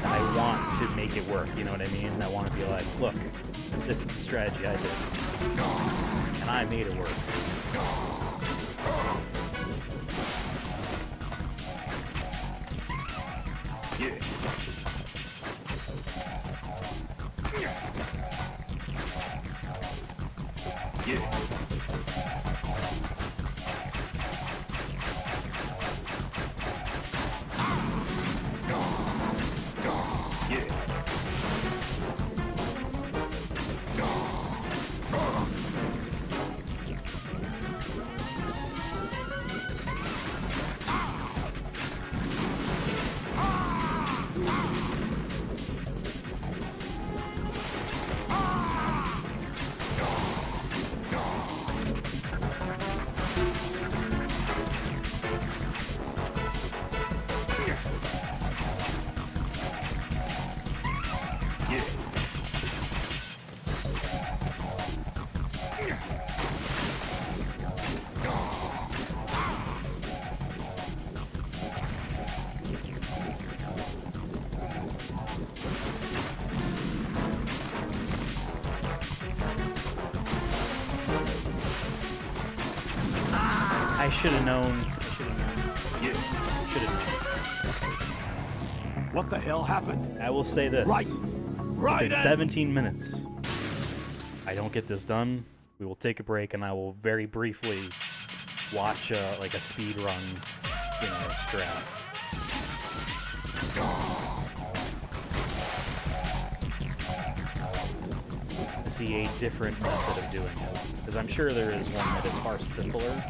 Speaker 1: I want to make it work, you know what I mean? I want to be like, look, this is the strategy I did. And I made it work. I should have known. Should have known.
Speaker 3: What the hell happened?
Speaker 1: I will say this.
Speaker 3: Right.
Speaker 1: Within 17 minutes, I don't get this done, we will take a break and I will very briefly watch like a speed run, you know, strat. See a different method of doing it, because I'm sure there is one that is far simpler.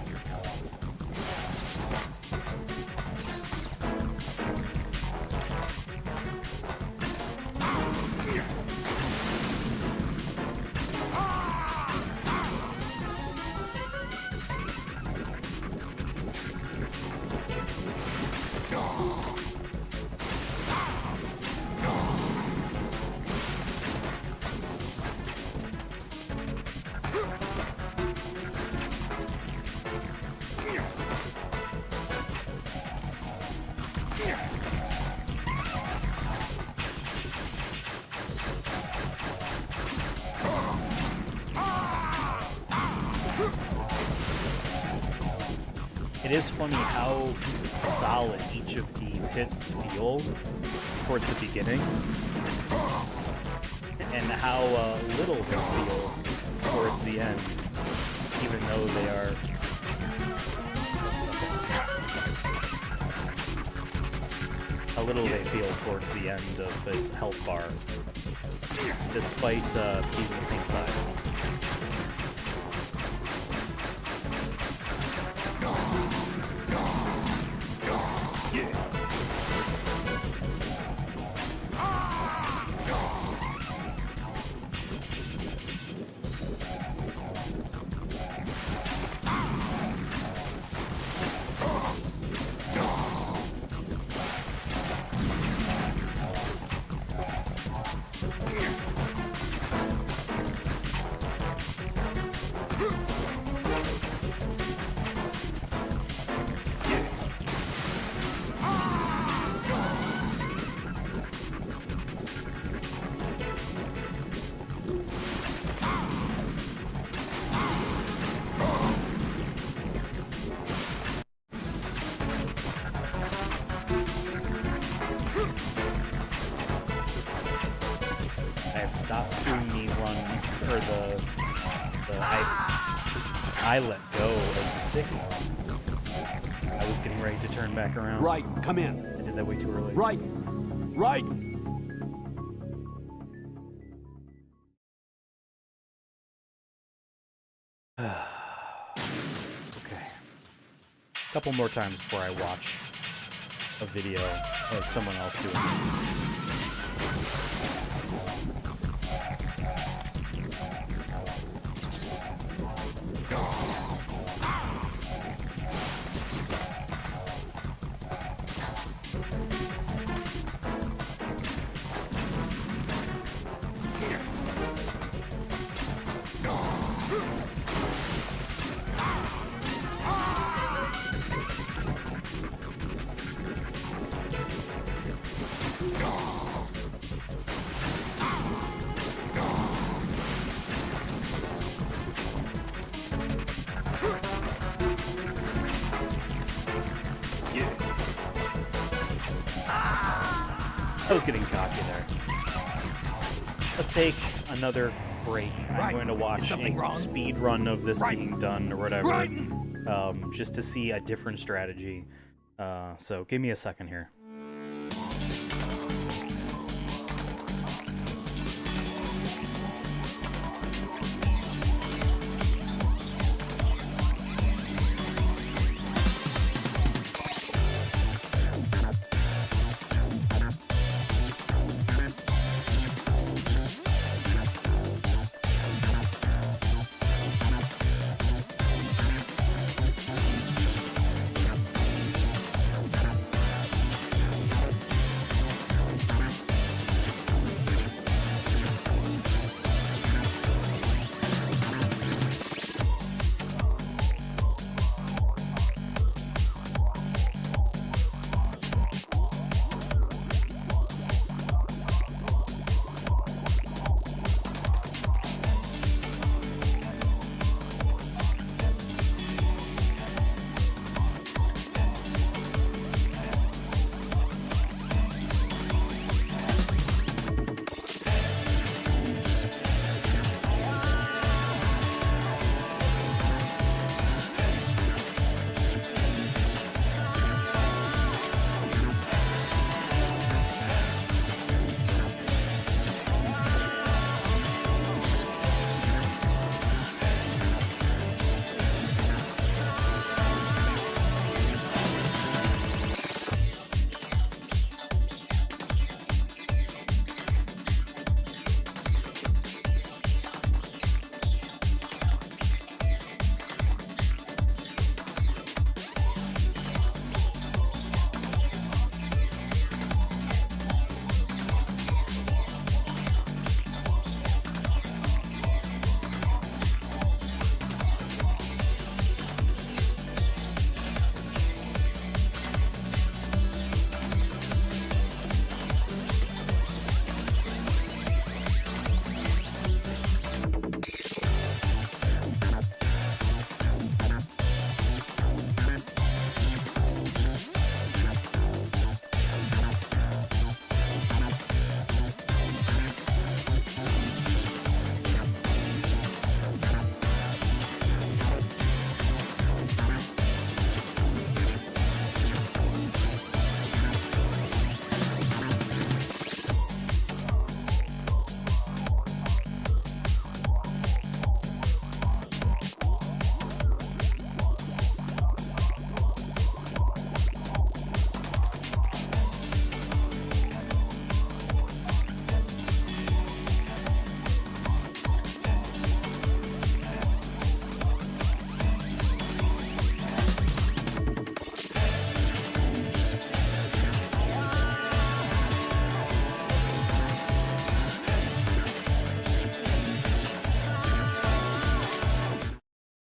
Speaker 1: It is funny how solid each of these hits feel towards the beginning, and how little they feel towards the end, even though they are... How little they feel towards the end of his health bar, despite being the same size. I have stopped doing the run, or I let go of the stick. I was getting ready to turn back around.
Speaker 3: Right, come in.
Speaker 1: I did that way too early.
Speaker 3: Right, right.
Speaker 1: Okay. A couple more times before I watch a video of someone else doing this. I was getting cocky there. Let's take another break. I'm going to watch a speed run of this being done or whatever, just to see a different strategy. So give me a second here.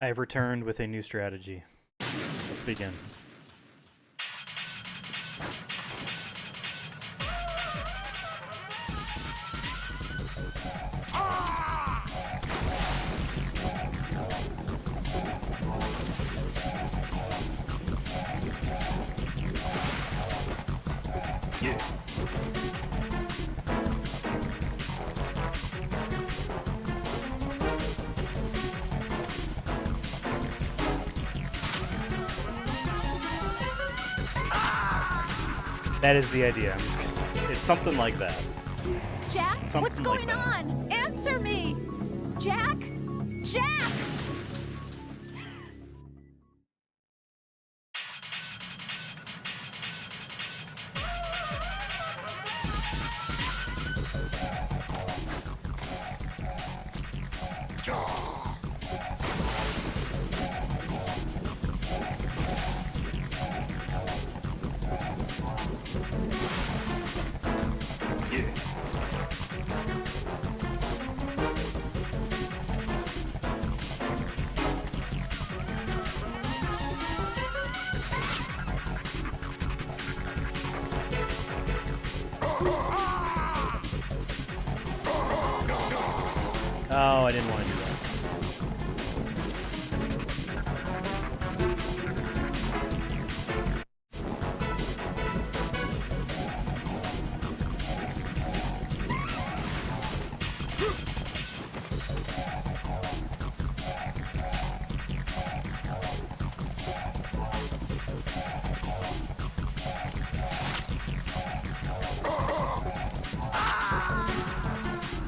Speaker 1: I have returned with a new strategy. Let's begin. That is the idea. It's something like that.
Speaker 2: Jack,
Speaker 1: Something
Speaker 2: what's
Speaker 1: like
Speaker 2: going
Speaker 1: that.
Speaker 2: on? Answer me! Jack! Jack!
Speaker 1: Oh, I didn't want to do that.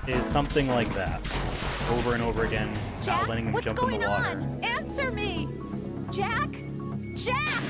Speaker 1: Is something like that. Over and over again,
Speaker 2: Jack,
Speaker 1: not letting them
Speaker 2: what's
Speaker 1: jump in
Speaker 2: going
Speaker 1: the water.
Speaker 2: on? Answer me! Jack! Jack!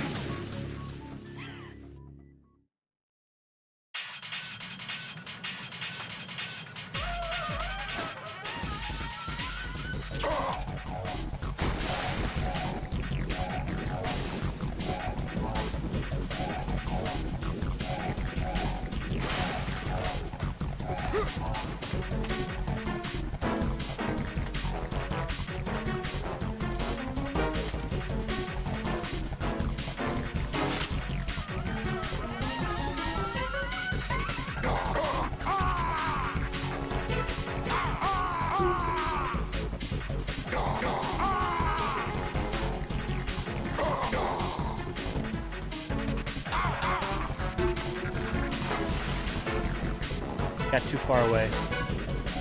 Speaker 1: Got too far away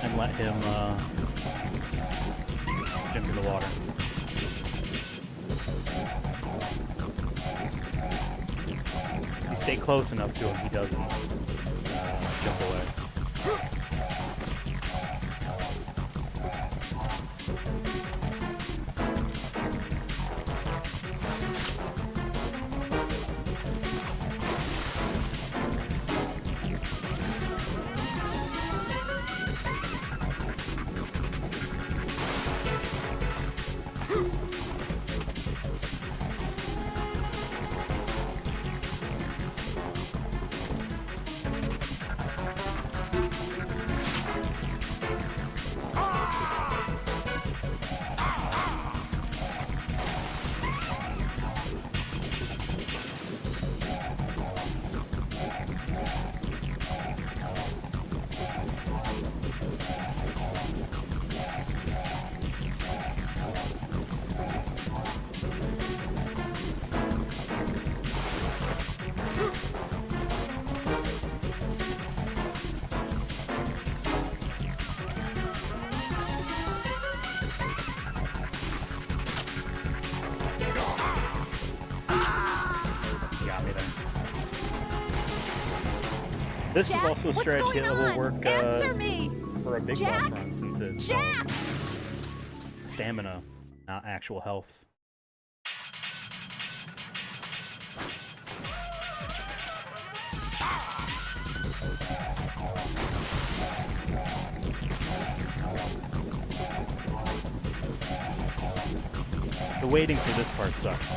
Speaker 1: and let him jump in the water. If you stay close enough to him, he doesn't jump away. This
Speaker 2: Jack,
Speaker 1: is also a
Speaker 2: what's
Speaker 1: strategy
Speaker 2: going
Speaker 1: that will
Speaker 2: on?
Speaker 1: work
Speaker 2: Answer me!
Speaker 1: for a big
Speaker 2: Jack?
Speaker 1: boss run, since it's
Speaker 2: Jack!
Speaker 1: stamina, not actual health. The waiting for this part sucks.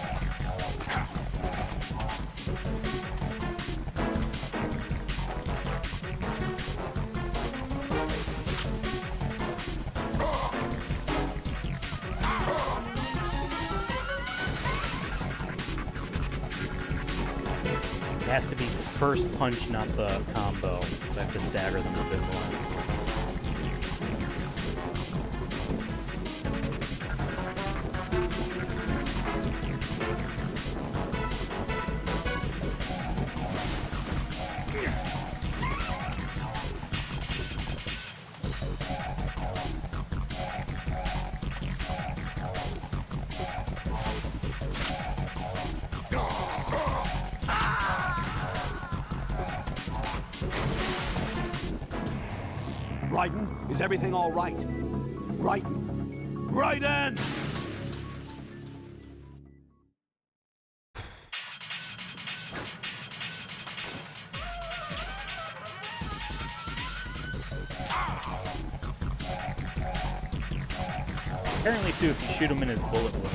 Speaker 1: It has to be first punch, not the combo, so I have to stagger them a bit more.
Speaker 3: Raiden, is everything all right? Raiden! Raiden!
Speaker 1: Apparently, too, if you shoot him in his bullet wounds.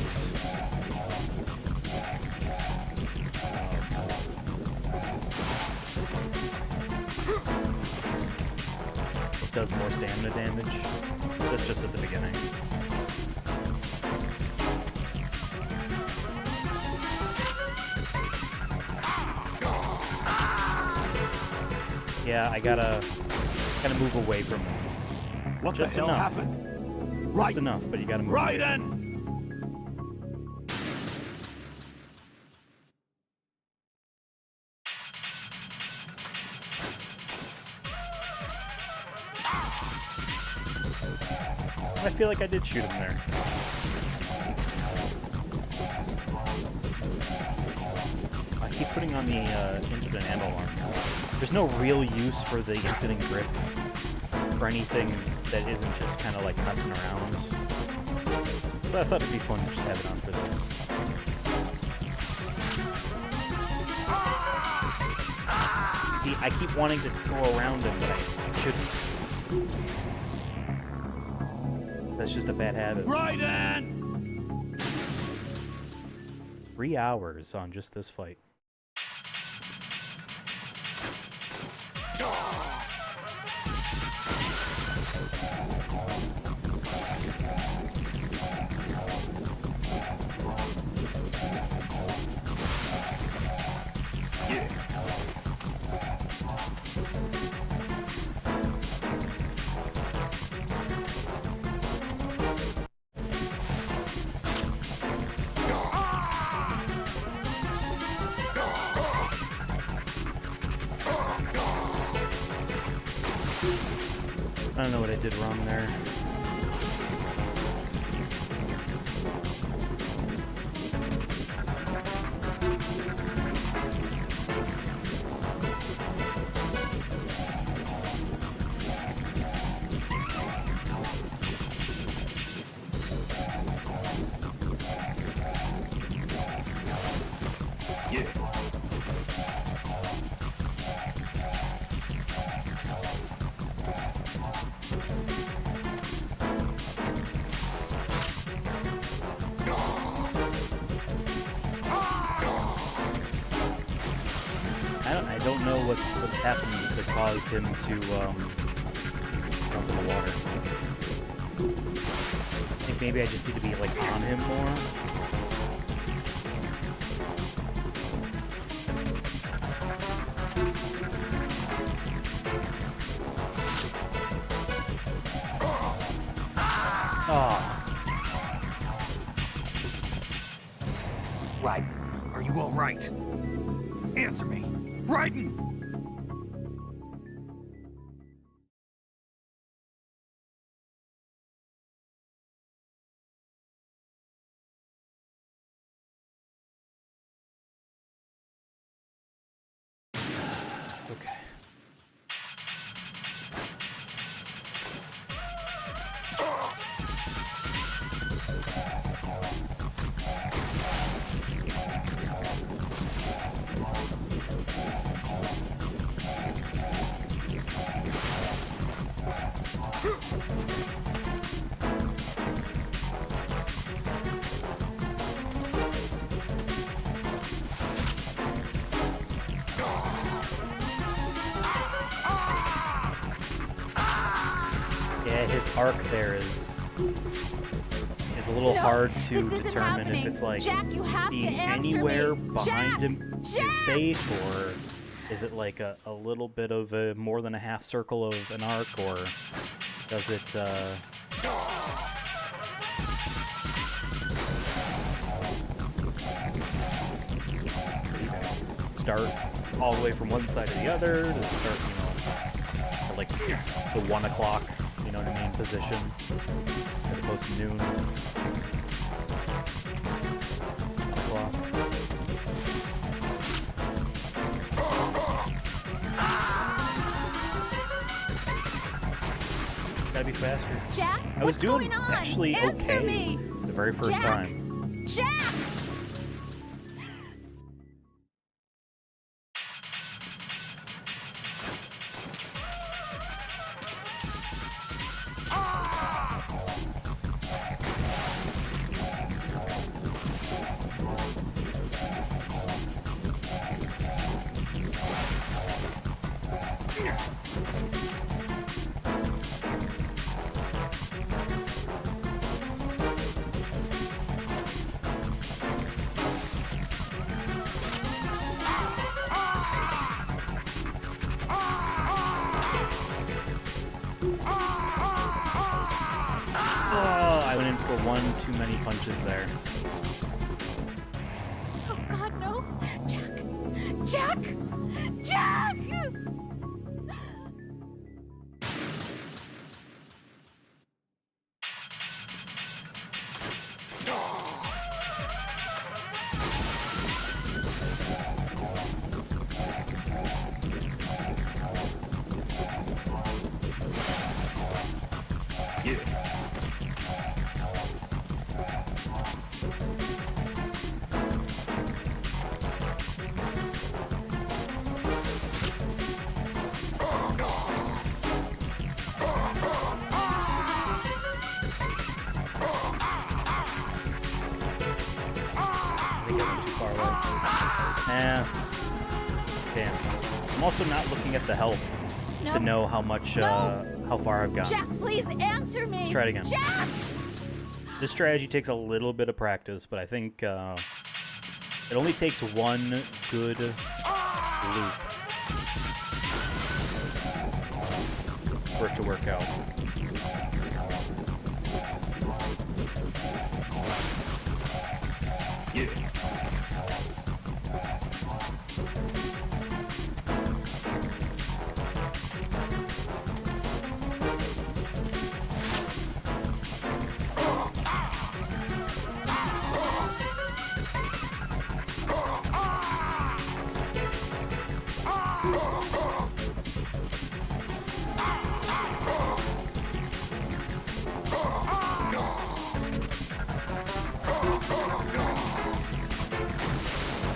Speaker 1: It does more stamina damage. That's just at the beginning. Yeah, I gotta move away from him.
Speaker 3: What
Speaker 1: Just
Speaker 3: the hell
Speaker 1: enough.
Speaker 3: happened?
Speaker 1: Just enough, but you gotta move away.
Speaker 3: Raiden!
Speaker 1: I feel like I did shoot him there. I keep putting on the infinite ammo armor. There's no real use for the infinite grip for anything that isn't just kind of like messing around. So I thought it'd be fun to just have it on for this. See, I keep wanting to go around him, but I shouldn't. That's just a bad habit.
Speaker 3: Raiden!
Speaker 1: 3 hours on just this fight. I don't know what I did wrong there. I don't know what's happening to cause him to jump in the water. I think maybe I just need to be like on him more. Oh.
Speaker 3: Raiden, are you all right? Answer me. Raiden!
Speaker 1: Okay. Yeah, his arc there is a little hard to determine if it's like
Speaker 2: Jack, you have
Speaker 1: being
Speaker 2: to answer
Speaker 1: anywhere
Speaker 2: me.
Speaker 1: behind
Speaker 2: Jack!
Speaker 1: him
Speaker 2: Jack!
Speaker 1: is safe, or is it like a little bit of a more than a half circle of an arc, or does it start all the way from one side to the other? Does it start, at like the 1 o'clock, you know what I mean, position, as opposed to noon? 1 o'clock. Gotta be faster.
Speaker 2: Jack,
Speaker 1: I was
Speaker 2: what's
Speaker 1: doing
Speaker 2: going on?
Speaker 1: actually
Speaker 2: Answer
Speaker 1: okay
Speaker 2: me.
Speaker 1: the very first
Speaker 2: Jack!
Speaker 1: time.
Speaker 2: Jack!
Speaker 1: Oh, I went in for one too many punches there.
Speaker 2: Oh God, no! Jack! Jack! Jack!
Speaker 1: I think I went too far away. Damn. I'm also not looking at the health
Speaker 2: No.
Speaker 1: to know how much, how far I've gotten.
Speaker 2: Jack, please answer me!
Speaker 1: Let's try it again.
Speaker 2: Jack!
Speaker 1: This strategy takes a little bit of practice, but I think it only takes one good loop for it to work out.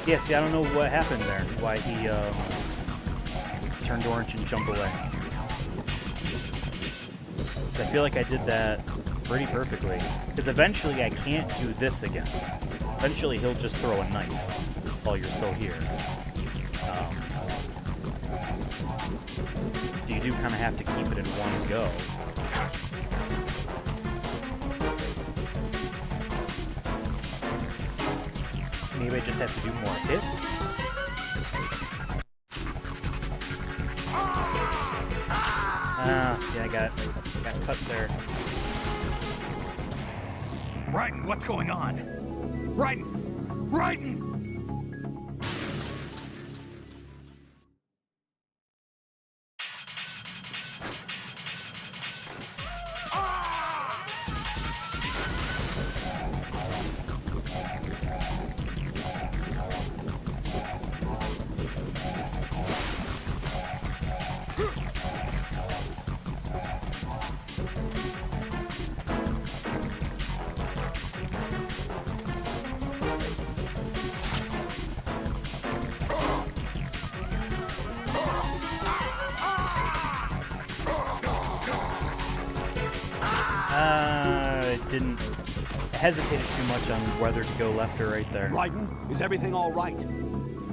Speaker 1: Yeah, see, I don't know what happened there, why he turned orange and jumped away. So I feel like I did that pretty perfectly. Because eventually I can't do this again. Eventually he'll just throw a knife while you're still here. You do kind of have to keep it in one go. Maybe I just have to do more hits. See, I got cut there.
Speaker 3: Raiden, what's going on? Raiden! Raiden!
Speaker 1: I didn't hesitated too much on whether to go left or right there.
Speaker 3: Raiden, is everything all right?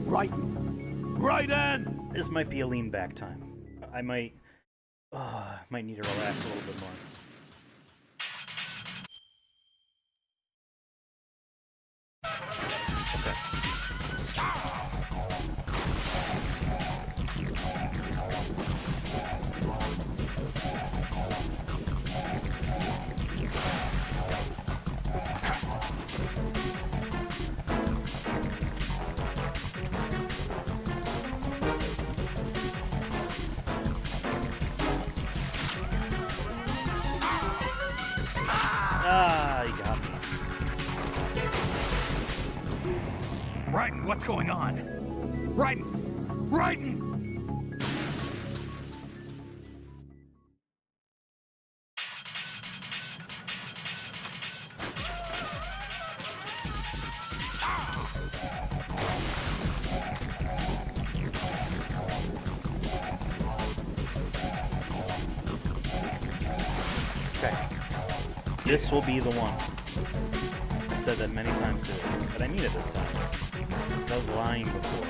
Speaker 3: Raiden! Raiden!
Speaker 1: This might be a lean back time. I might need to relax a little bit more. Ah, you got me.
Speaker 3: Raiden, what's going on? Raiden! Raiden!
Speaker 1: Okay. This will be the one. I've said that many times today, but I mean it this time. I was lying before.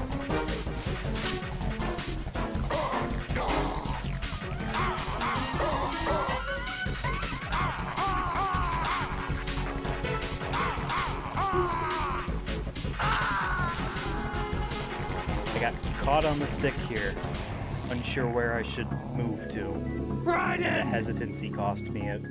Speaker 1: I got caught on the stick here, unsure where I should move to. And the hesitancy cost me it.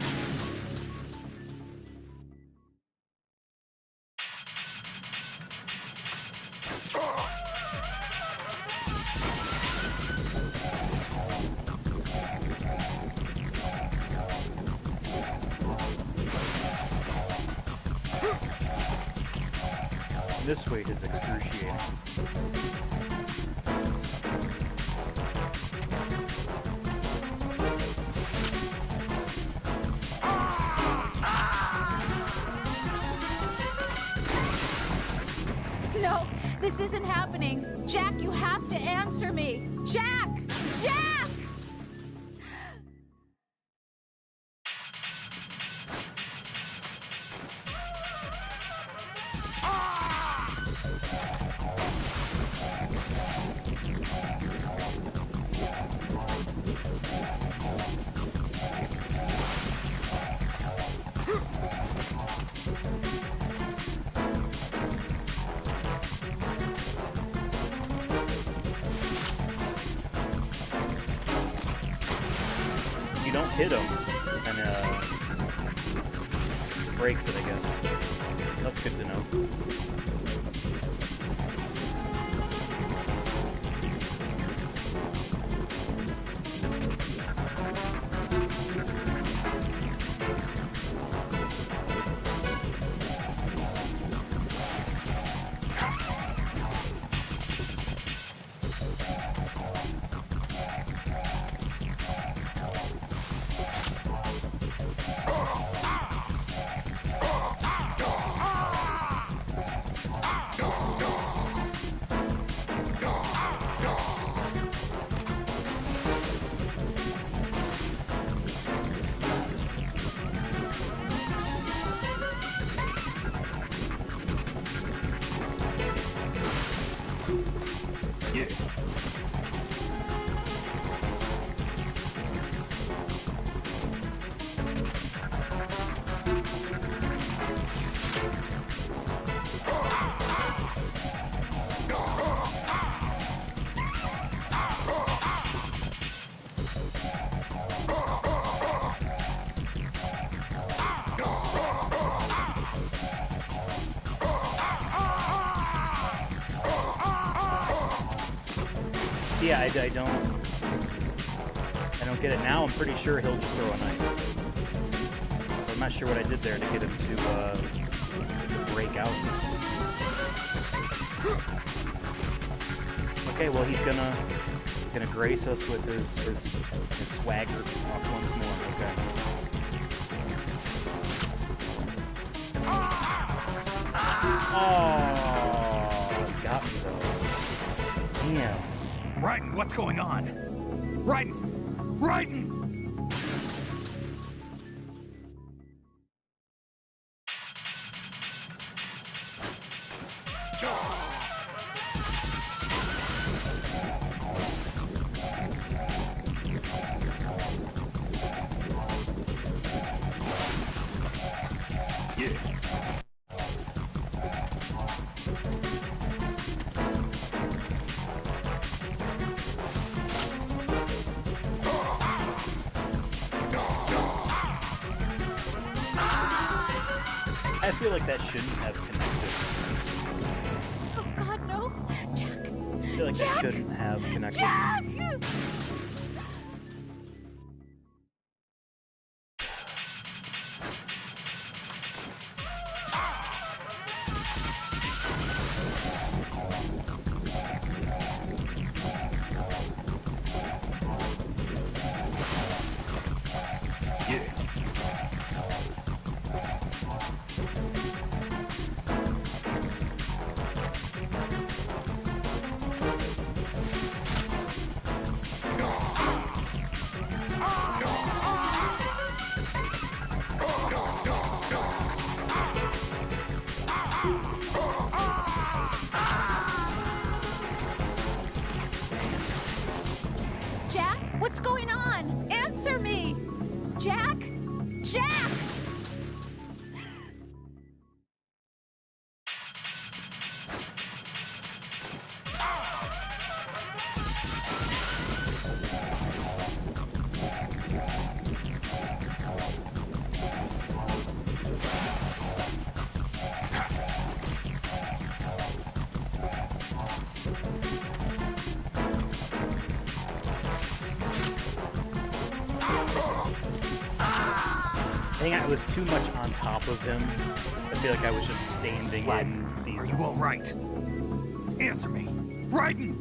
Speaker 1: This weight is excruciating.
Speaker 2: No, this isn't happening. Jack, you have to answer me. Jack! Jack!
Speaker 1: You don't hit him, and breaks it, I guess. That's good to know. Yeah, I don't get it now. I'm pretty sure he'll just throw a knife. But I'm not sure what I did there to get him to break out. Okay, well he's gonna grace us with his swagger off once more. Okay. Oh, got me though. Damn.
Speaker 3: Raiden, what's going on? Raiden! Raiden!
Speaker 1: I feel like that shouldn't have connected.
Speaker 2: Oh God, no! Jack!
Speaker 1: I feel like that shouldn't have connected.
Speaker 2: Jack! Jack!
Speaker 1: I think I was too much on top of him. I feel like I was just standing in these.
Speaker 3: Are you all right? Answer me. Raiden!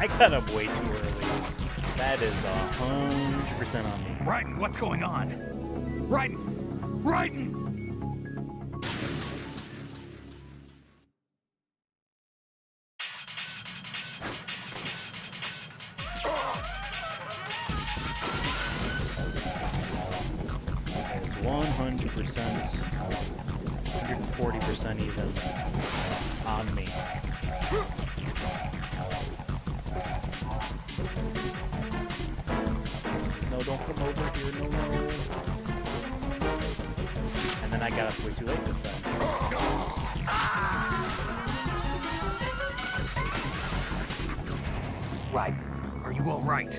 Speaker 1: I got up way too early. That is 100% on me.
Speaker 3: Raiden, what's going on? Raiden! Raiden!
Speaker 1: That is 100%, 140% even on me. No, don't come over here, no. And then I got up way too late this time.
Speaker 3: Raiden, are you all right?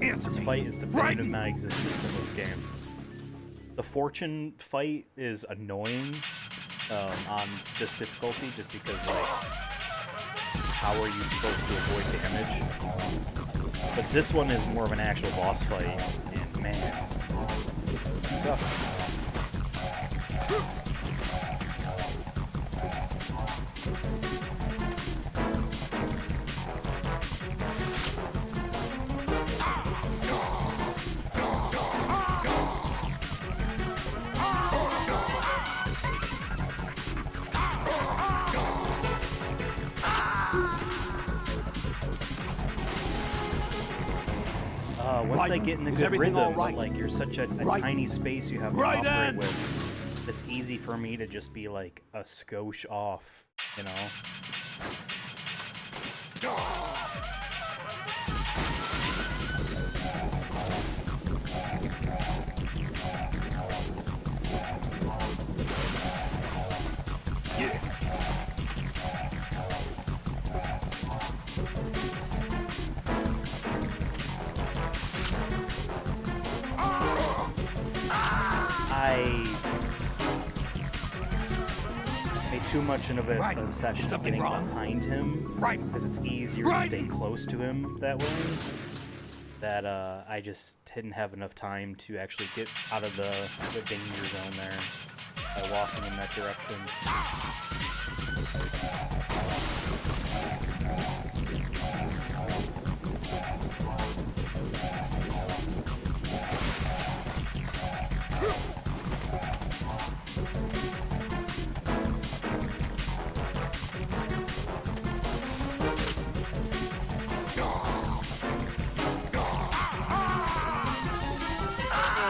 Speaker 3: Answer
Speaker 1: This
Speaker 3: me.
Speaker 1: fight is the bane of
Speaker 3: Raiden!
Speaker 1: my existence in this game. The fortune fight is annoying on this difficulty just because, like, how are you supposed to avoid damage? But this one is more of an actual boss fight, and man, too tough. Once I get in a
Speaker 3: Is
Speaker 1: good
Speaker 3: everything
Speaker 1: rhythm,
Speaker 3: all right?
Speaker 1: but like you're such a
Speaker 3: Raiden.
Speaker 1: tiny space you have to
Speaker 3: Raiden.
Speaker 1: operate with, it's easy for me to just be like a skosh off, you know?
Speaker 3: Yeah.
Speaker 1: I made too much of a
Speaker 3: Right.
Speaker 1: obsession
Speaker 3: Is
Speaker 1: of
Speaker 3: something
Speaker 1: getting
Speaker 3: wrong?
Speaker 1: behind him,
Speaker 3: Right.
Speaker 1: because it's easier
Speaker 3: Right.
Speaker 1: to stay close to him that way, that I just didn't have enough time to actually get out of the danger zone there by walking in that direction.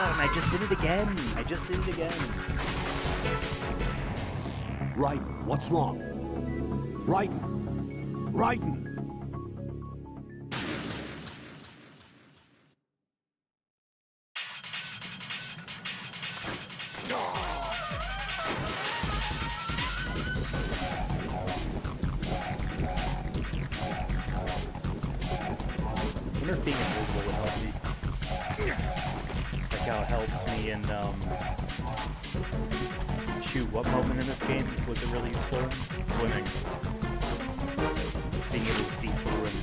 Speaker 1: And I just did it again.
Speaker 3: Raiden, what's wrong? Raiden! Raiden!
Speaker 1: I wonder if being invisible would help me. Like how it helps me in, shoot, what moment in this game was it really useful in? Swimming. Just being able to see through and...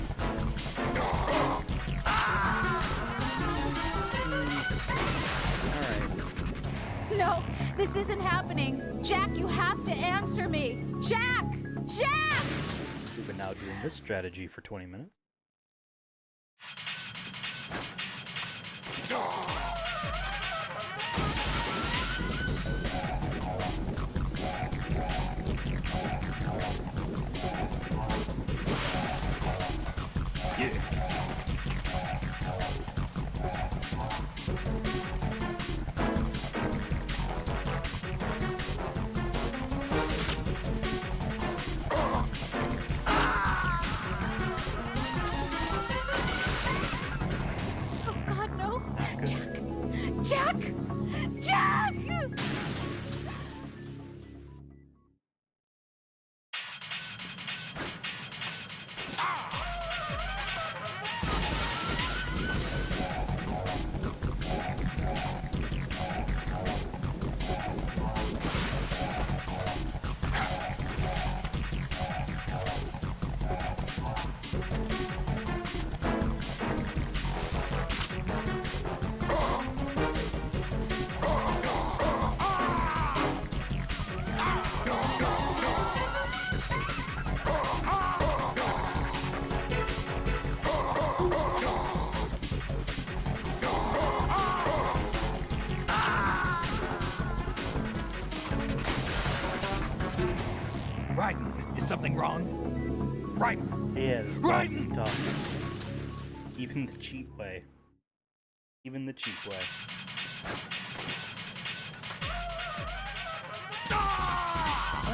Speaker 1: Alright.
Speaker 2: No, this isn't happening. Jack, you have to answer me. Jack! Jack!
Speaker 1: We've been now doing this strategy for 20 minutes.
Speaker 5: Raiden, is something wrong? Raiden!
Speaker 1: Yeah, this boss is tough. Even the cheap way. Even the cheap way.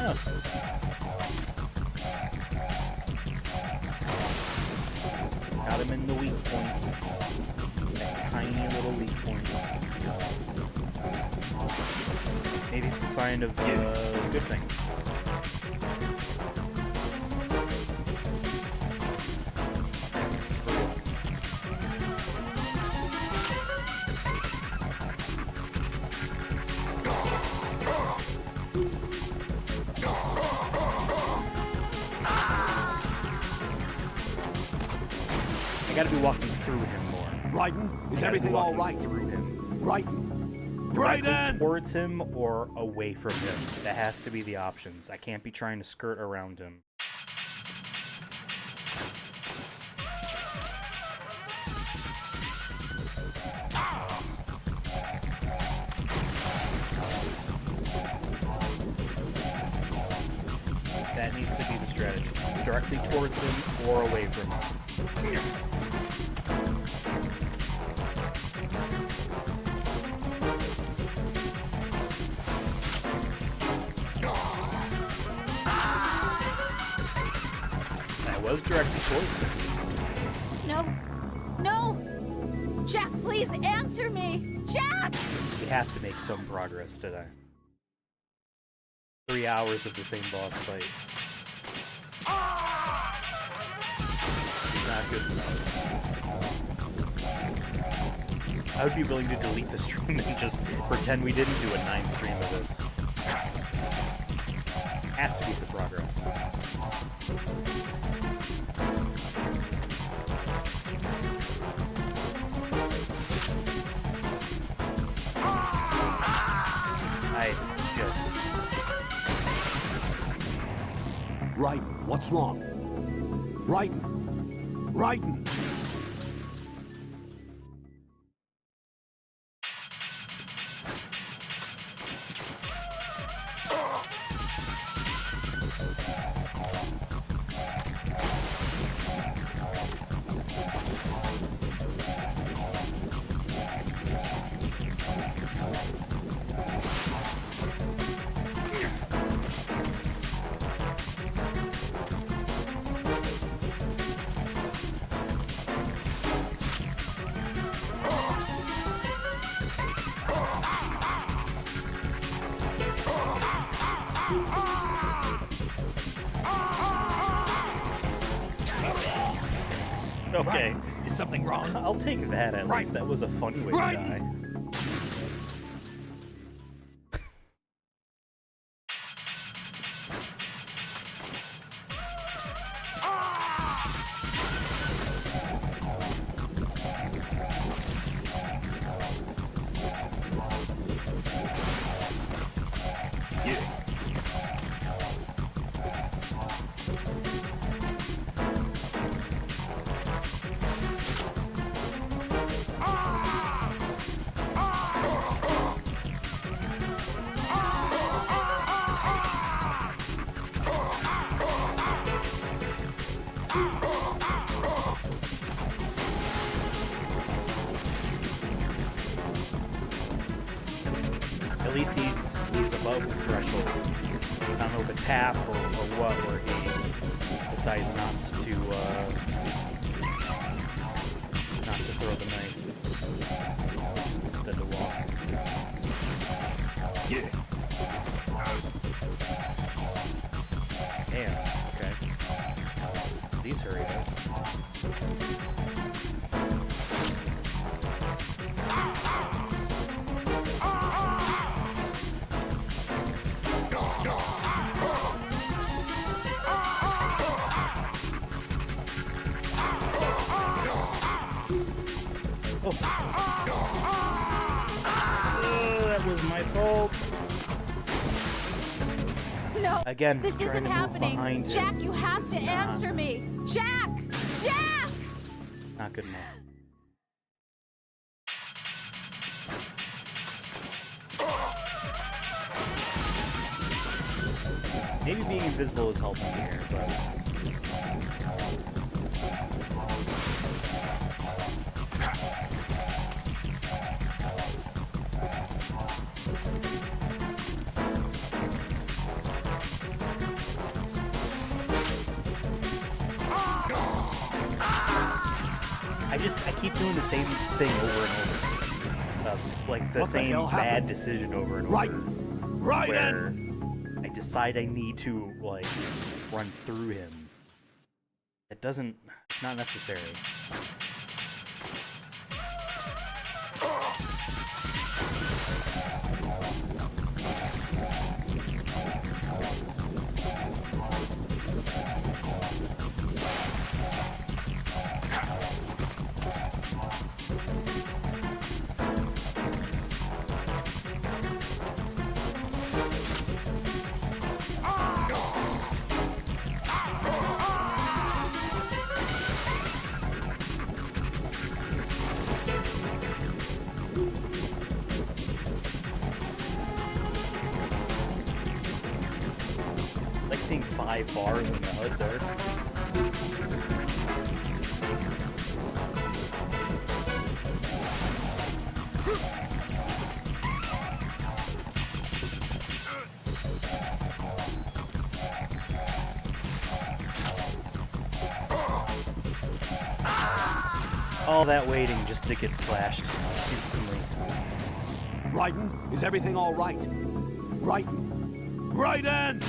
Speaker 1: Oh. Got him in the weak point. That tiny little weak point. Maybe it's a sign of good things. I gotta be walking through him more.
Speaker 3: Raiden, is everything all right?
Speaker 1: Through him.
Speaker 3: Raiden!
Speaker 1: Directly
Speaker 3: Raiden!
Speaker 1: towards him or away from him. That has to be the options. I can't be trying to skirt around him. That needs to be the strategy. Directly towards him or away from him. That was directly towards him.
Speaker 2: No. No! Jack, please answer me! Jack!
Speaker 1: We have to make some progress today. 3 hours of the same boss fight. Not good enough. I would be willing to delete the stream and just pretend we didn't do a 9th stream of this. Has to be some progress. I just...
Speaker 3: Raiden, what's wrong? Raiden! Raiden!
Speaker 1: Okay,
Speaker 5: Is something wrong?
Speaker 1: I'll take that at least. That was a funny way to die. At least he's above the threshold. I don't know if it's half or what, where he decides not to throw the knife. Just instead to walk.
Speaker 5: Yeah.
Speaker 1: Damn, okay. Please hurry up. That was my fault.
Speaker 2: No,
Speaker 1: Again,
Speaker 2: this
Speaker 1: trying
Speaker 2: isn't
Speaker 1: to move
Speaker 2: happening.
Speaker 1: behind him
Speaker 2: Jack, you have
Speaker 1: is
Speaker 2: to
Speaker 1: not-
Speaker 2: answer me. Jack! Jack!
Speaker 1: Not good enough. Maybe being invisible is helping me here, but... I keep doing the same thing over and over. Like the same bad decision over and over.
Speaker 3: Right
Speaker 1: where I decide I need to, like, run through him. It's not necessary. Seeing 5 bars in the HUD there. All that waiting just to get slashed instantly.
Speaker 3: Raiden, is everything all right? Raiden! Raiden!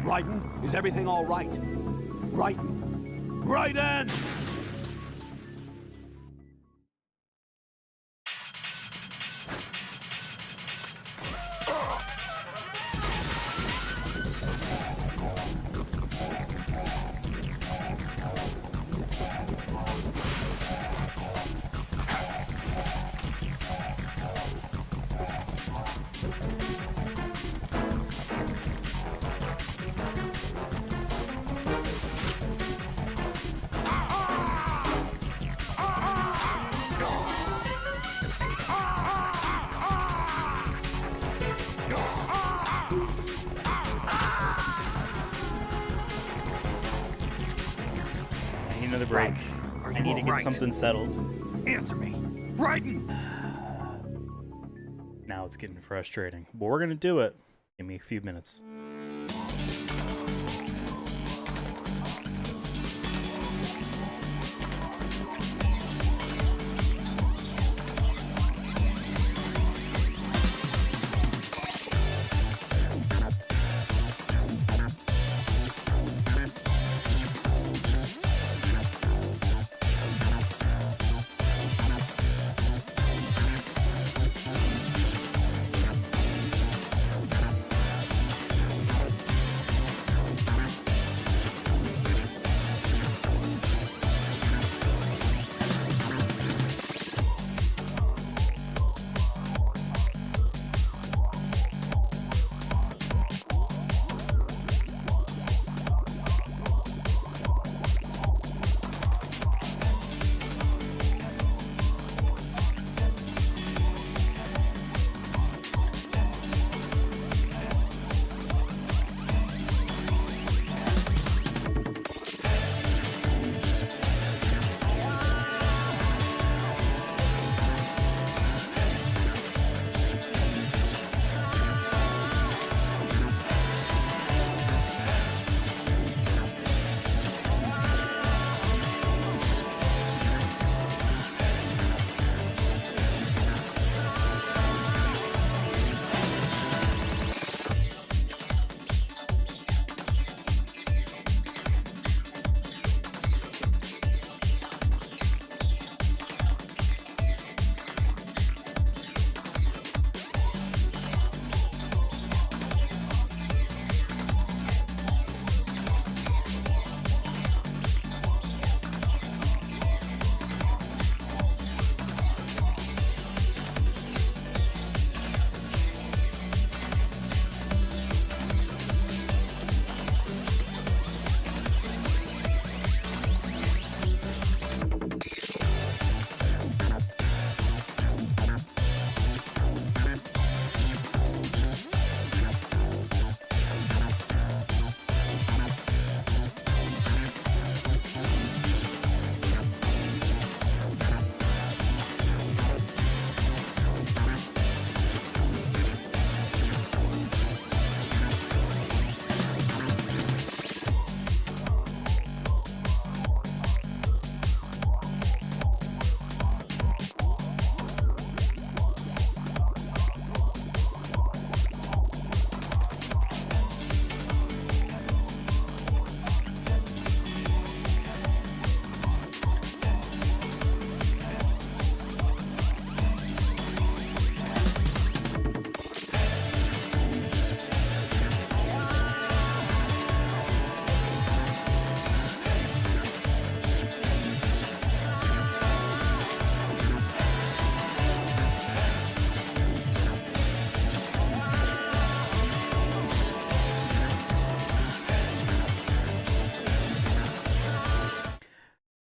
Speaker 3: Raiden, is everything all right? Raiden! Raiden!
Speaker 1: Another break. I need to get something settled.
Speaker 5: Answer me. Raiden!
Speaker 1: Now it's getting frustrating. But we're gonna do it. Give me a few minutes.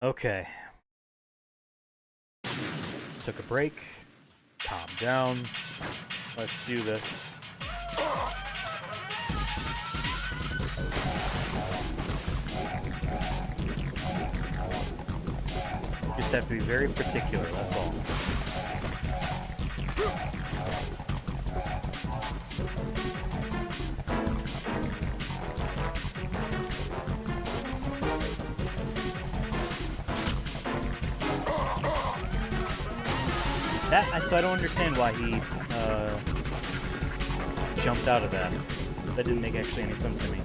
Speaker 1: Okay. Took a break. Calm down. Let's do this. Just have to be very particular, that's all. So I don't understand why he jumped out of that. That didn't make actually any sense to me.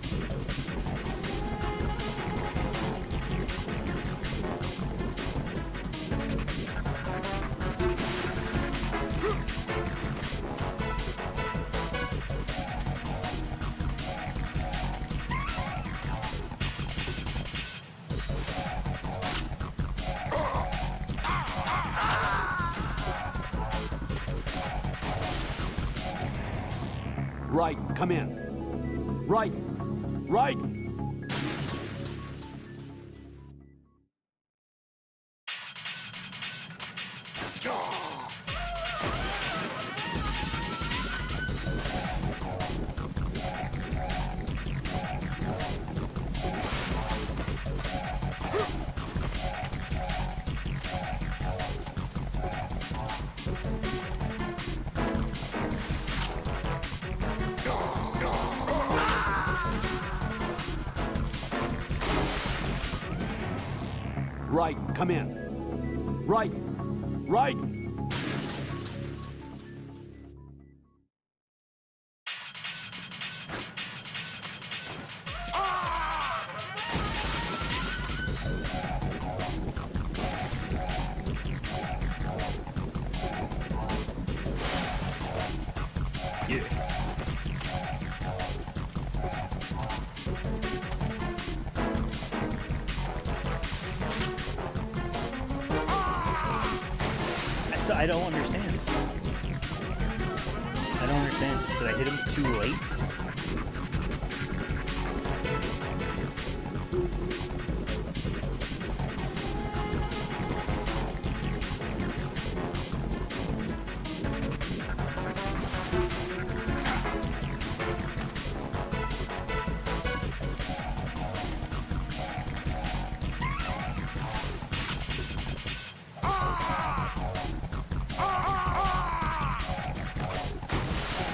Speaker 3: Right, come in. Right, right. Right, come in. Right, right.
Speaker 1: So I don't understand. I don't understand. Did I hit him too late?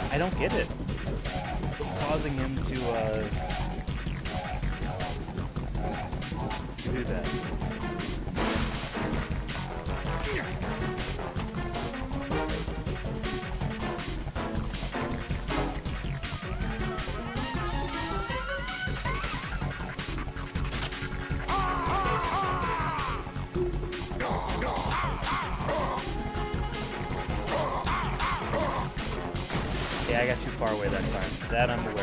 Speaker 1: I don't get it. What's causing him to do that? Yeah, I got too far away that time. That I'm aware of.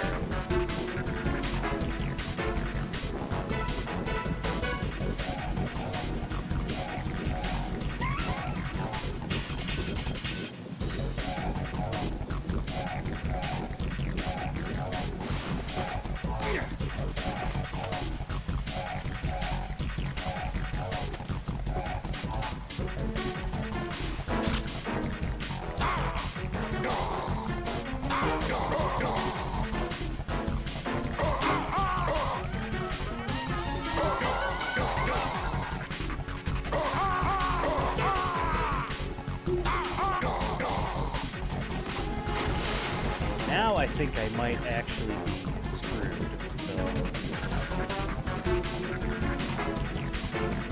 Speaker 1: Now I think I might actually be screwed.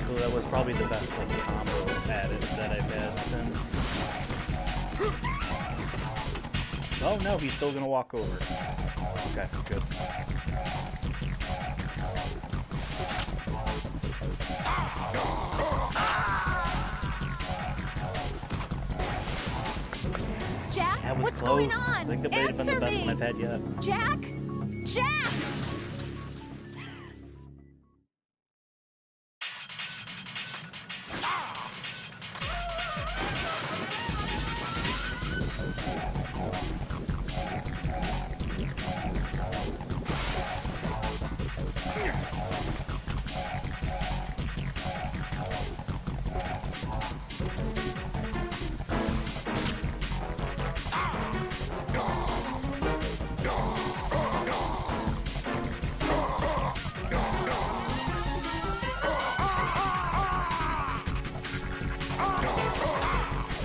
Speaker 1: So that was probably the best like combo added that I've had since. Oh no, he's still gonna walk over. Okay, good.
Speaker 2: Jack,
Speaker 1: That was
Speaker 2: what's
Speaker 1: close.
Speaker 2: going on?
Speaker 1: I think that might have been the
Speaker 2: Answer
Speaker 1: best
Speaker 2: me.
Speaker 1: one I've had yet.
Speaker 2: Jack? Jack!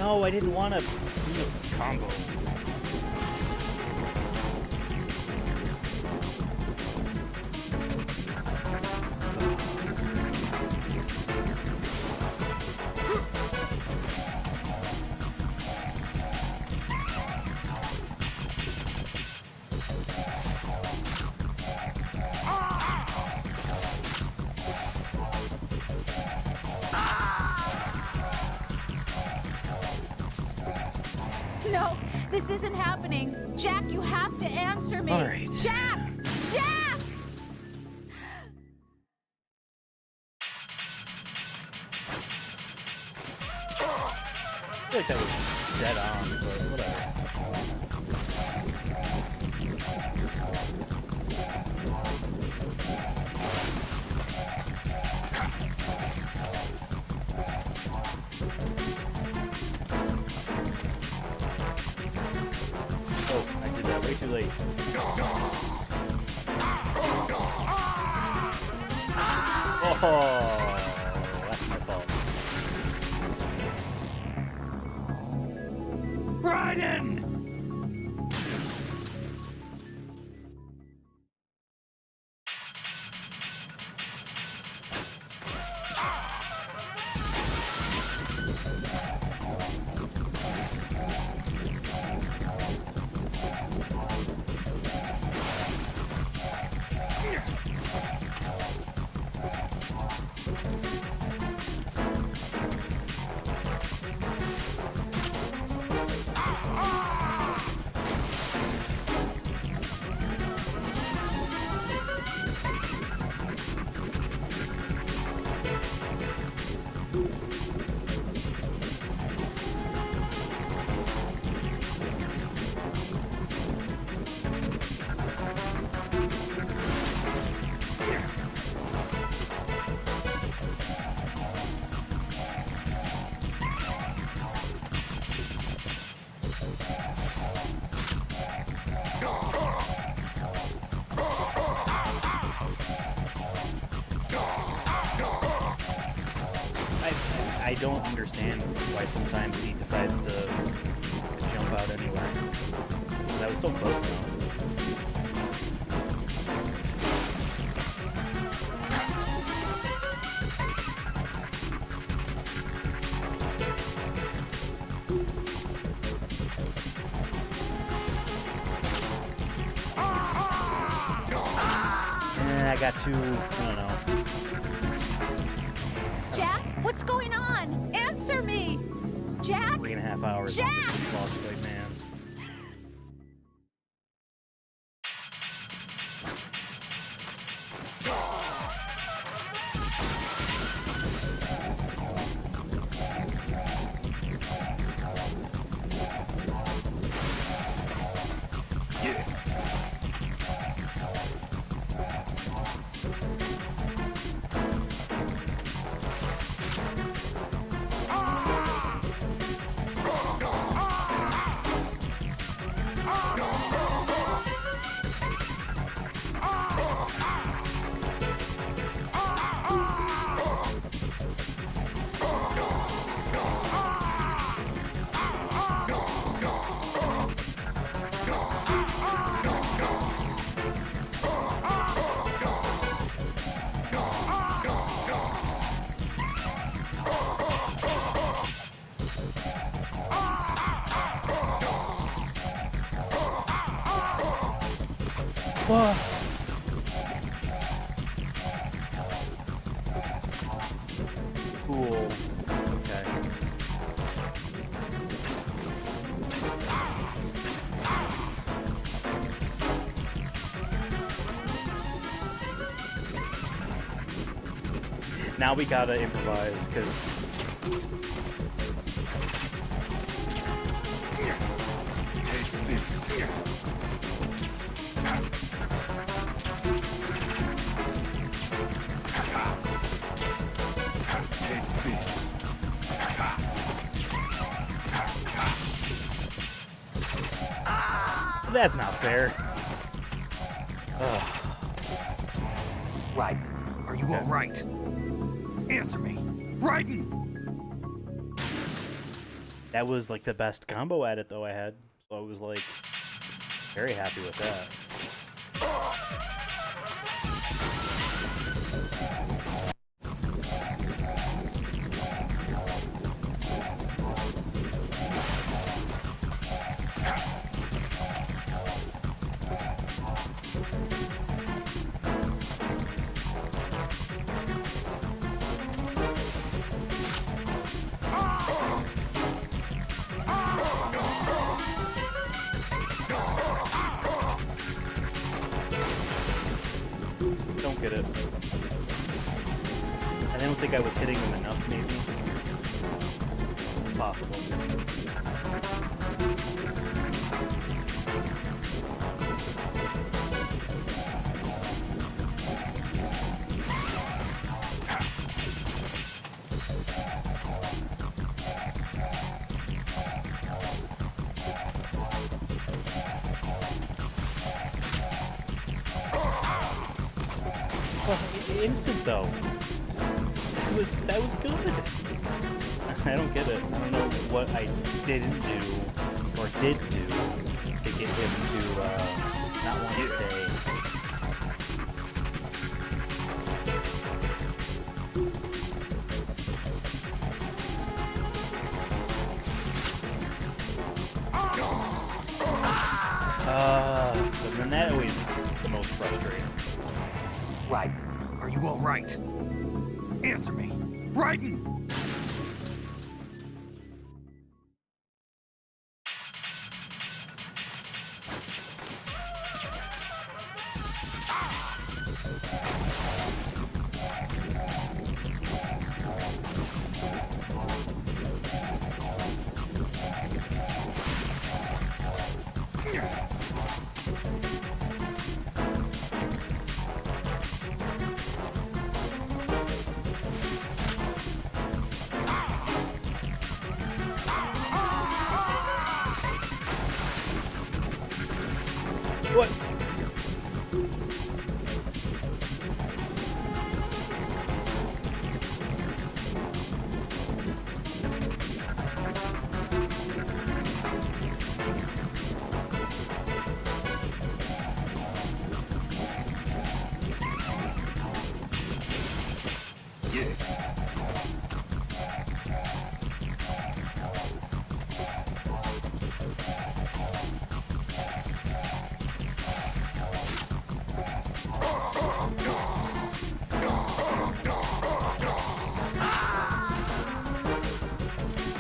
Speaker 1: No, I didn't want to do a combo.
Speaker 2: No, this isn't happening. Jack, you have to answer me.
Speaker 1: All right.
Speaker 2: Jack! Jack!
Speaker 1: I feel like that was dead on, but whatever. Oh, I did that way too late. Oh, that's my fault.
Speaker 5: Raiden!
Speaker 1: I don't understand why sometimes he decides to jump out anywhere. Because I was still close enough. I got too, I don't know.
Speaker 2: Jack, what's going on? Answer me! Jack!
Speaker 1: 3.5 hours
Speaker 2: Jack!
Speaker 1: on this boss fight, man. Whoa. Cool. Okay. Now we gotta improvise, because
Speaker 4: Take this. Take this.
Speaker 1: that's not fair. Ugh.
Speaker 5: Right. Are you all right? Answer me. Raiden!
Speaker 1: That was like the best combo at it though I had. So I was like very happy with that. Don't get it. I don't think I was hitting them enough, maybe. It's possible. Well, instant though. That was good. I don't get it. I don't know what I didn't do or did do to get him to not want to stay. But then that always is the most frustrating.
Speaker 5: Raiden, are you all right? Answer me. Raiden!
Speaker 1: What?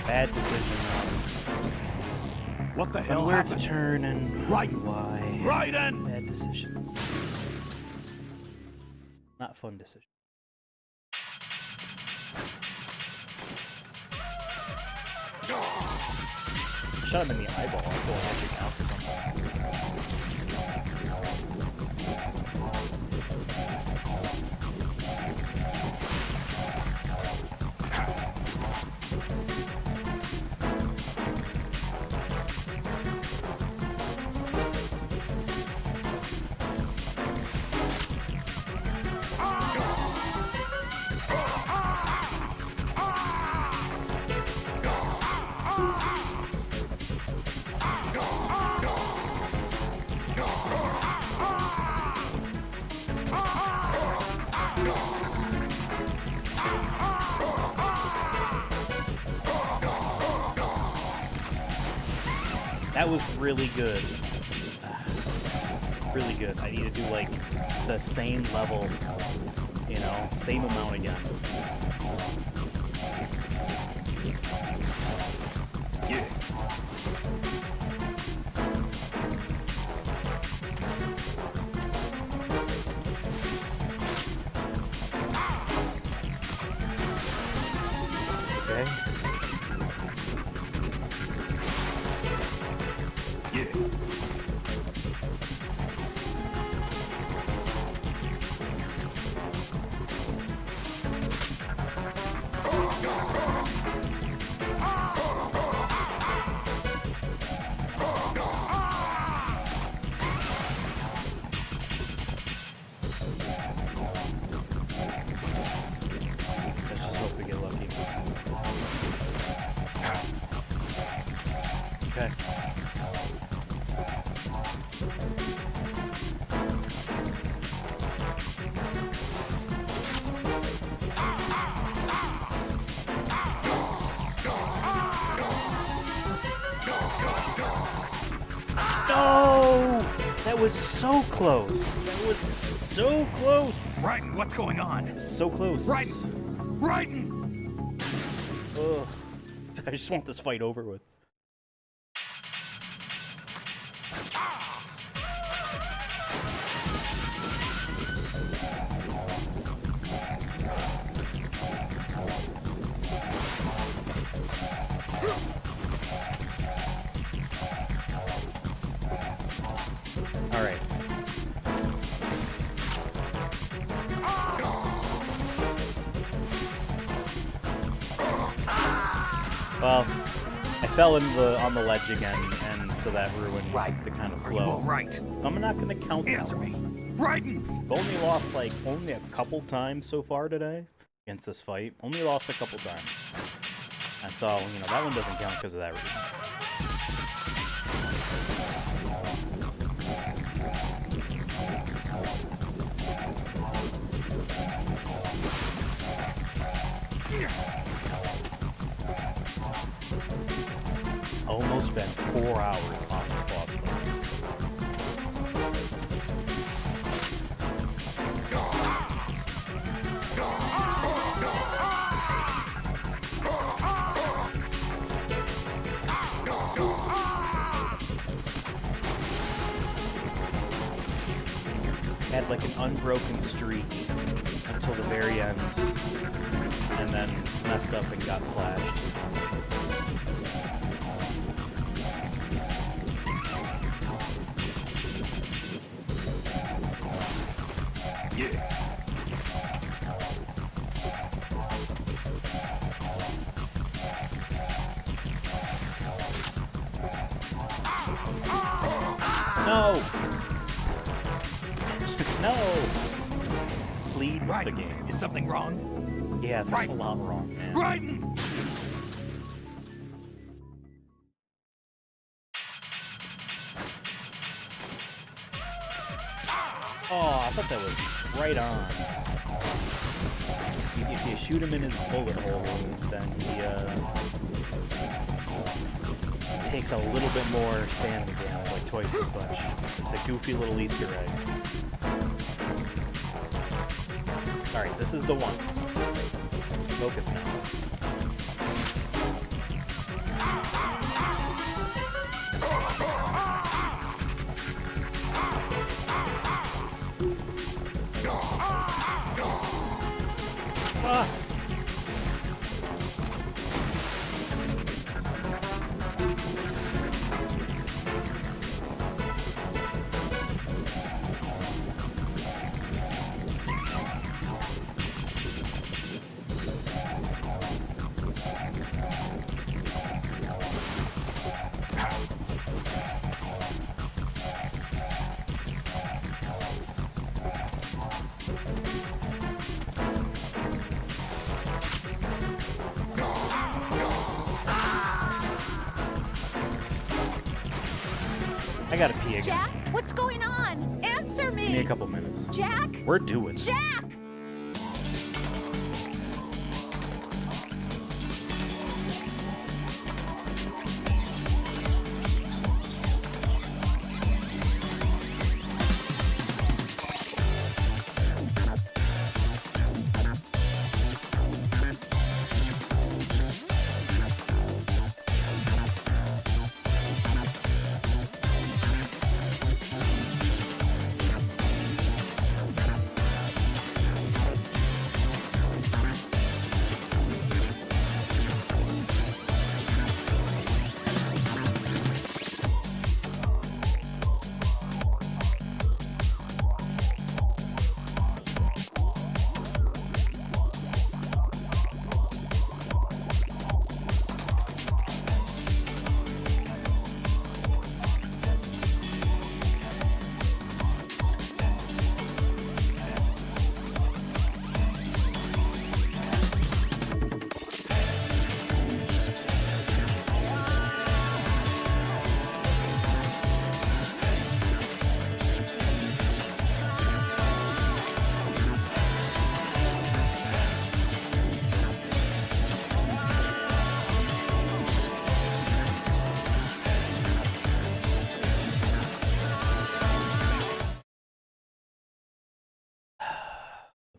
Speaker 1: Bad decision.
Speaker 3: What the hell
Speaker 1: On where
Speaker 3: happened?
Speaker 1: to turn and
Speaker 3: Raiden!
Speaker 1: why.
Speaker 3: Raiden!
Speaker 1: Bad decisions. Not fun decisions. Shot him in the eyeball. I'll go magic out for something. That was really good. Really good. I need to do like the same level, you know, same amount again.
Speaker 3: Yeah.
Speaker 1: Okay. That was so close. That was so close.
Speaker 5: Raiden, what's going on?
Speaker 1: So close.
Speaker 5: Raiden! Raiden!
Speaker 1: Ugh. I just want this fight over with. All right. Well, I fell on the ledge again, and so that ruined the kind of
Speaker 5: Are you all
Speaker 1: flow.
Speaker 5: right?
Speaker 1: I'm not gonna count that.
Speaker 5: Answer me. Raiden!
Speaker 1: I've only lost like only a couple times so far today against this fight. Only lost a couple times, and so you know that one doesn't count because of that reason. Almost spent 4 hours on this boss fight. Had like an unbroken streak until the very end, and then messed up and got slashed. No! No! Plead with the game.
Speaker 5: Is something wrong?
Speaker 1: Yeah, there's a lot wrong, man.
Speaker 5: Raiden!
Speaker 1: Oh, I thought that was right on. If you shoot him in his bullet hole, then he takes a little bit more stamina damage, like twice as much. It's a goofy little Easter egg. Alright, this is the one. Focus now. Ah. I gotta pee again.
Speaker 2: Jack, what's going on? Answer me!
Speaker 1: Give me a couple minutes.
Speaker 2: Jack!
Speaker 1: We're doing this.
Speaker 2: Jack!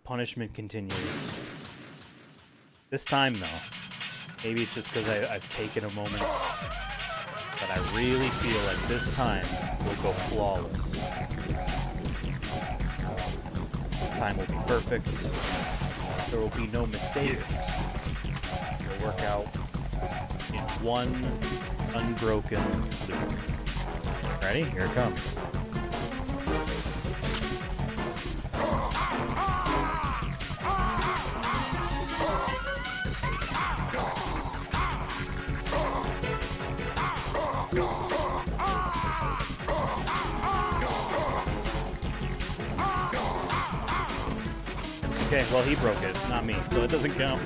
Speaker 1: punishment continues. This time, though, maybe it's just because I've taken a moment, but I really feel like this time will go flawless. This time will be perfect. There will be no mistakes. It will work out in one unbroken loop. Ready? Here it comes. Okay, well, he broke it, not me, so it doesn't count.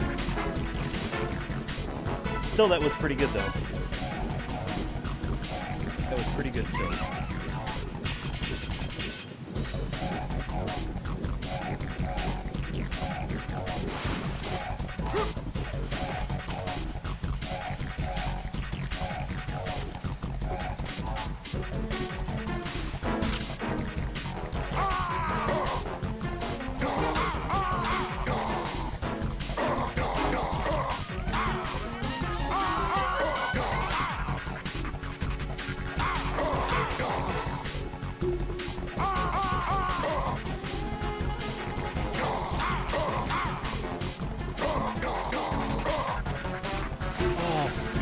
Speaker 1: Still, that was pretty good, though. That was pretty good still.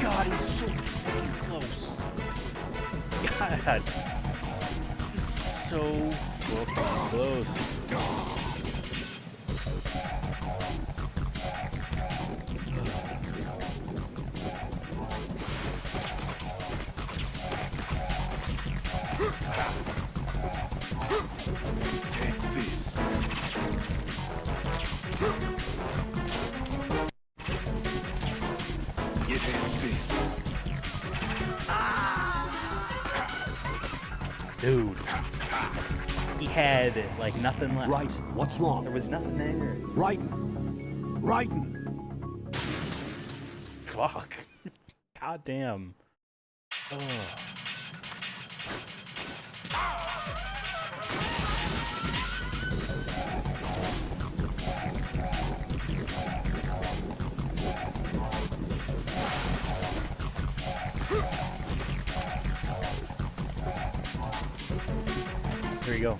Speaker 1: God, he's so fucking close. God. He's so fucking close.
Speaker 4: Take this. Take this.
Speaker 1: Dude. He had, like, nothing left.
Speaker 3: Right. What's wrong?
Speaker 1: There was nothing there.
Speaker 3: Raiden. Raiden.
Speaker 1: Fuck. God damn. Ugh. Here you go.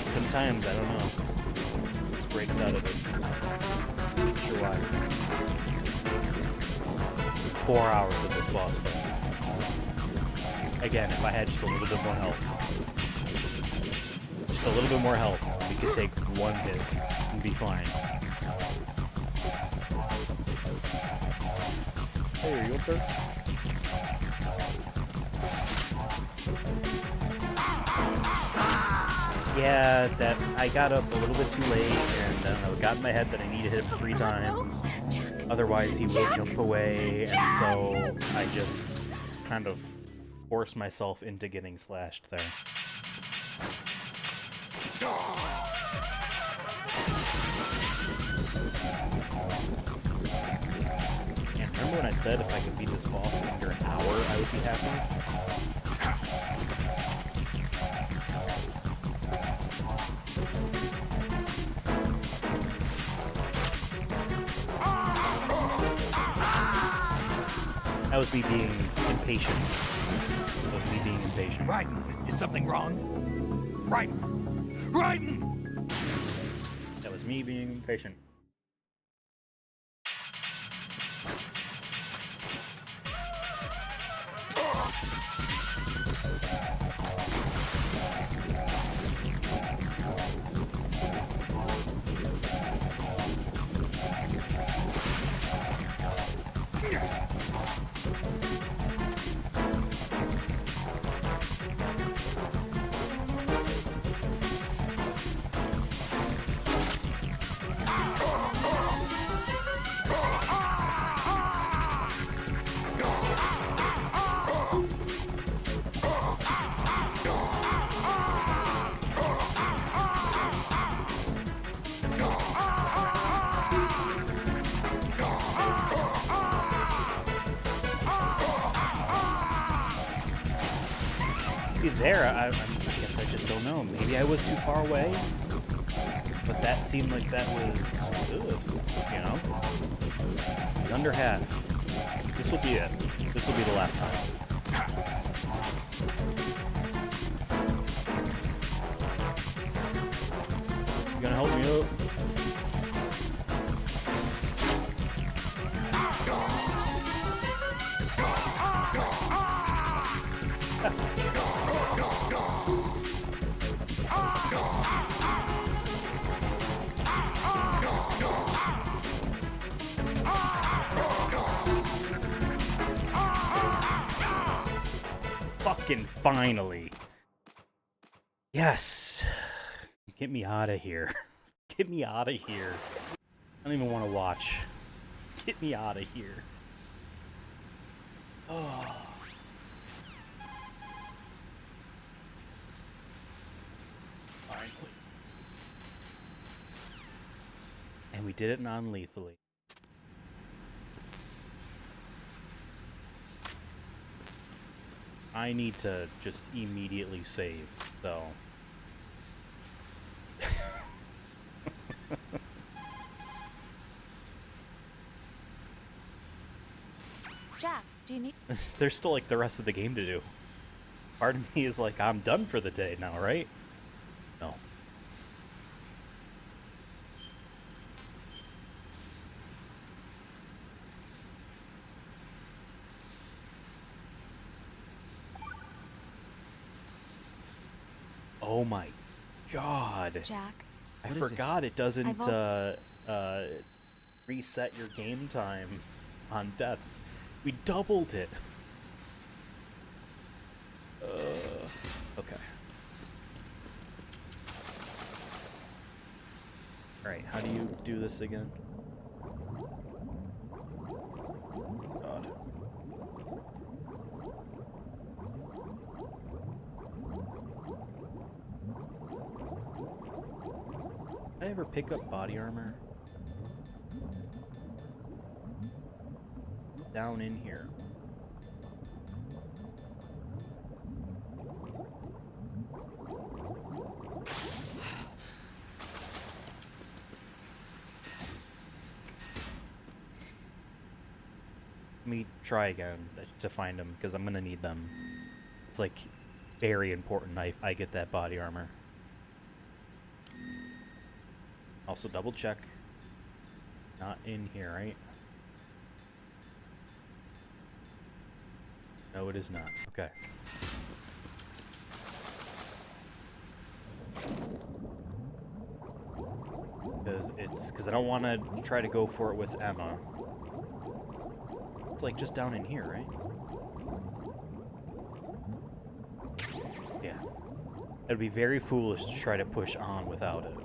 Speaker 1: Sometimes, I don't know. This breaks out of it. Not sure why. 4 hours of this boss fight. Again, if I had just a little bit more health. Just a little bit more health, we could take one hit and be fine. Hey, are you up there? Yeah, that I got up a little bit too late, and I don't know, it got in my head that I need to hit him 3 times. Otherwise, he will jump away, and so I just kind of forced myself into getting slashed there. And remember when I said if I could beat this boss in under an hour, I would be happy? That was me being impatient. That was me being impatient.
Speaker 5: Raiden, is something wrong? Raiden! Raiden!
Speaker 1: That was me being impatient. See, there, I guess I just don't know. Maybe I was too far away, but that seemed like that was good, you know? It's under half. This will be it. This will be the last time. You gonna help me out? Fucking finally. Yes. Get me out of here. Get me out of here. I don't even want to watch. Get me out of here. Oh. Finally. And we did it non-lethally. I need to just immediately save, so.
Speaker 2: Jack, do you need...
Speaker 1: There's still like the rest of the game to do. Part of me is like, I'm done for the day now, right? No. Oh my god.
Speaker 2: Jack,
Speaker 1: I forgot it doesn't reset your game time on deaths. We doubled it. Okay. Alright, how do you do this again? God. Did I ever pick up body armor? Down in here. Let me try again to find them, because I'm gonna need them. It's like very important I get that body armor. Also double check. Not in here, right? No, it is not. Okay. Because I don't want to try to go for it with Emma. It's like just down in here, right? Yeah. It'd be very foolish to try to push on without it.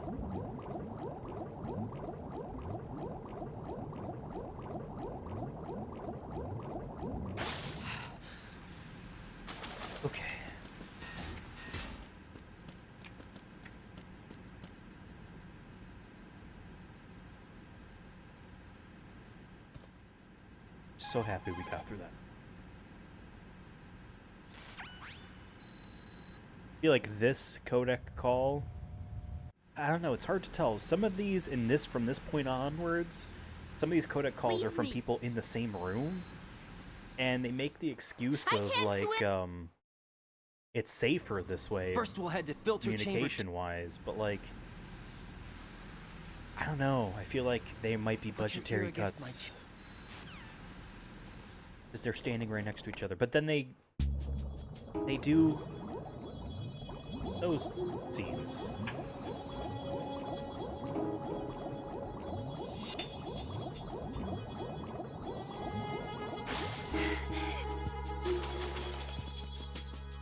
Speaker 1: Okay. So happy we got through that. I feel like this codec call, I don't know, it's hard to tell. Some of these from this point onwards, some of these codec calls are from people in the same room, and they make the excuse of like it's safer this way.
Speaker 6: First we'll head to filter
Speaker 1: communication wise, but like I don't know. I feel like they might be budgetary cuts. Because they're standing right next to each other. But then they do those scenes.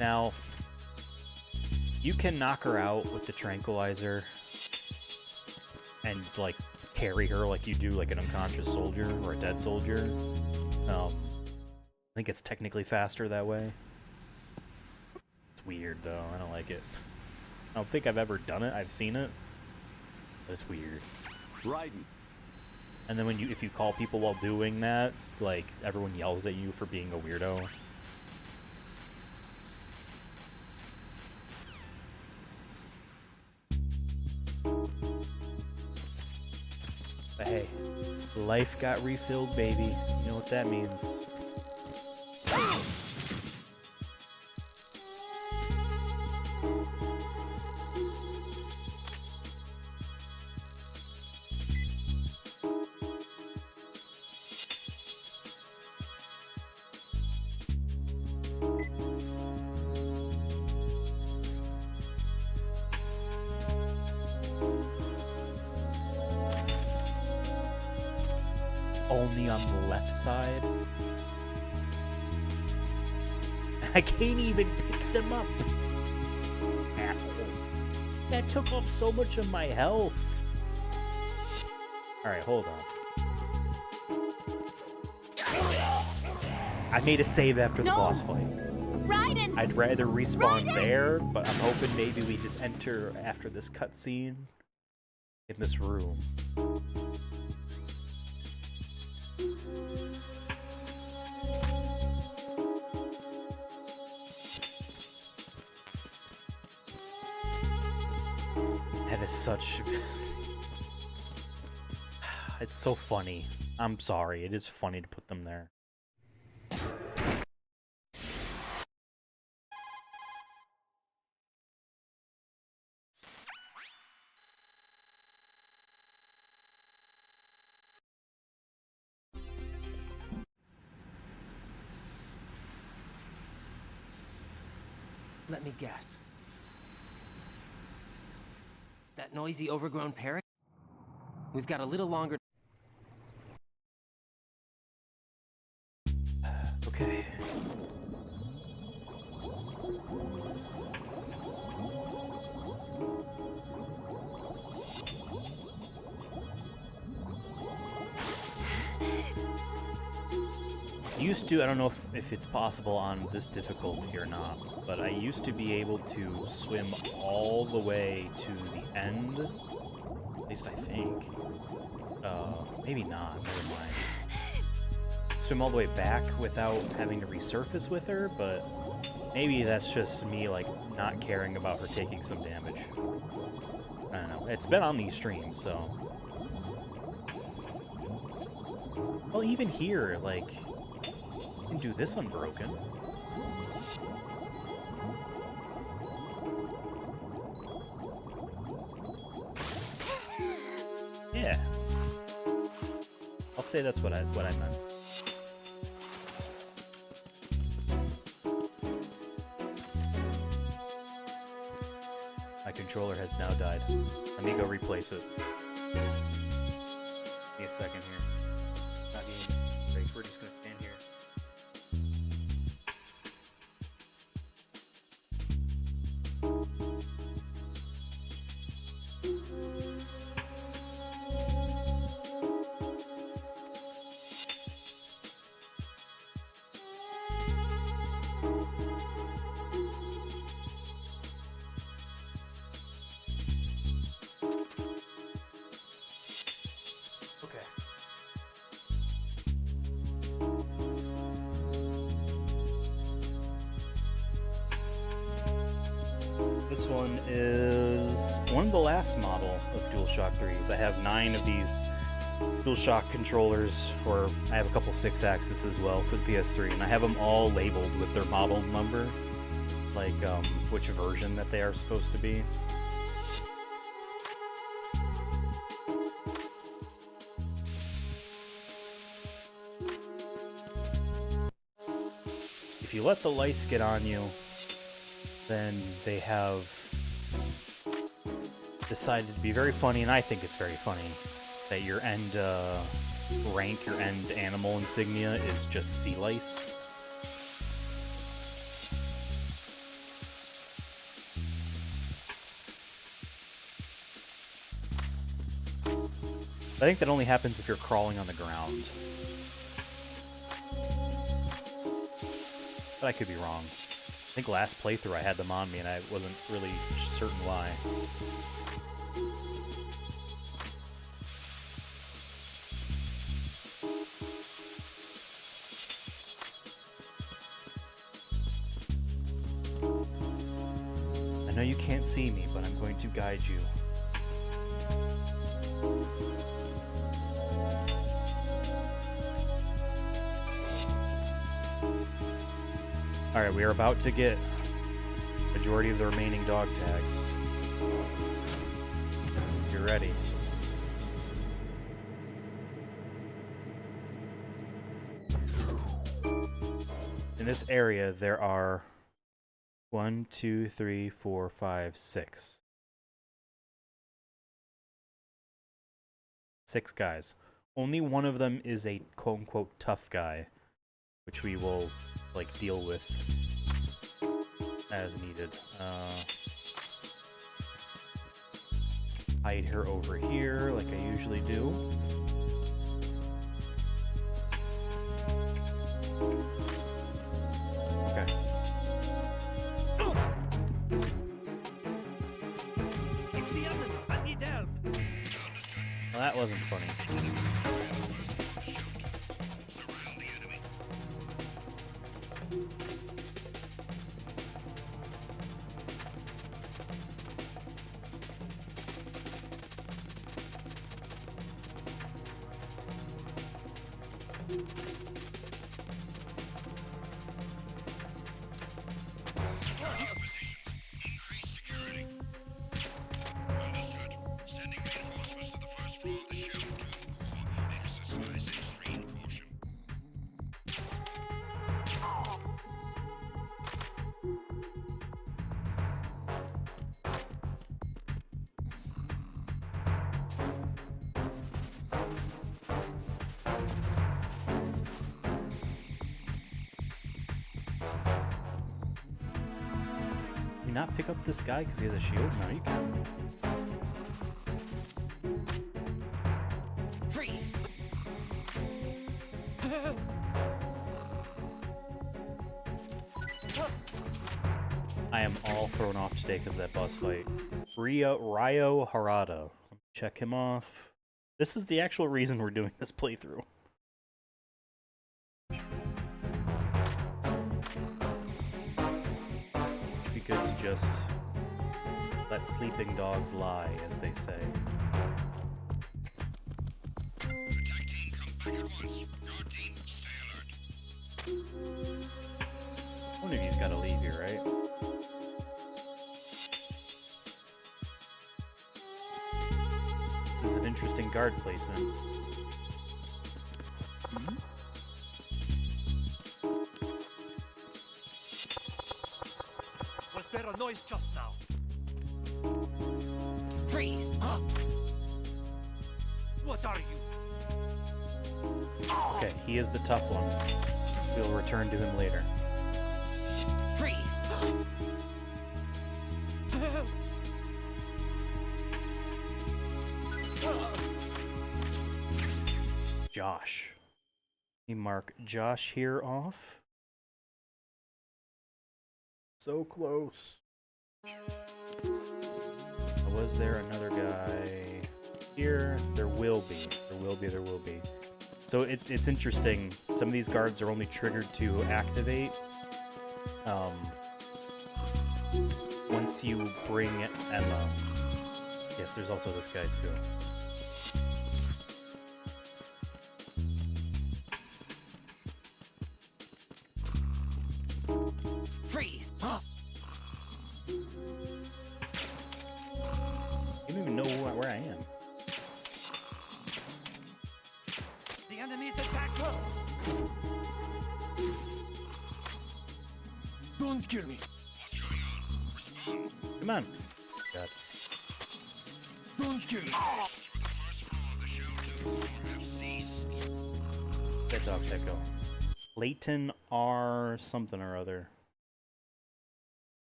Speaker 1: Now, you can knock her out with the tranquilizer and, like, carry her like you do like an unconscious soldier or a dead soldier. I think it's technically faster that way. It's weird, though. I don't like it. I don't think I've ever done it. I've seen it. But it's weird.
Speaker 3: Riding.
Speaker 1: And then if you call people while doing that, like, everyone yells at you for being a weirdo. But hey, life got refilled, baby. You know what that means. Only on the left side. I can't even pick them up. Assholes. That took off so much of my health. Alright, hold on. I made a save after the boss fight.
Speaker 2: Raiden!
Speaker 1: I'd rather respawn there, but I'm hoping maybe we just enter after this cutscene in this room. That is such... It's so funny. I'm sorry, it is funny to put them there.
Speaker 6: Let me guess. That noisy, overgrown parrot? We've got a little longer.
Speaker 1: Okay. Used to, I don't know if it's possible on this difficulty or not, but I used to be able to swim all the way to the end. At least I think. Maybe not, never mind. Swim all the way back without having to resurface with her, but maybe that's just me, like, not caring about her taking some damage. I don't know. It's been on these streams, so... Well, even here, like... can do this unbroken. Yeah. I'll say that's what I meant. My controller has now died. Let me go replace it. Give me a second here. Not being break. We're just gonna stand here. This one is one of the last model of DualShock 3s. I have 9 of these DualShock controllers, or I have a couple 6-axis as well for the PS3, and I have them all labeled with their model number, like which version that they are supposed to be. If you let the lice get on you, then they have decided to be very funny, and I think it's very funny, that your end rank, your end animal insignia is just sea lice. I think that only happens if you're crawling on the ground. But I could be wrong. I think last playthrough I had them on me and I wasn't really certain why. I know you can't see me, but I'm going to guide you. Alright, we are about to get majority of the remaining dog tags. You're ready. In this area, there are 1, 2, 3, 4, 5, 6. 6 guys. Only one of them is a quote-unquote tough guy, which we will, like, deal with as needed. Hide her over here, like I usually do. Okay.
Speaker 5: It's the enemy. I need help.
Speaker 1: Well, that wasn't funny. Can you not pick up this guy because he has a shield? No, you can.
Speaker 5: Freeze.
Speaker 1: I am all thrown off today because of that boss fight. Ryo Harada. Check him off. This is the actual reason we're doing this playthrough. It'd be good to just let sleeping dogs lie, as they say.
Speaker 4: Attack team, come back at once. Guard team, stay alert.
Speaker 1: One of you's got to leave here, right? This is an interesting guard placement.
Speaker 5: Was there a noise just now? Freeze. What are you?
Speaker 1: Okay, he is the tough one. We'll return to him later.
Speaker 5: Freeze.
Speaker 1: Josh. We mark Josh here off. So close. Was there another guy here? There will be. There will be. So it's interesting. Some of these guards are only triggered to activate once you bring Emma. Yes, there's also this guy too.
Speaker 5: Freeze.
Speaker 1: You don't even know where I am.
Speaker 5: The enemy is attacking. Don't kill me.
Speaker 4: What's going on? Respond.
Speaker 1: Come on. God.
Speaker 5: Don't kill me.
Speaker 4: With the first floor of the shelter core have ceased.
Speaker 1: That dog's echo. Leighton R something or other.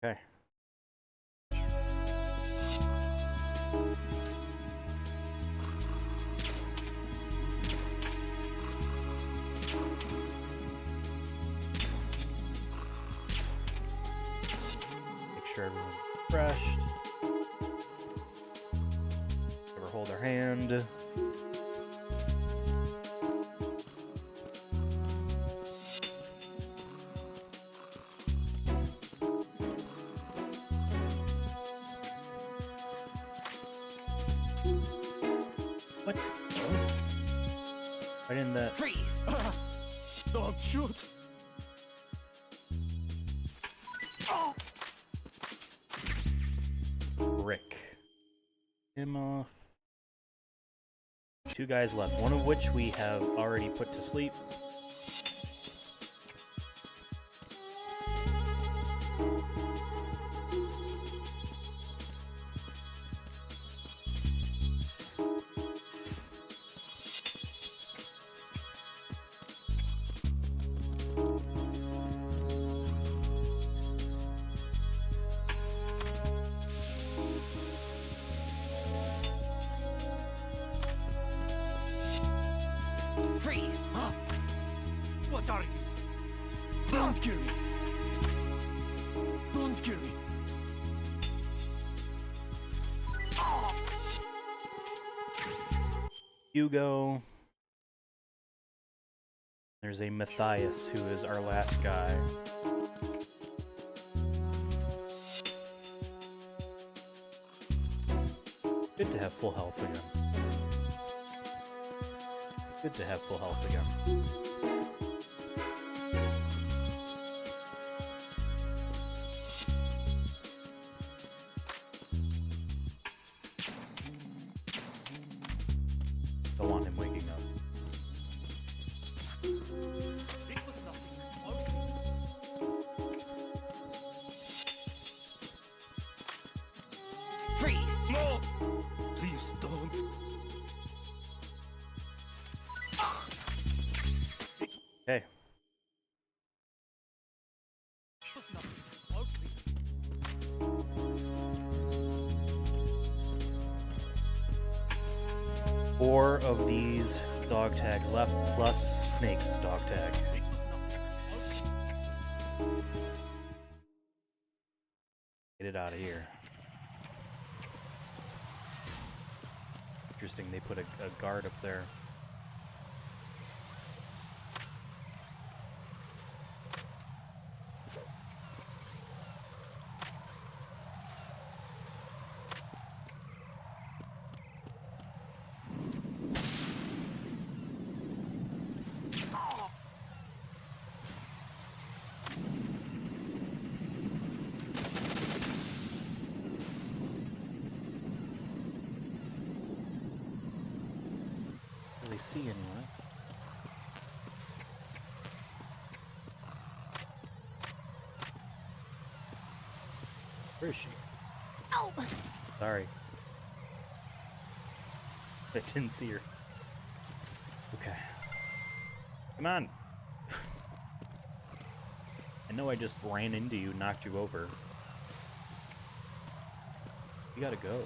Speaker 1: Okay. Make sure everyone's refreshed. Ever hold their hand. What? Right in the...
Speaker 5: Freeze. Don't shoot.
Speaker 1: him off. 2 guys left, one of which we have already put to sleep.
Speaker 6: Freeze!
Speaker 3: Huh? What are you? Don't kill me! Don't kill me!
Speaker 1: Hugo. There's a Matthias who is our last guy. Good to have full health again. Good to have full health again. Don't want him waking up.
Speaker 6: Freeze!
Speaker 3: No! Please don't.
Speaker 1: Hey. Four of these dog tags left, plus Snake's dog tag. Get it out of here. Interesting, they put a guard up there. Really see anyone? Where is she?
Speaker 2: Oh!
Speaker 1: Sorry. I didn't see her. Okay. Come on. I know I just ran into you, knocked you over. You gotta go.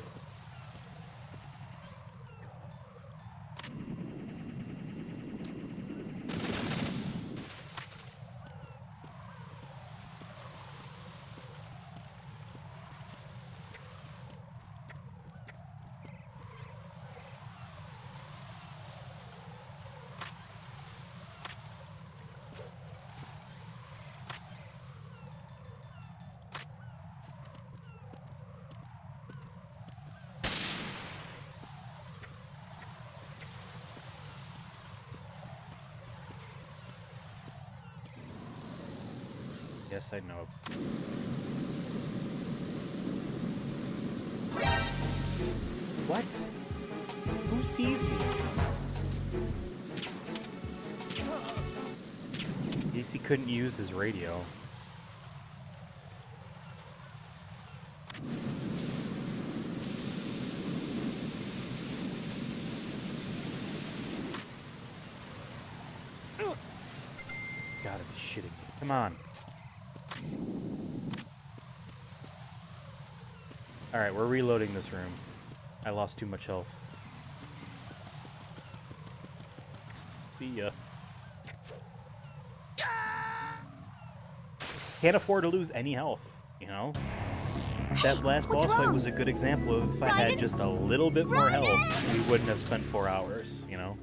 Speaker 1: Yes, I know. What? Who sees me? At least he couldn't use his radio. Gotta be shitting me. Come on. Alright, we're reloading this room. I lost too much health. See ya. Can't afford to lose any health, you know? That last
Speaker 2: What's
Speaker 1: boss fight
Speaker 2: wrong?
Speaker 1: was a good example of if I had
Speaker 2: Ryan?
Speaker 1: just a little bit more
Speaker 2: Ryan!
Speaker 1: health, we wouldn't have spent 4 hours, you know?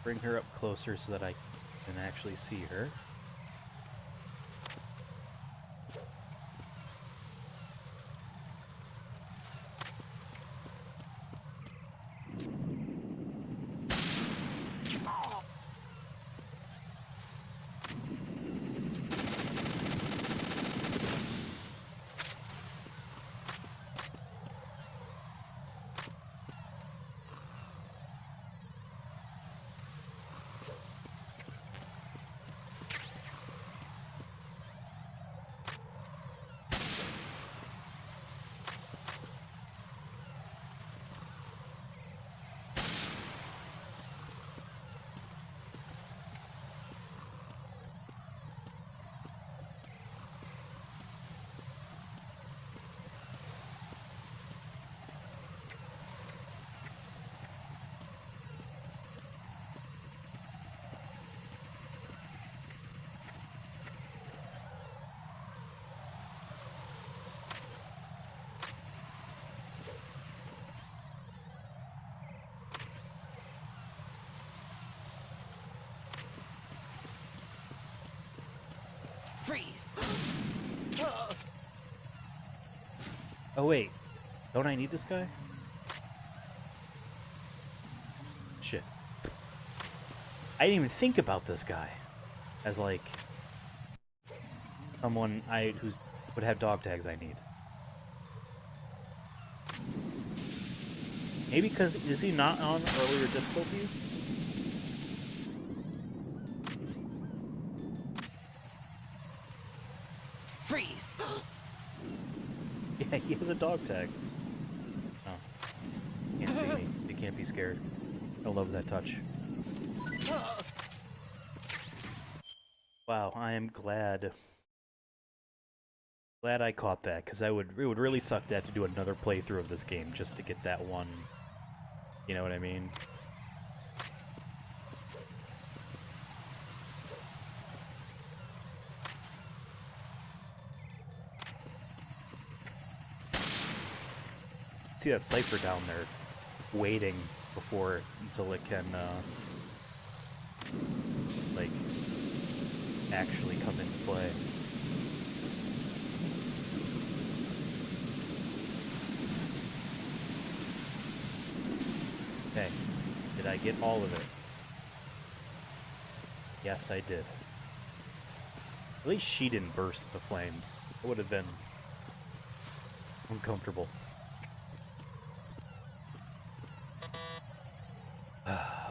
Speaker 1: Bring her up closer so that I can actually see her.
Speaker 6: Freeze!
Speaker 1: Oh wait, don't I need this guy? Shit. I didn't even think about this guy as like someone who would have dog tags I need. Maybe because is he not on earlier difficulties?
Speaker 6: Freeze!
Speaker 1: Yeah, he has a dog tag. Oh. Can't see me. He can't be scared. I love that touch. Wow, I am glad I caught that, because it would really suck to have to do another playthrough of this game just to get that one. You know what I mean? See that Cypher down there waiting until it can like actually come into play. Okay, did I get all of it? Yes, I did. At least she didn't burst the flames. It would have been uncomfortable.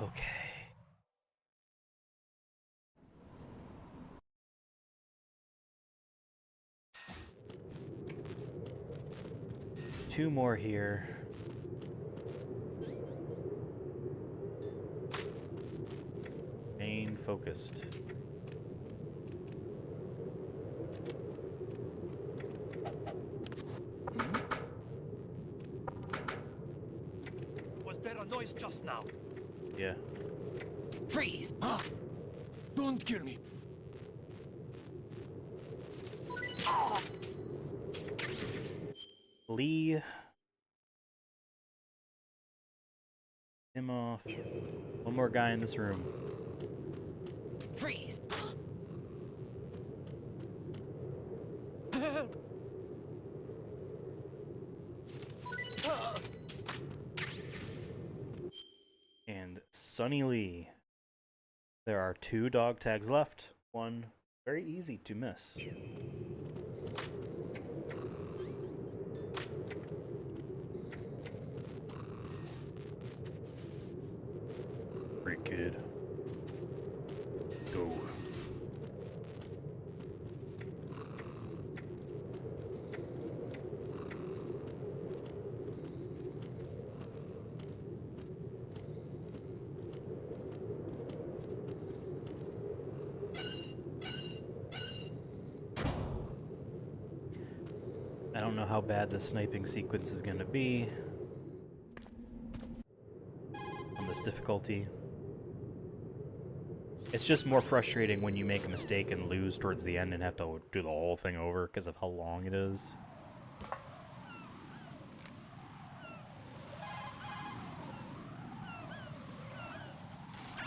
Speaker 1: Okay. Two more here. Main focused.
Speaker 5: Was there a noise just now?
Speaker 1: Yeah.
Speaker 6: Freeze!
Speaker 5: Huh? Don't kill me.
Speaker 1: Lee. Him off. One more guy in this room.
Speaker 6: Freeze!
Speaker 1: And Sonny Lee. There are 2 dog tags left. One very easy to miss. Great kid. Go. I don't know how bad the sniping sequence is going to be on this difficulty. It's just more frustrating when you make a mistake and lose towards the end and have to do the whole thing over because of how long it is.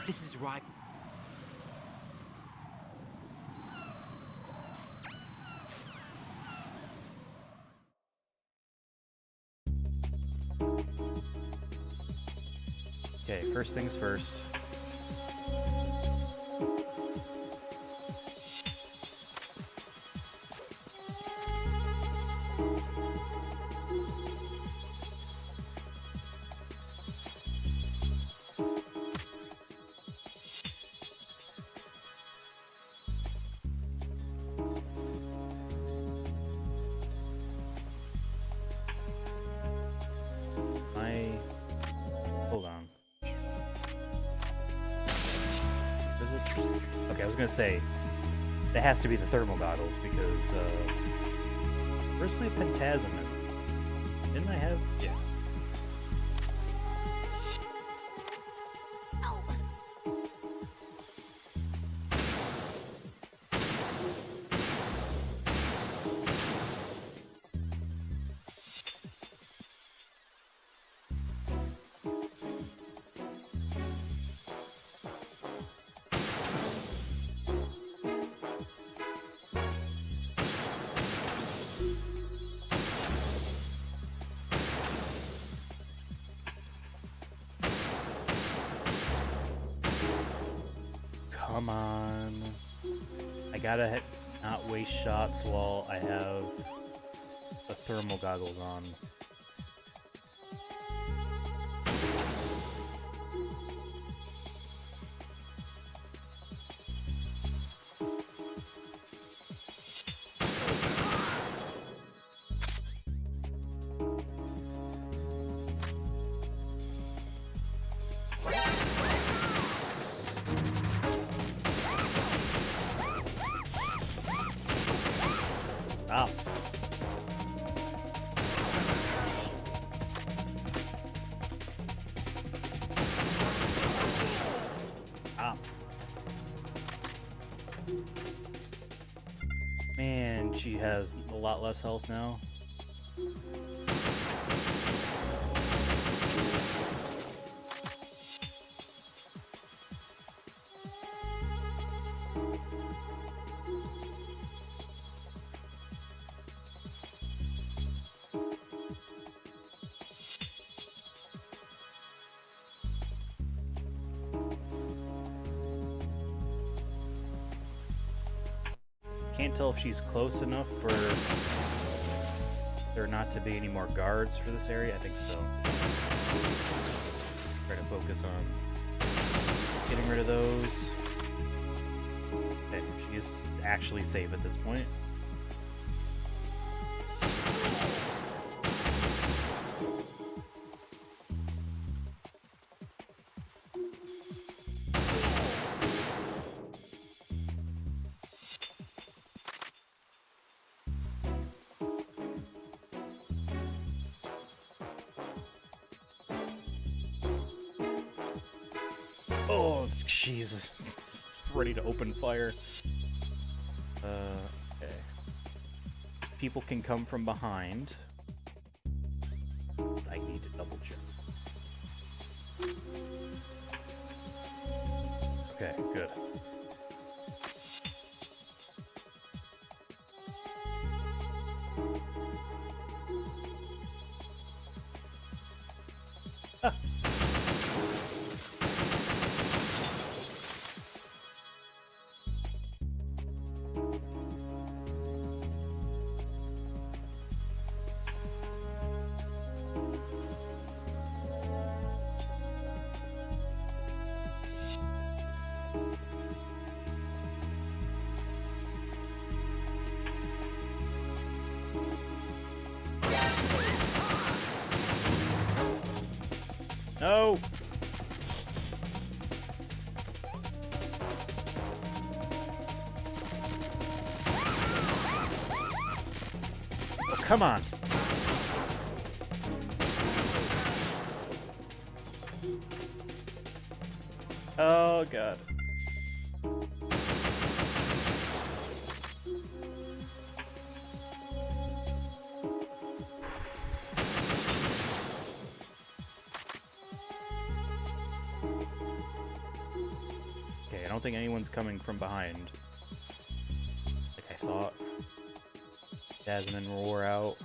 Speaker 6: This is right.
Speaker 1: Okay, first things first. Hold on. Is this? Okay, I was gonna say that has to be the thermal goggles because where's my pentasmin? Didn't I have? Yeah. Come on. I gotta not waste shots while I have the thermal goggles on. Stop. Stop. Man, she has a lot less health now. Can't tell if she's close enough for there not to be any more guards for this area. I think so. Try to focus on getting rid of those. Okay, she is actually safe at this point. Oh, Jesus. Ready to open fire. Okay. People can come from behind. I need to double check. Okay, good. Ah. No! Oh, come on! Oh, God. Okay, I don't think anyone's coming from behind. Like I thought. Jasmine roar out.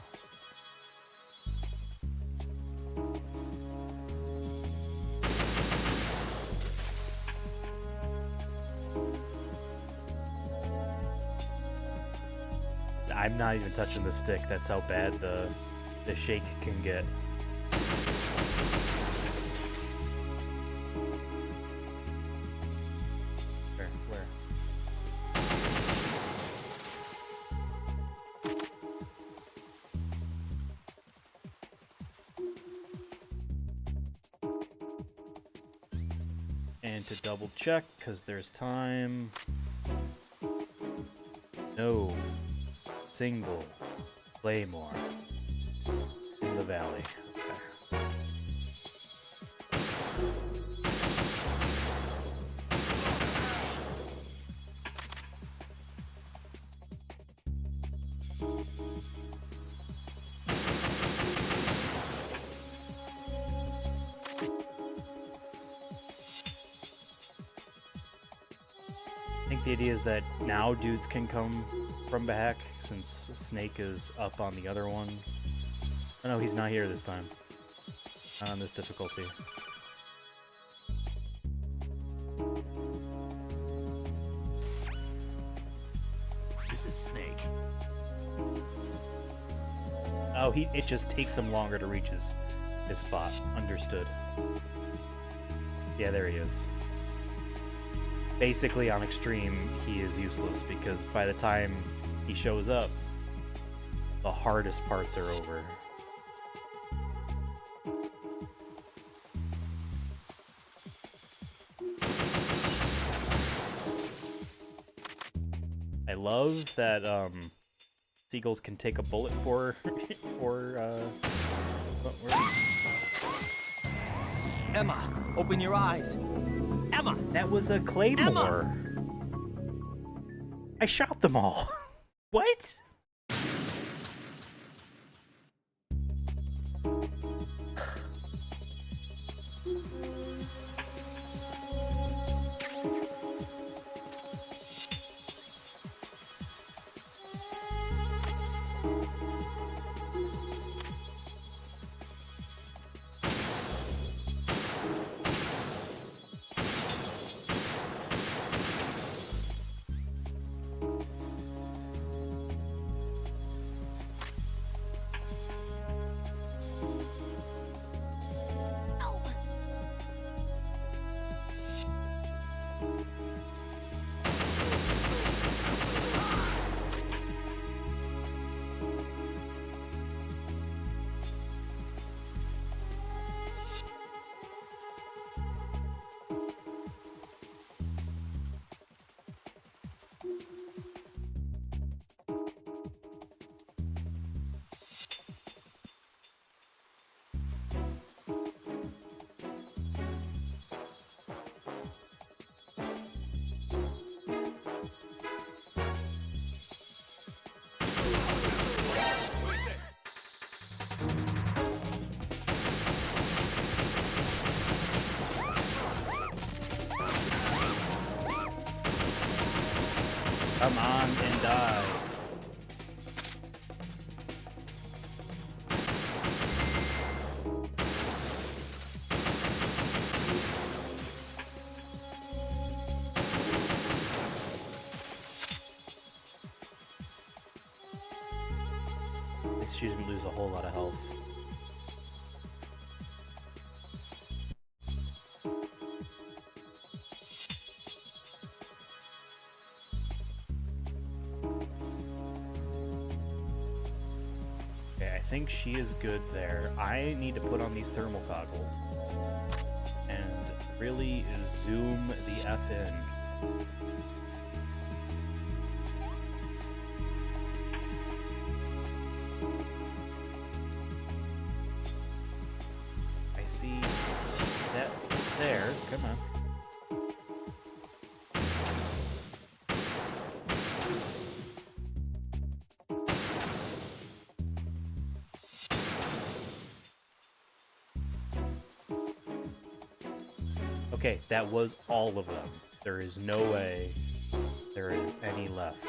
Speaker 1: I'm not even touching the stick. That's how bad the shake can get. Where? And to double check, because there's time. No. Single Claymore in the valley. Okay. I think the idea is that now dudes can come from back since Snake is up on the other one. Oh no, he's not here this time. Not on this difficulty.
Speaker 3: passes, Snake.
Speaker 1: Oh, it just takes him longer to reach his spot. Understood. Yeah, there he is. Basically, on extreme, he is useless because by the time he shows up, the hardest parts are over. I love that seagulls can take a bullet for
Speaker 5: Emma, open your eyes. Emma!
Speaker 1: that was a claymore. I shot them all. What? Come on and die. At least she didn't lose a whole lot of health. I think she is good there. I need to put on these thermal goggles and really zoom the F in. I see that there. Come on. Okay, that was all of them. There is no way there is any left.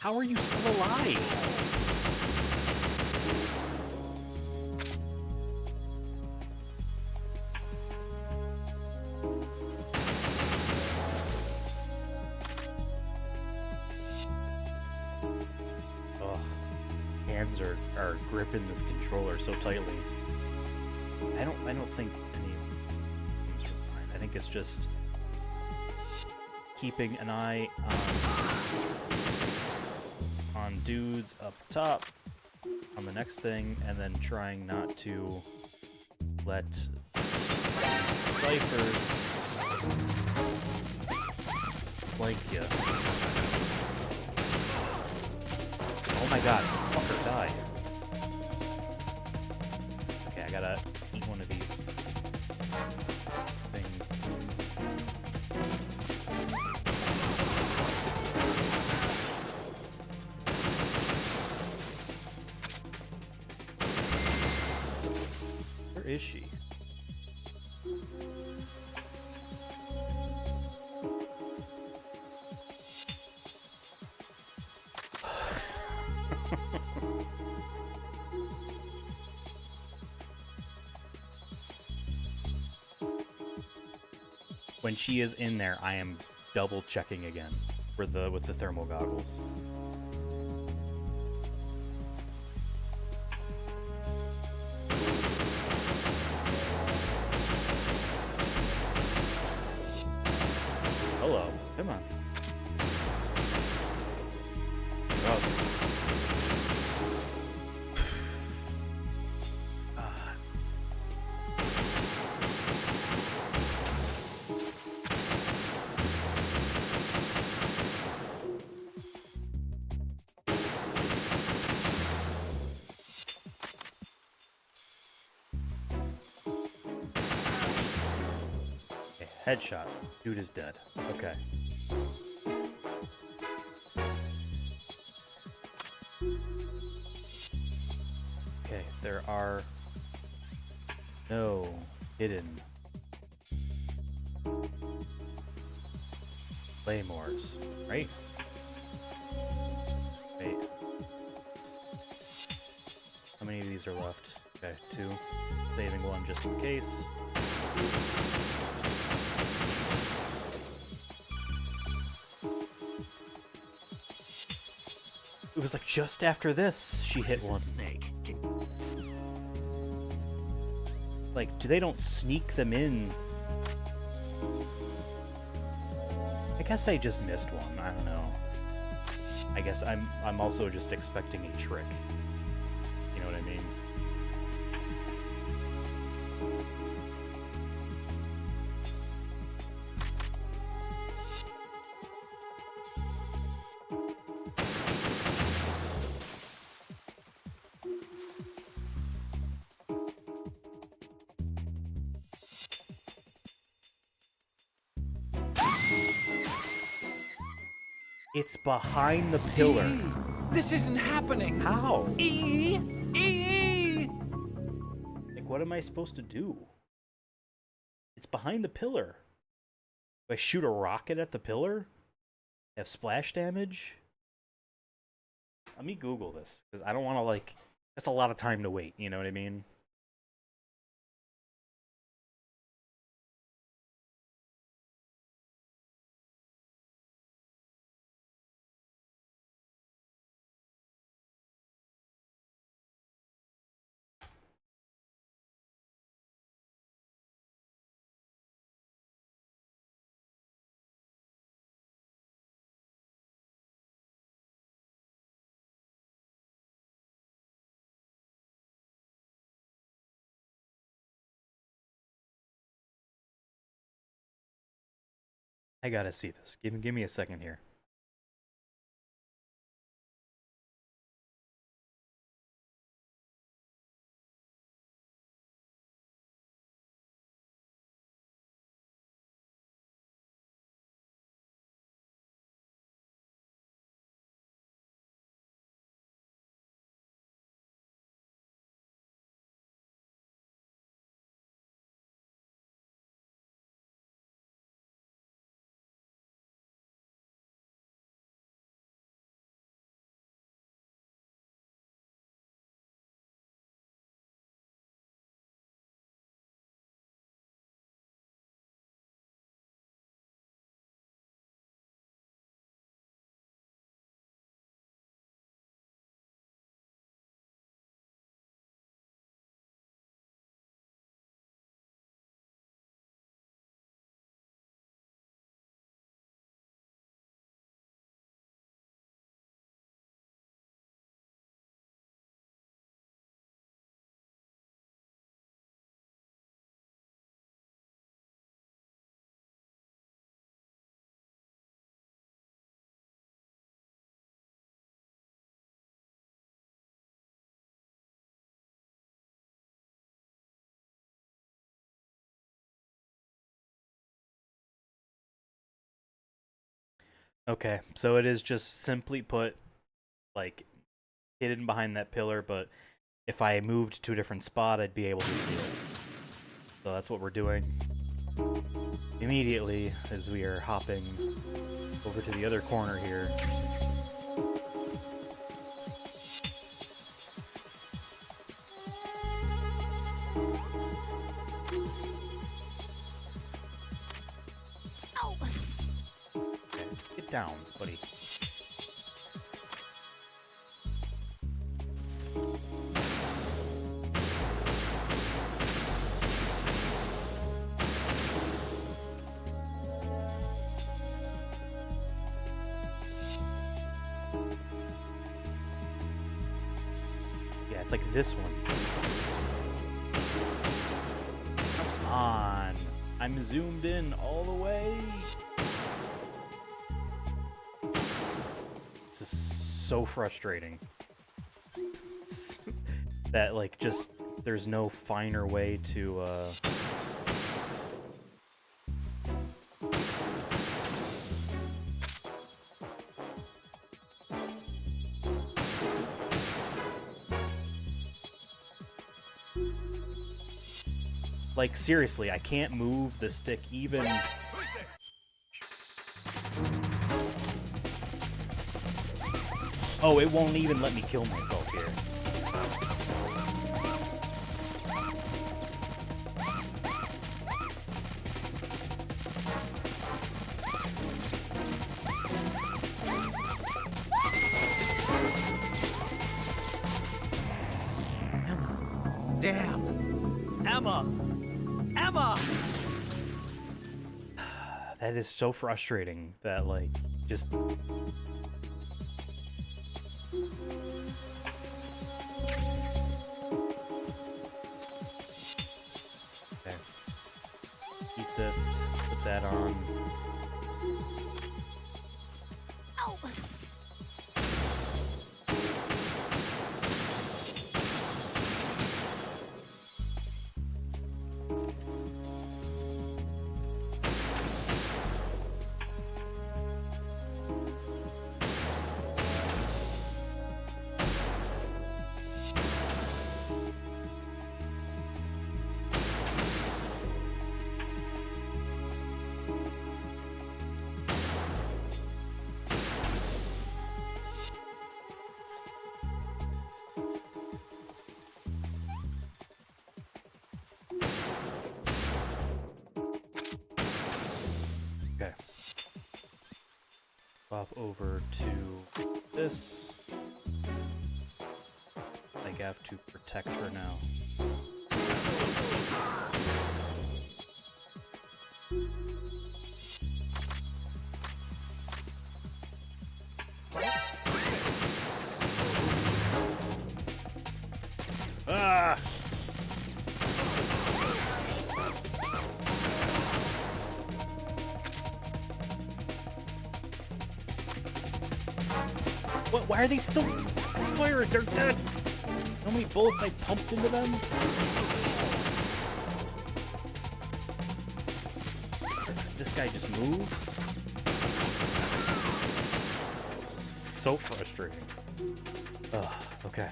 Speaker 1: How are you still alive? Ugh. Hands are gripping this controller so tightly. I don't think any things are fine. I think it's just keeping an eye on dudes up top on the next thing, and then trying not to let ciphers flank you. Oh my god, fucker, die. Okay, I gotta eat one of these things. is she? When she is in there, I am double checking again for with the thermal goggles. Hello, come on. Oh. Headshot. Dude is dead. Okay. Okay, there are no hidden claymores, right? Wait. How many of these are left? Okay, 2. Saving one just in case. It was like just after this she hit one.
Speaker 3: Snake.
Speaker 1: Like, they don't sneak them in. I guess I just missed one. I don't know. I guess I'm also just expecting a trick. You know what I mean? It's behind the pillar.
Speaker 5: This isn't happening.
Speaker 1: How?
Speaker 5: E!
Speaker 1: Like, what am I supposed to do? It's behind the pillar. Do I shoot a rocket at the pillar? Have splash damage? Let me Google this, because I don't want to, like... That's a lot of time to wait, you know what I mean? I gotta see this. Give me a second here. Okay, so it is just simply put, like, hidden behind that pillar, but if I moved to a different spot, I'd be able to see it. So that's what we're doing immediately as we are hopping over to the other corner here.
Speaker 2: Ow!
Speaker 1: Okay, get down, buddy. Yeah, it's like this one. Come on. I'm zoomed in all the way. This is so frustrating. That, like, just, there's no finer way to, Like, seriously, I can't move the stick even... Oh, it won't even let me kill myself here.
Speaker 3: Damn! Emma! Emma!
Speaker 1: That is so frustrating that, like, just... Okay. Keep this, put that on.
Speaker 2: Ow!
Speaker 1: Okay. Swap over to this. I have to protect her now. Ah! What? Why are they still firing? They're dead! How many bullets I pumped into them? This guy just moves? So frustrating. Ugh, okay.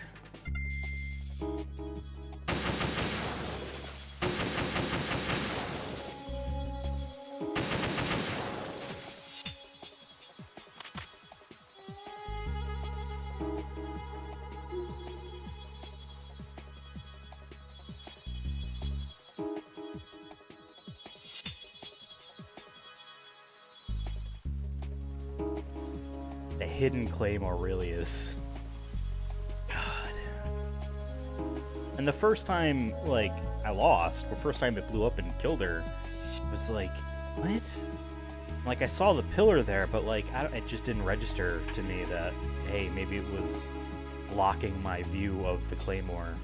Speaker 1: The hidden claymore really is. God. And the first time, like, I lost, the first time it blew up and killed her, it was like, what? Like, I saw the pillar there, but, like, it just didn't register to me that, hey, maybe it was blocking my view of the claymore.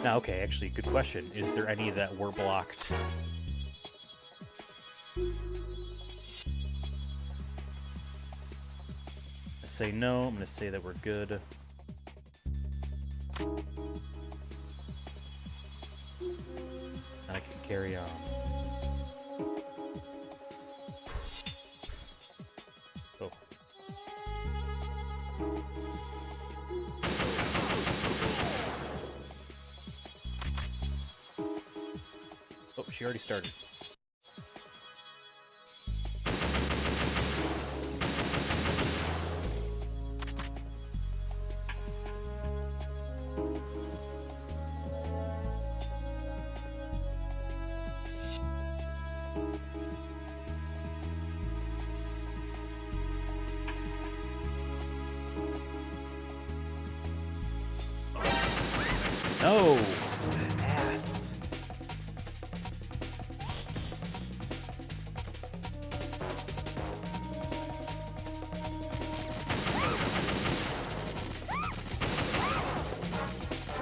Speaker 1: Now, okay, actually, good question. Is there any that were blocked? I say no. I'm going to say that we're good. carry on. Oh. Oh, she already started. No! Ass.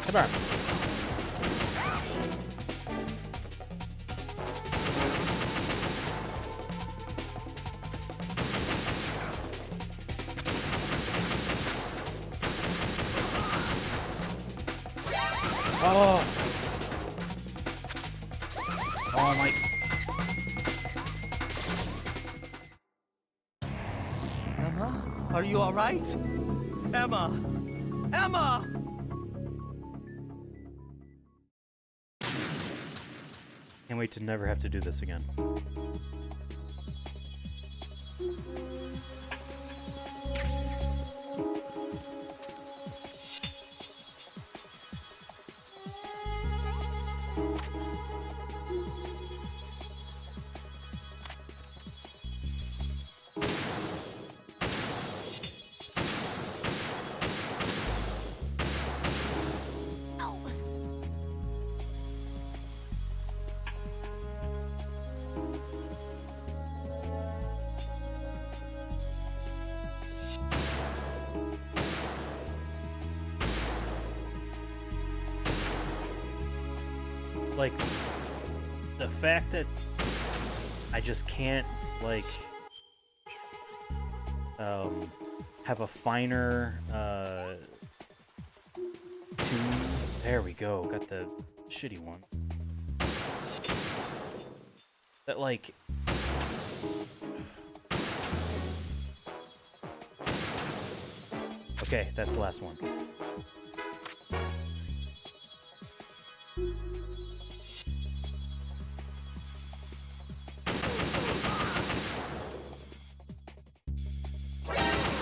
Speaker 1: Come on. Oh! Oh my...
Speaker 7: Emma? Are you alright? Emma! Emma!
Speaker 1: Can't wait to never have to do this again. Like, the fact that I just can't, like, have a finer, tune. There we go, got the shitty one. That, like... Okay, that's the last one.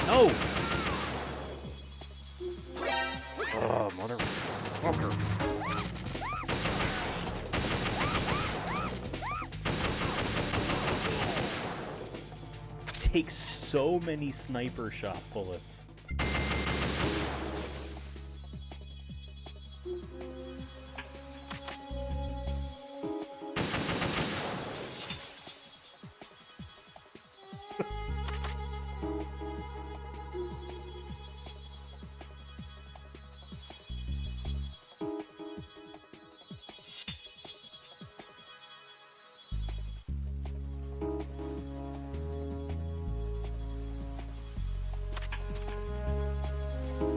Speaker 1: No! Oh, motherfucker. Takes so many sniper shot bullets.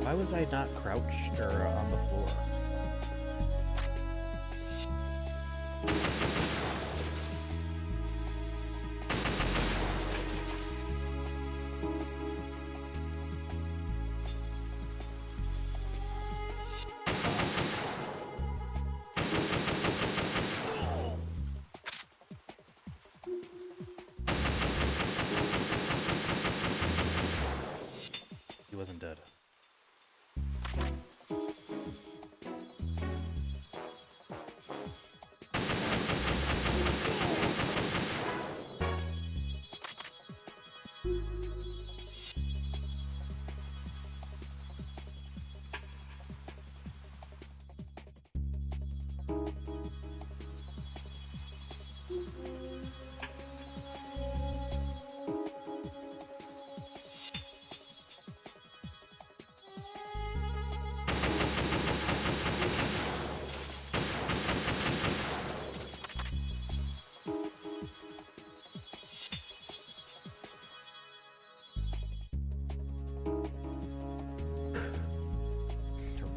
Speaker 1: Why was I not crouched or on the floor? He wasn't dead.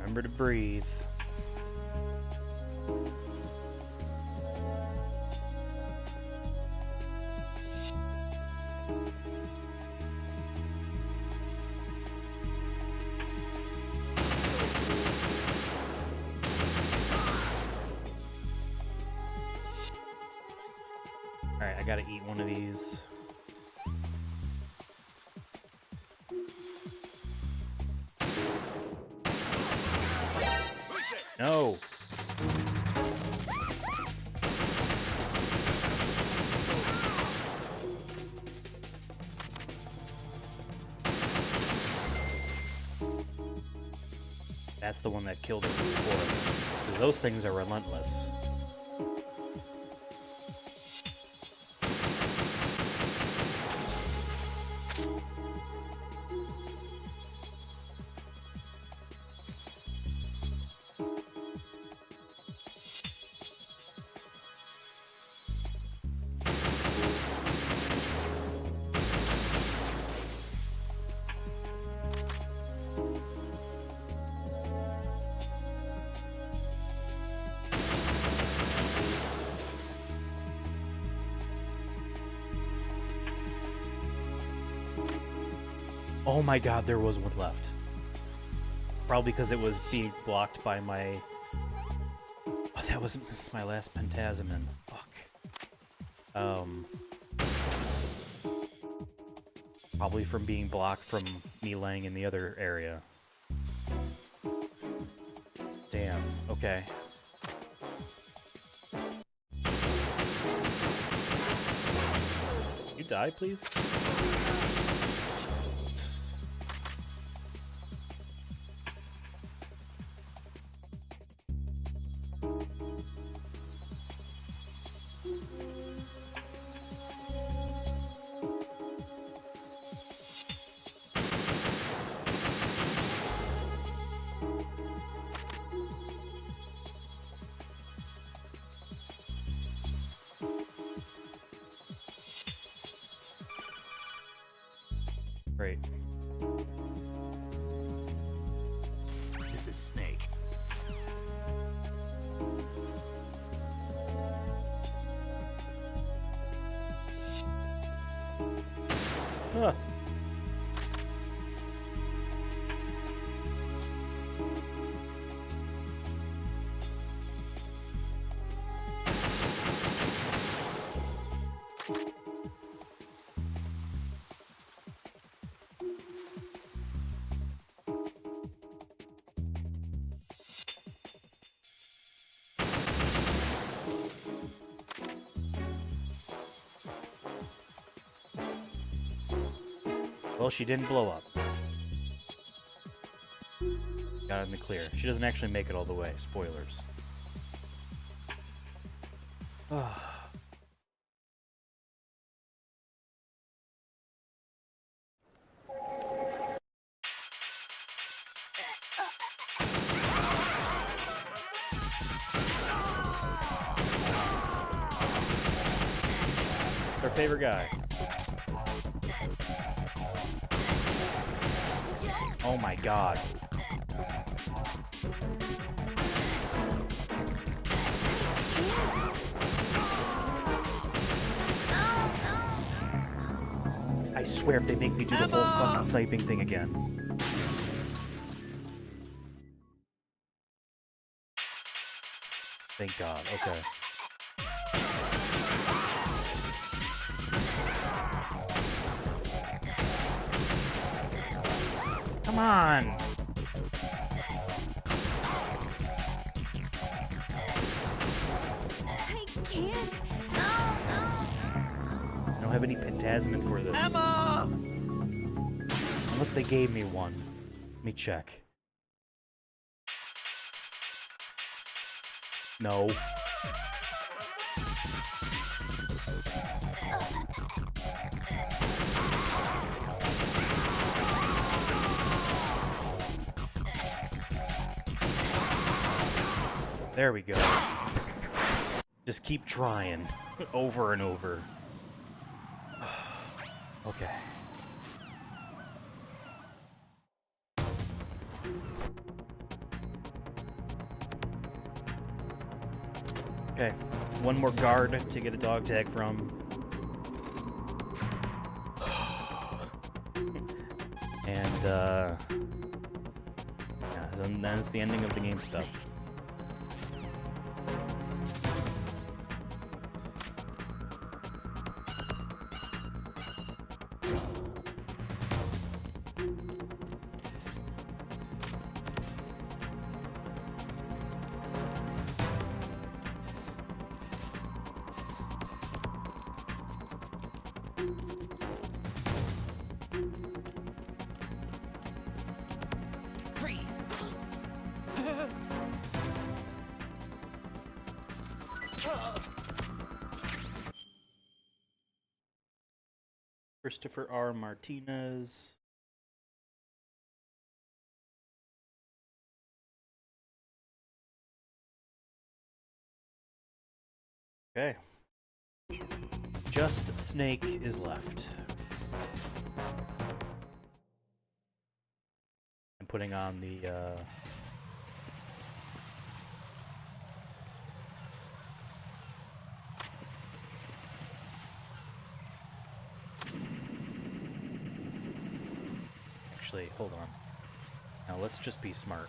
Speaker 1: Remember to breathe. gotta eat one of these. No. That's the one that killed it before. 'Cause those things are relentless. Oh my god, there was one left. Probably because it was being blocked by my... Oh, this is my last Pentasmin. Fuck. Probably from being blocked from me laying in the other area. Damn, okay. You die, please? Great.
Speaker 3: This is Snake.
Speaker 1: Ah. Well, she didn't blow up. Got it in the clear. She doesn't actually make it all the way. Spoilers. Her favorite guy. Oh my god. I swear if they make me do the whole fucking sniping thing again. Thank God, okay. Come on!
Speaker 2: I can't.
Speaker 1: I don't have any Pentasmin for this.
Speaker 7: Emma!
Speaker 1: Unless they gave me one. Let me check. No. There we go. Just keep trying. Over and over. Okay. Okay. One more guard to get a dog tag from. And, yeah, then that's the ending of the game stuff. Christopher R. Martinez. Okay. Just Snake is left. I'm putting on the, Actually, hold on. Now let's just be smart.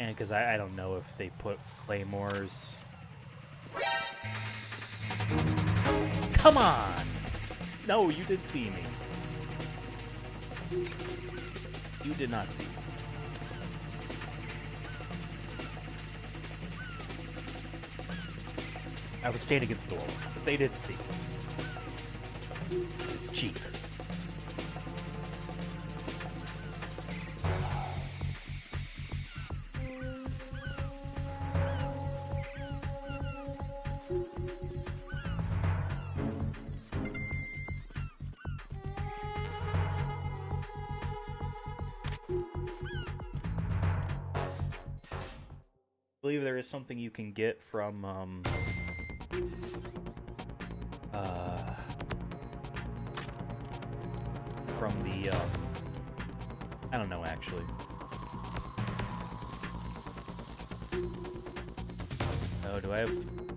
Speaker 1: And because I don't know if they put claymores. Come on! No, you did see me. You did not see me. I was standing at the door, but they did see me. It's cheap. I believe there is something you can get from the I don't know actually. Oh, do I have?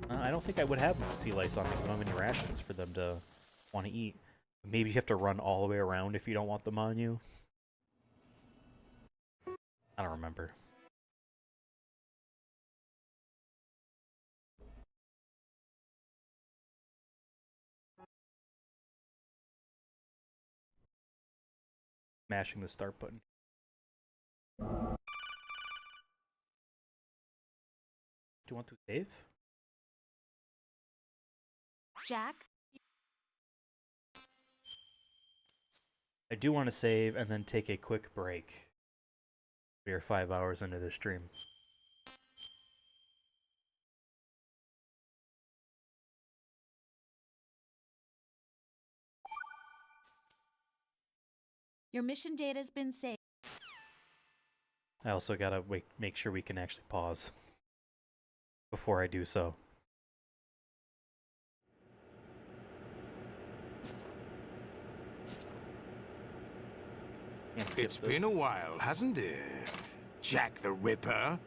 Speaker 1: I don't think I would have sea lice on me because I don't have any rations for them to want to eat. Maybe you have to run all the way around if you don't want them on you. I don't remember. Mashing the start button. Do you want to save?
Speaker 2: Jack?
Speaker 1: I do want to save and then take a quick break. We are 5 hours into the stream.
Speaker 2: Your mission data's been saved.
Speaker 1: I also gotta make sure we can actually pause before I do so. Can't skip
Speaker 4: It's
Speaker 1: this.
Speaker 4: been a while, hasn't it? Jack the Ripper?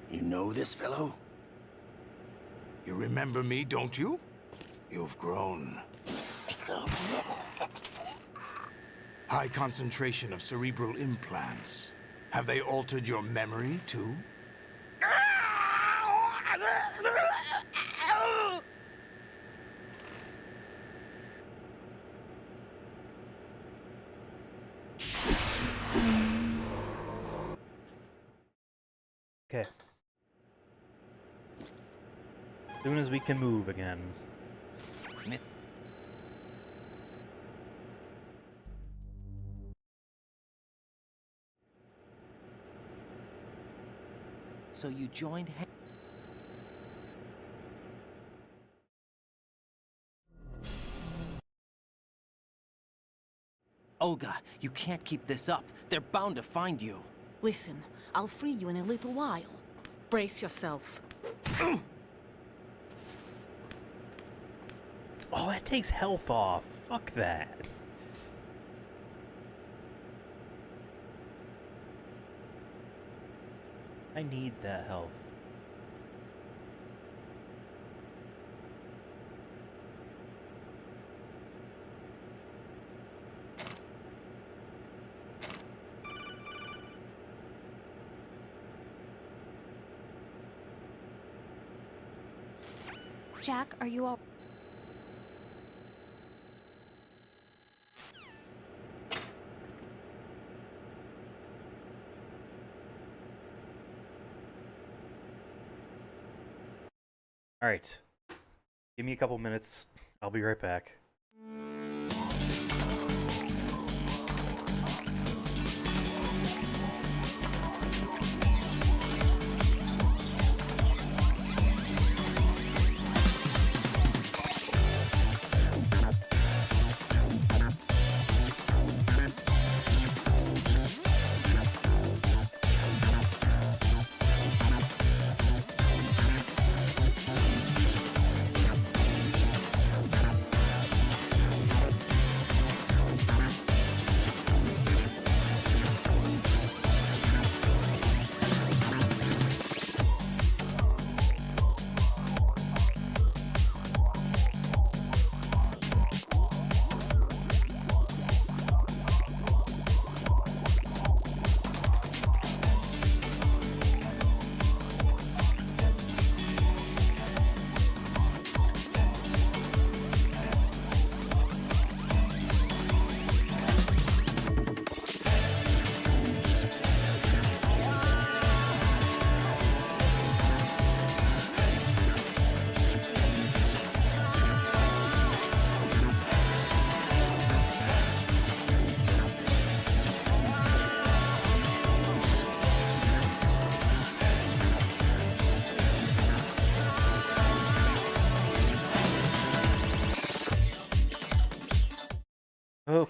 Speaker 3: You know this fellow?
Speaker 4: You remember me, don't you? You've grown. High concentration of cerebral implants. Have they altered your memory, too?
Speaker 1: Okay. As soon as we can move again.
Speaker 6: So you joined Olga, you can't keep this up. They're bound to find you.
Speaker 8: Listen, I'll free you in a little while. Brace yourself.
Speaker 1: Oh, that takes health off. Fuck that. I need that health.
Speaker 2: Jack, are you all...
Speaker 1: All right. Give me a couple minutes. I'll be right back.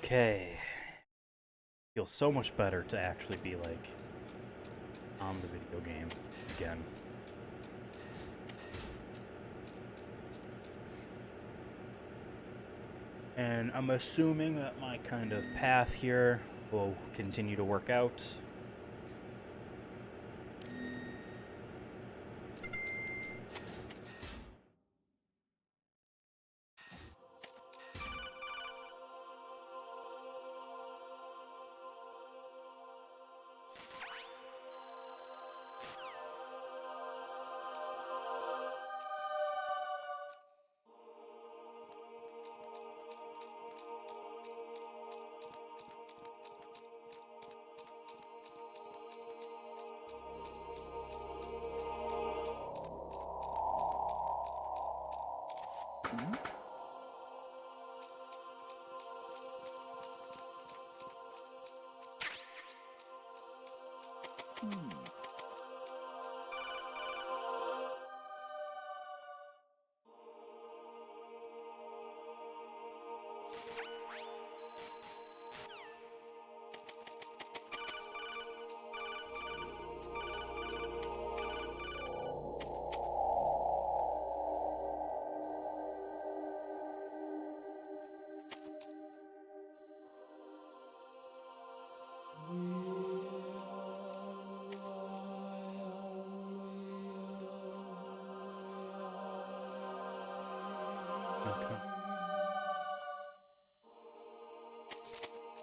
Speaker 1: Okay. Feels so much better to actually be like on the video game again. And I'm assuming that my kind of path here will continue to work out.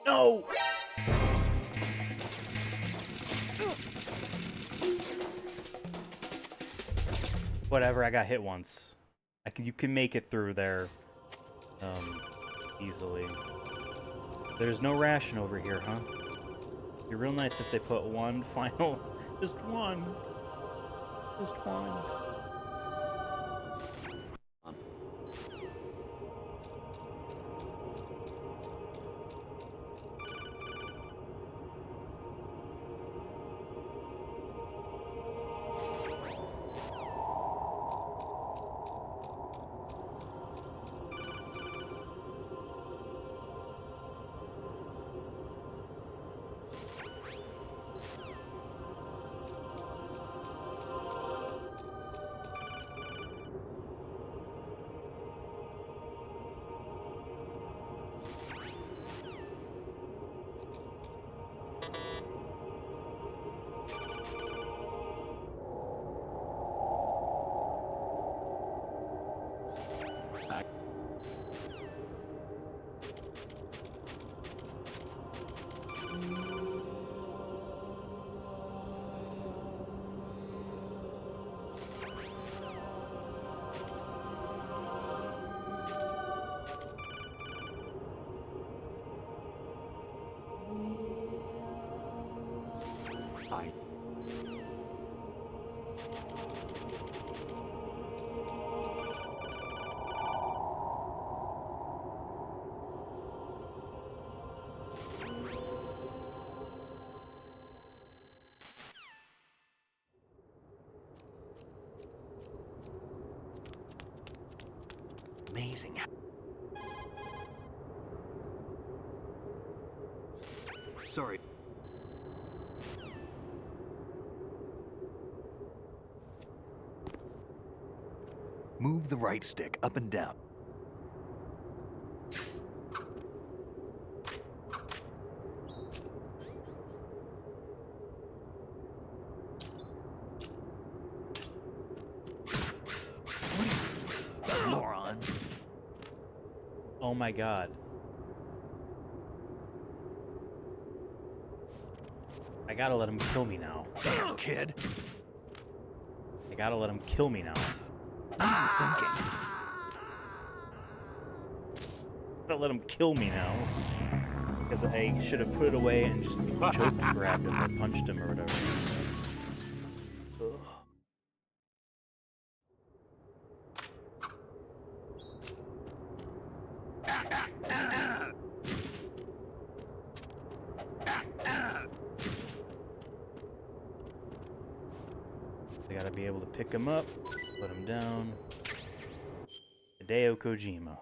Speaker 1: No! Whatever, I got hit once. You can make it through there, easily. There's no ration over here, huh? It'd be real nice if they put one final, just one. Just one.
Speaker 5: Amazing. Sorry. Move the right stick up and down. Moron.
Speaker 1: Oh my god. I gotta let him kill me now.
Speaker 5: Damn, kid.
Speaker 1: I gotta let him kill me now.
Speaker 5: What are you thinking?
Speaker 1: Gotta let him kill me now. Because I should have put it away and just choked grabbed him or punched him or whatever. Ugh. I gotta be able to pick him up, put him down. Hideo Kojima.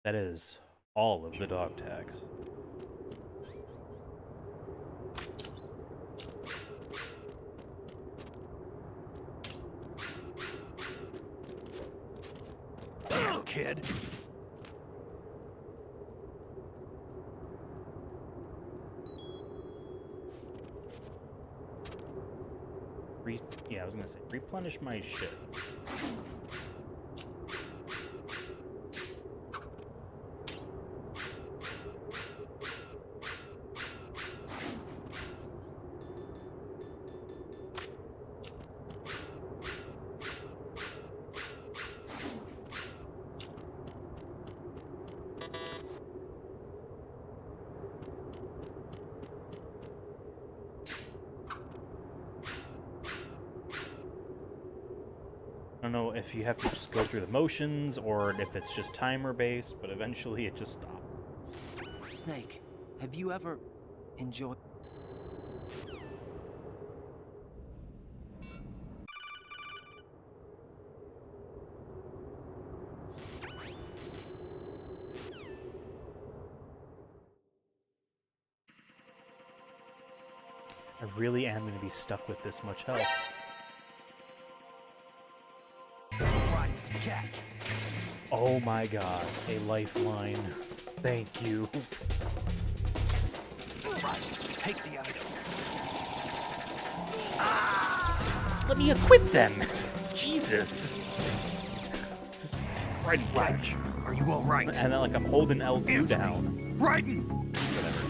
Speaker 1: That is all of the dog tags.
Speaker 3: Kid.
Speaker 1: Yeah, I was gonna say, replenish my shit. I don't know if you have to just go through the motions or if it's just timer based, but eventually it just stops.
Speaker 6: Snake, have you ever enjoyed...
Speaker 1: I really am going to be stuck with this much health. Oh my god, a lifeline. Thank you.
Speaker 3: Right. Take the item.
Speaker 1: Let me equip them! Jesus! This is right catch.
Speaker 5: Are you all right?
Speaker 1: And then, like, I'm holding L2
Speaker 5: Answer me.
Speaker 1: down.
Speaker 5: Raiden!
Speaker 1: Whatever.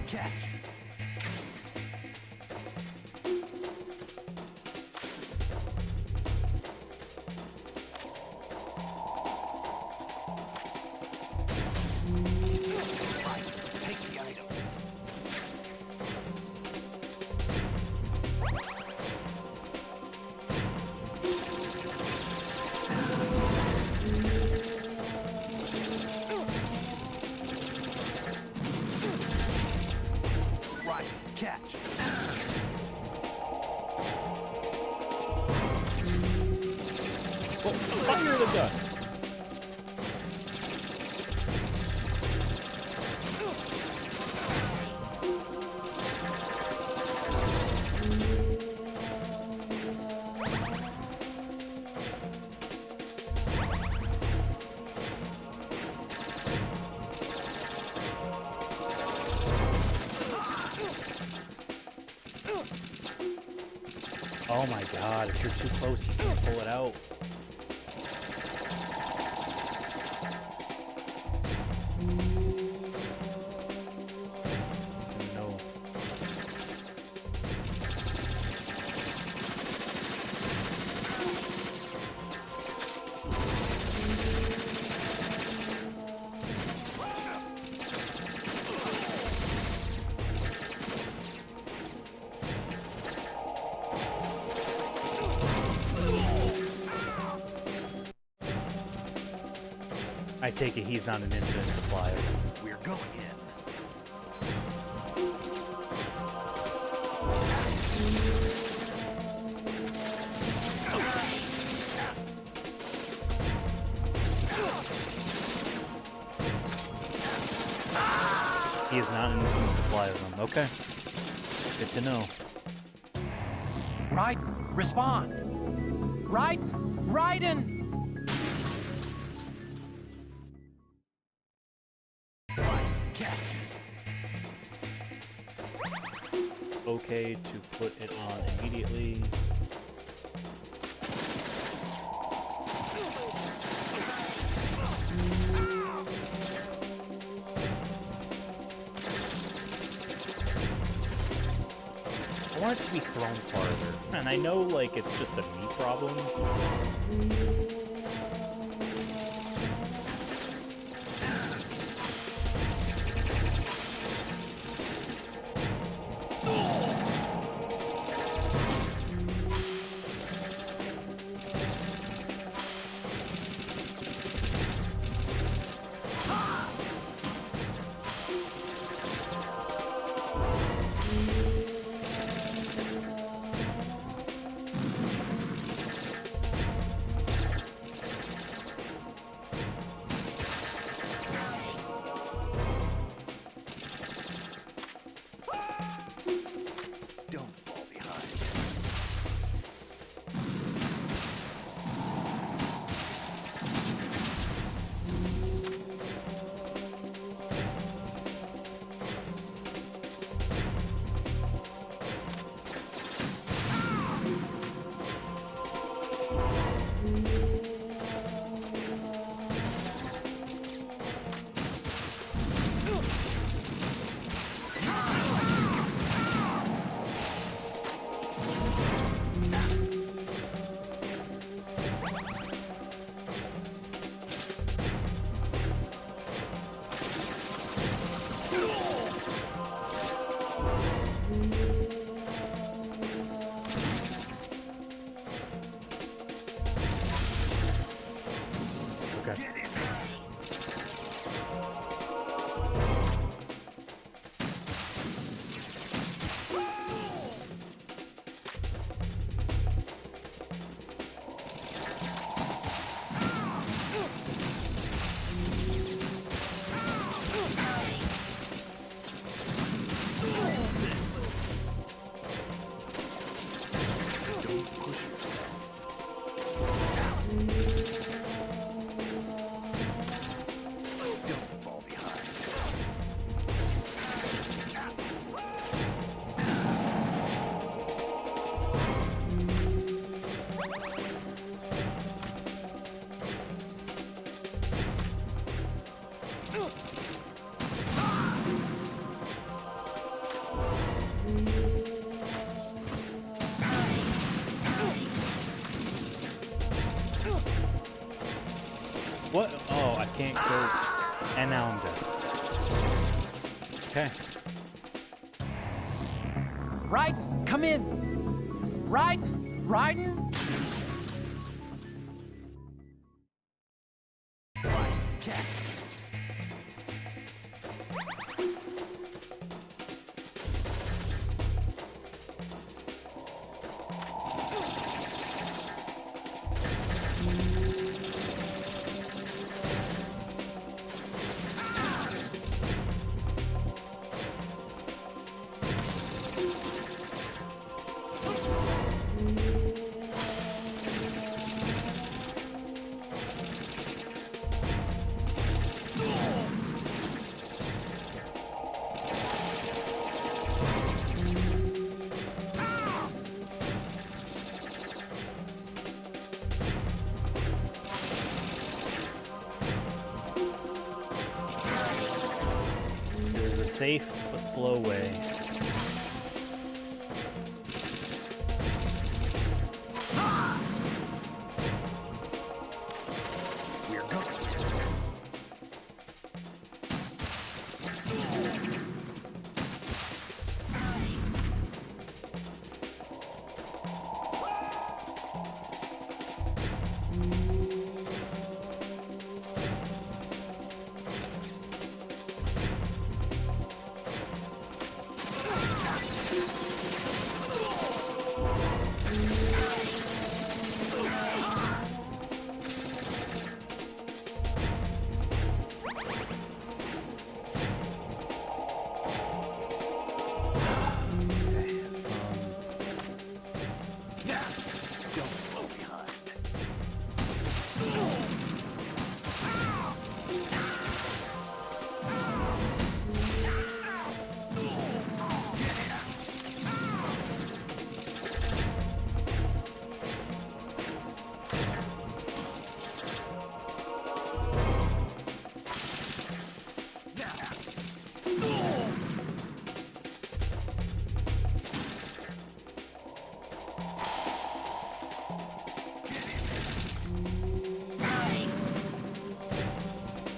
Speaker 5: Catch. Take the item. Right, catch.
Speaker 1: Oh, fire the gun! Oh my god, if you're too close, you can't pull it out. No. I take it he's not an infinite supply.
Speaker 3: We're going in.
Speaker 1: He is not an infinite supply of them. Okay. Good to know.
Speaker 5: Raiden, respond. Raiden! Catch.
Speaker 1: Okay to put it on immediately. I want it to be thrown farther. And I know, like, it's just a me problem. can't go. And now I'm dead. Okay.
Speaker 6: Raiden, come in! Raiden!
Speaker 1: This is the safe but slow way.
Speaker 5: We're going.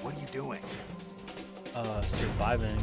Speaker 5: What are you doing?
Speaker 1: Surviving.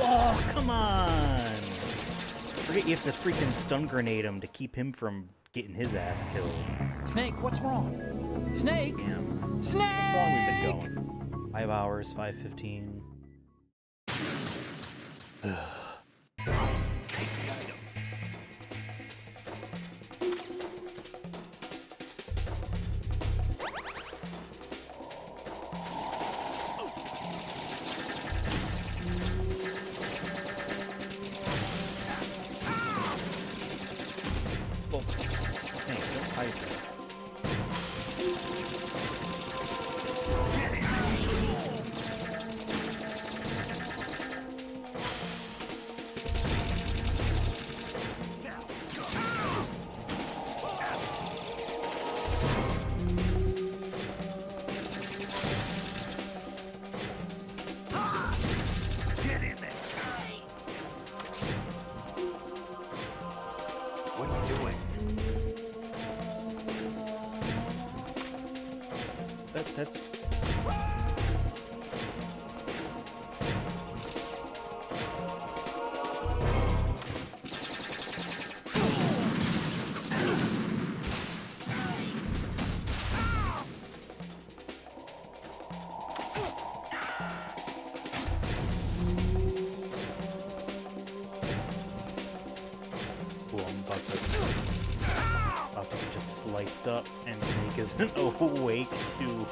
Speaker 1: Oh, come on! Forget you have to freaking stun grenade him to keep him from getting his ass killed.
Speaker 6: Snake, what's wrong? Snake!
Speaker 1: Damn.
Speaker 6: Snake!
Speaker 1: How long we've been going? 5 hours, 5:15.
Speaker 5: What are you doing?
Speaker 1: That's... Cool, I'm about to get just sliced up, and Snake isn't awake too.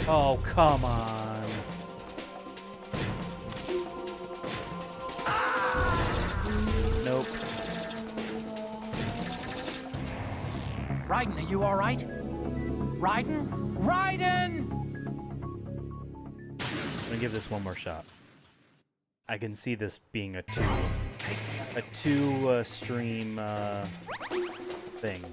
Speaker 1: Oh, come on. Nope.
Speaker 6: Raiden, are you all right? Raiden? Raiden!
Speaker 1: I'm gonna give this one more shot. I can see this being a two stream thing.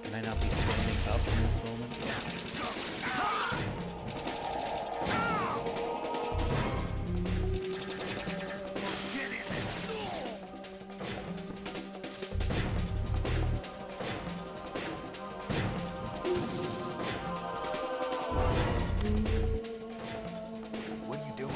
Speaker 1: Can I not be standing up in this moment?
Speaker 5: What are you doing?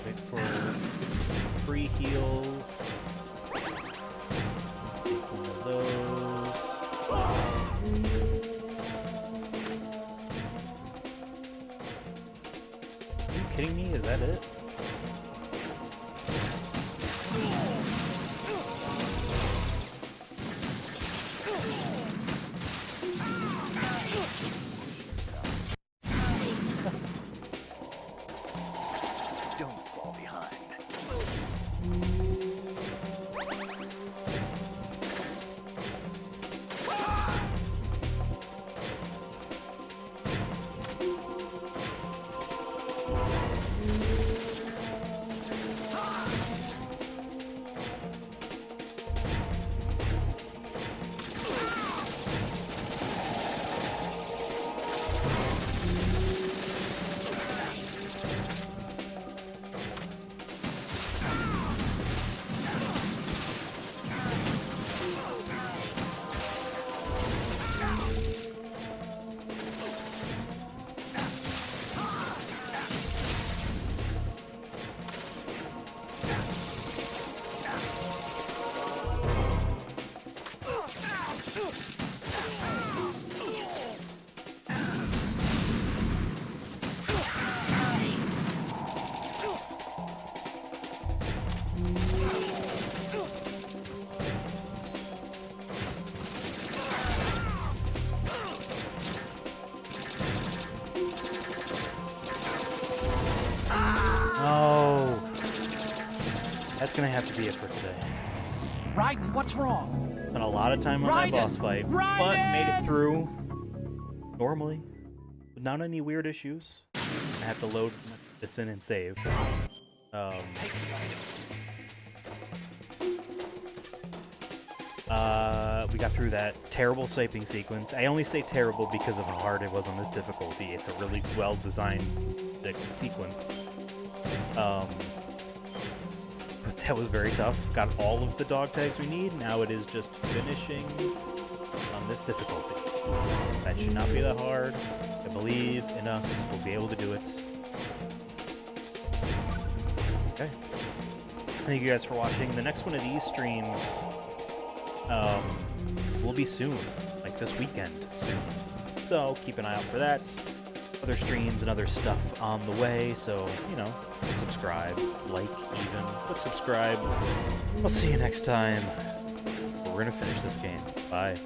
Speaker 1: Wait for free heals. Take one of those. Are you kidding me? Is that it?
Speaker 5: Don't fall behind.
Speaker 1: No. That's gonna have to be it for today.
Speaker 6: Raiden, what's wrong?
Speaker 1: Spent a lot of time on that boss fight, but made it through normally, without any weird issues. I have to load this in and save. We got through that terrible sniping sequence. I only say terrible because of how hard it was on this difficulty. It's a really well-designed sequence. But that was very tough. Got all of the dog tags we need. Now it is just finishing on this difficulty. That should not be that hard. I believe in us. We'll be able to do it. Okay. Thank you guys for watching. The next one of these streams will be soon, like this weekend soon. So keep an eye out for that. Other streams and other stuff on the way, so, you know, subscribe, like even, but subscribe. I'll see you next time. We're gonna finish this game. Bye.